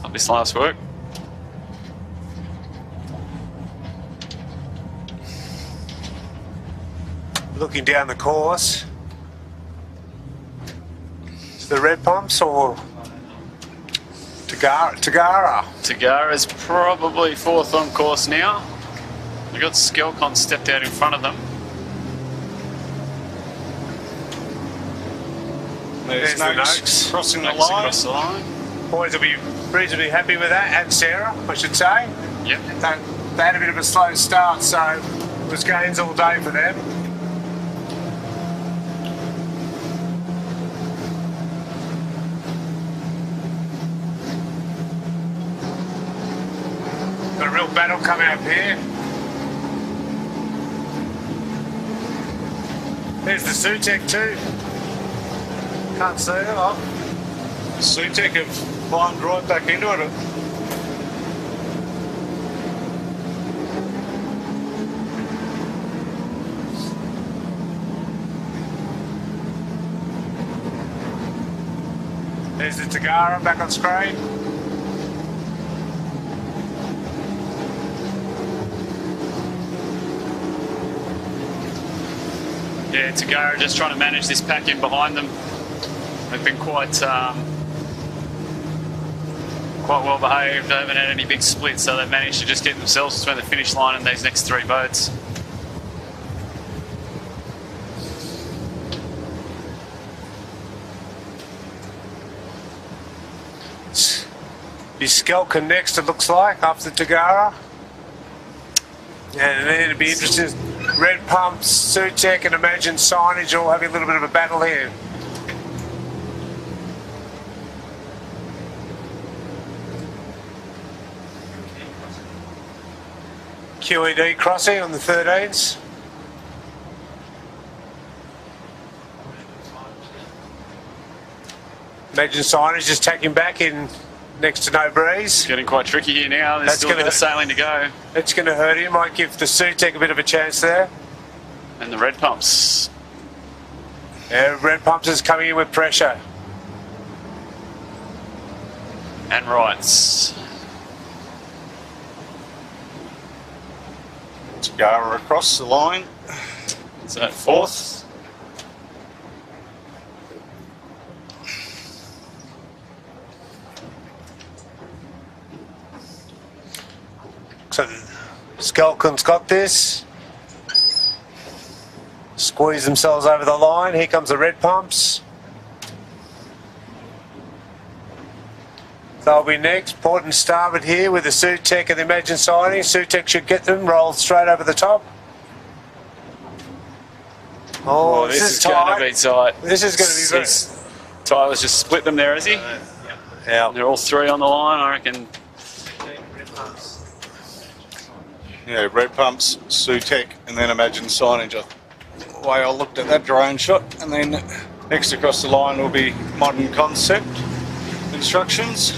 Up this last work. Looking down the course. Is the red pumps or Tagara? Tagara's probably 4th on course now. We've got Skelcon stepped out in front of them. There's the Noakes Noakes. crossing the Noakes line. across the line. Boys will be reasonably happy with that, and Sarah, I should say. Yep. They had a bit of a slow start, so it was gains all day for them. Got a real battle coming up here. There's the Sutek too. Can't see it. Oh. Sutek have climbed right back into it. There's the Tagara back on screen. Yeah, Tagara just trying to manage this pack in behind them. They've been quite well behaved. They haven't had any big splits, so they've managed to just get themselves between the finish line and these next 3 boats. Be Skelton next, it looks like, after Tagara. And then it'd be interesting. Red Pumps, Sutek, and Imagine Signage all having a little bit of a battle here. QED crossing on the 13s. Imagine Signage just taking back in next to no breeze. Getting quite tricky here now. There's still a bit of sailing to go. It's going to hurt him. Might give the Sutek a bit of a chance there. And the Red Pumps. Yeah, Red Pumps is coming in with pressure. And Rights. Tagara across the line. So 4th. So Skelton's got this. Squeeze themselves over the line. Here comes the Red Pumps. They'll be next. Port and starboard here with the Sutek and the Imagine Sighting. Sutek should get them. Roll straight over the top. Oh, This is going to be tight. This is going to be very... Tyler's just split them there, has he? Yeah. They're all 3 on the line, I reckon. Yeah, Red Pumps, Sutek, and then Imagine Signage. The way I looked at that drone shot, and then next across the line will be Modern Concept instructions.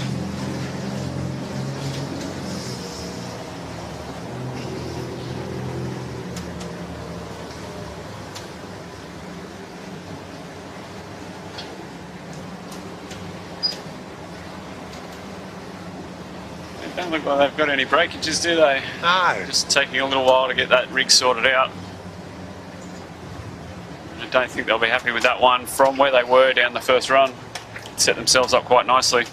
They don't look like they've got any breakages, do they? No. Just taking a little while to get that rig sorted out. I don't think they'll be happy with that one from where they were down the first run. Set themselves up quite nicely.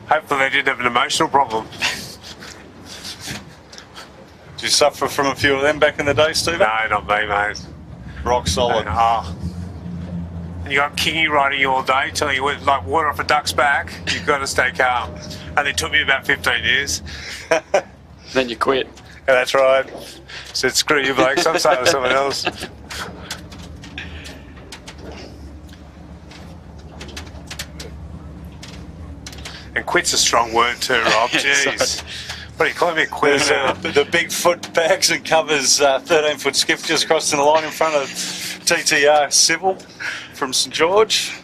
Hopefully they didn't have an emotional problem. Did you suffer from a few of them back in the day, Stephen? No, not me, mate. Rock solid. Oh. And you got Kingy riding you all day, telling you like water off a duck's back. You've got to stay calm. And it took me about 15 years. Then you quit. Yeah, that's right. Said, screw you, blokes. I'm sailing with someone else. And quit's a strong word too, Rob. Jeez. What do you call me, a quit? There's the big foot bags and covers 13-foot skiff just crossing the line in front of TTR Civil from St George.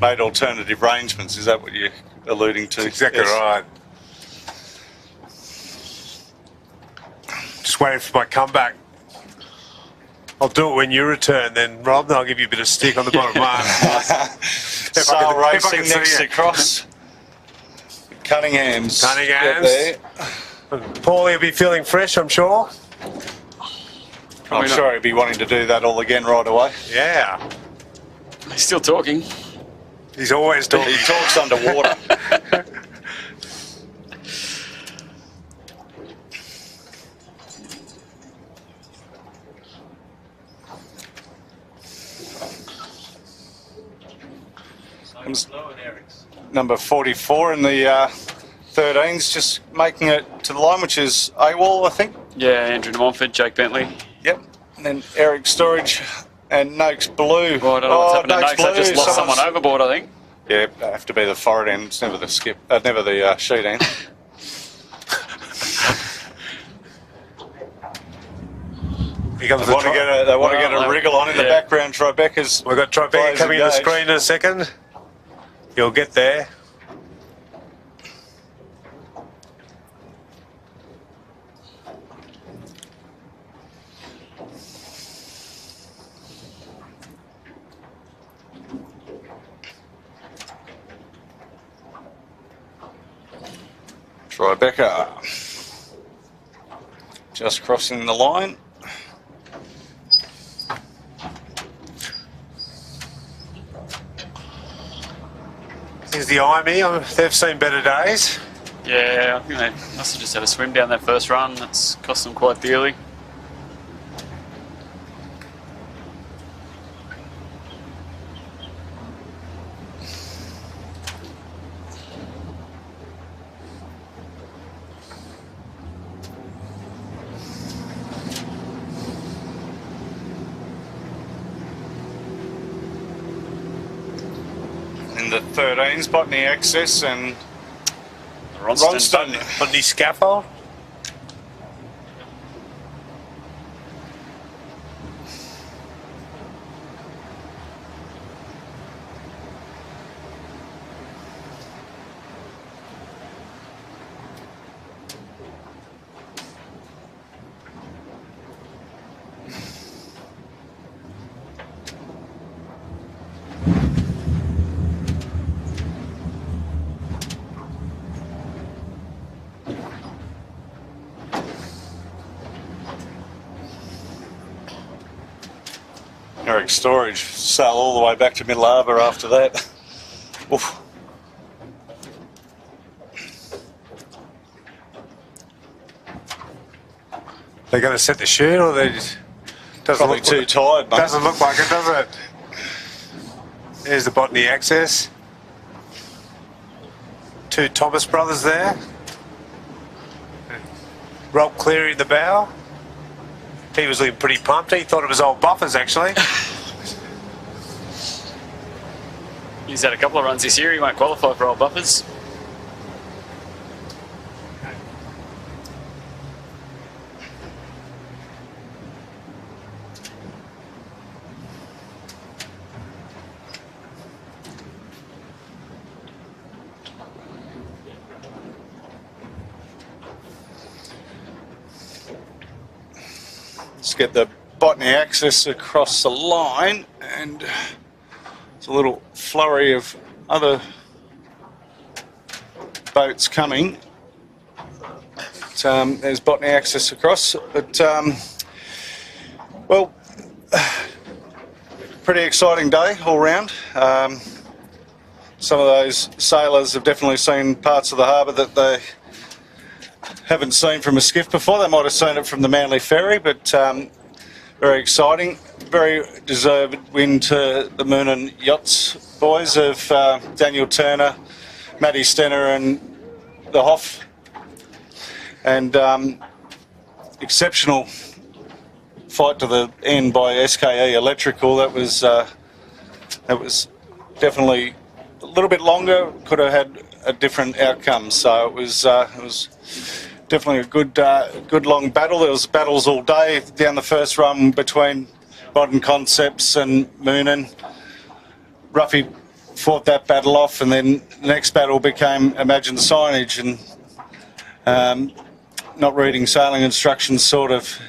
Made alternative arrangements, is that what you're alluding to? That's exactly right. Just waiting for my comeback. I'll do it when you return then, Rob, and I'll give you a bit of stick on the bottom mark. Sail racing next to cross. Cunningham's. Cunningham's. Paulie will be feeling fresh, I'm sure. I'm sure he'll be wanting to do that all again right away. Yeah. He's still talking. He's always talking. He talks underwater. Number 44 in the 13s, just making it to the line, which is AWOL, I think. Yeah, Andrew Montford, Jake Bentley. Yep. And then Eric Storage and Noakes Blue. Well, I don't know what's happened to Noakes. They just lost someone overboard, I think. Yeah, they have to be the forward end. It's never the skip, never the sheet end. Here comes They want to get a wriggle on in the background. Tribeca's. We've got Tribeca coming in the screen in a second. He'll get there. Tribeca just crossing the line. Here's the Imey. They've seen better days. Yeah, I think they must have just had a swim down that first run. That's cost them quite dearly. In the 13s, Botany Access and Ronston. On the scaffold. Eric Storage sail all the way back to Middle Harbour after that. Oof. They're going to set the chute, or they just Probably too tired, mate. Doesn't look like it, does it? There's the Botany Access. Two Thomas brothers there. Rob Cleary in the bow. He was looking pretty pumped. He thought it was old Buffers, actually. He's had a couple of runs this year. He won't qualify for old buffers. Let's get the Botany Access across the line, and there's a little flurry of other boats coming. But, there's Botany Access across, but well, pretty exciting day all round. Some of those sailors have definitely seen parts of the harbour that they haven't seen from a skiff before. They might have seen it from the Manly Ferry, but very exciting. Very deserved win to the Moonan Yachts boys of Daniel Turner, Matty Stenner and the Hoff. And exceptional fight to the end by SKE Electrical. That was definitely a little bit longer. Could have had a different outcome. So it was definitely a good long battle. There was battles all day down the first run between Modern Concepts and Moonan. Ruffy fought that battle off, and then the next battle became Imagine Signage, and not reading sailing instructions sort of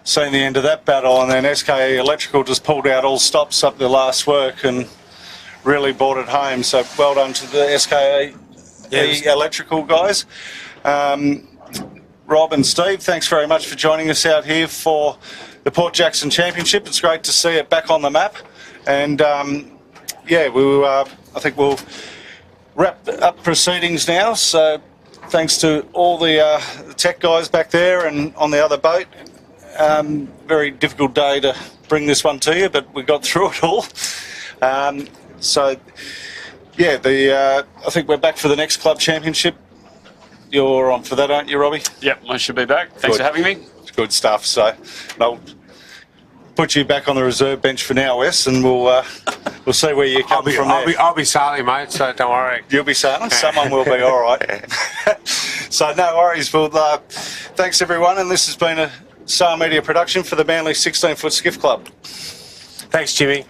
seen the end of that battle, and then SKE Electrical just pulled out all stops up the last work and really brought it home. So well done to the SKE Electrical guys. Rob and Steve, thanks very much for joining us out here for the Port Jackson Championship. It's great to see it back on the map. And yeah, I think we'll wrap up proceedings now. So thanks to all the tech guys back there and on the other boat. Very difficult day to bring this one to you, but we got through it all. So yeah, I think we're back for the next club championship. You're on for that, aren't you, Robbie? Yep, I should be back. Thanks for having me. Good stuff. So I'll put you back on the reserve bench for now, Wes, and we'll see where you come from there. I'll be sailing, mate, so don't worry. You'll be sailing? Someone will be, all right. So no worries. Well, thanks, everyone, and this has been Star Media production for the Manly 16-foot Skiff Club. Thanks, Jimmy.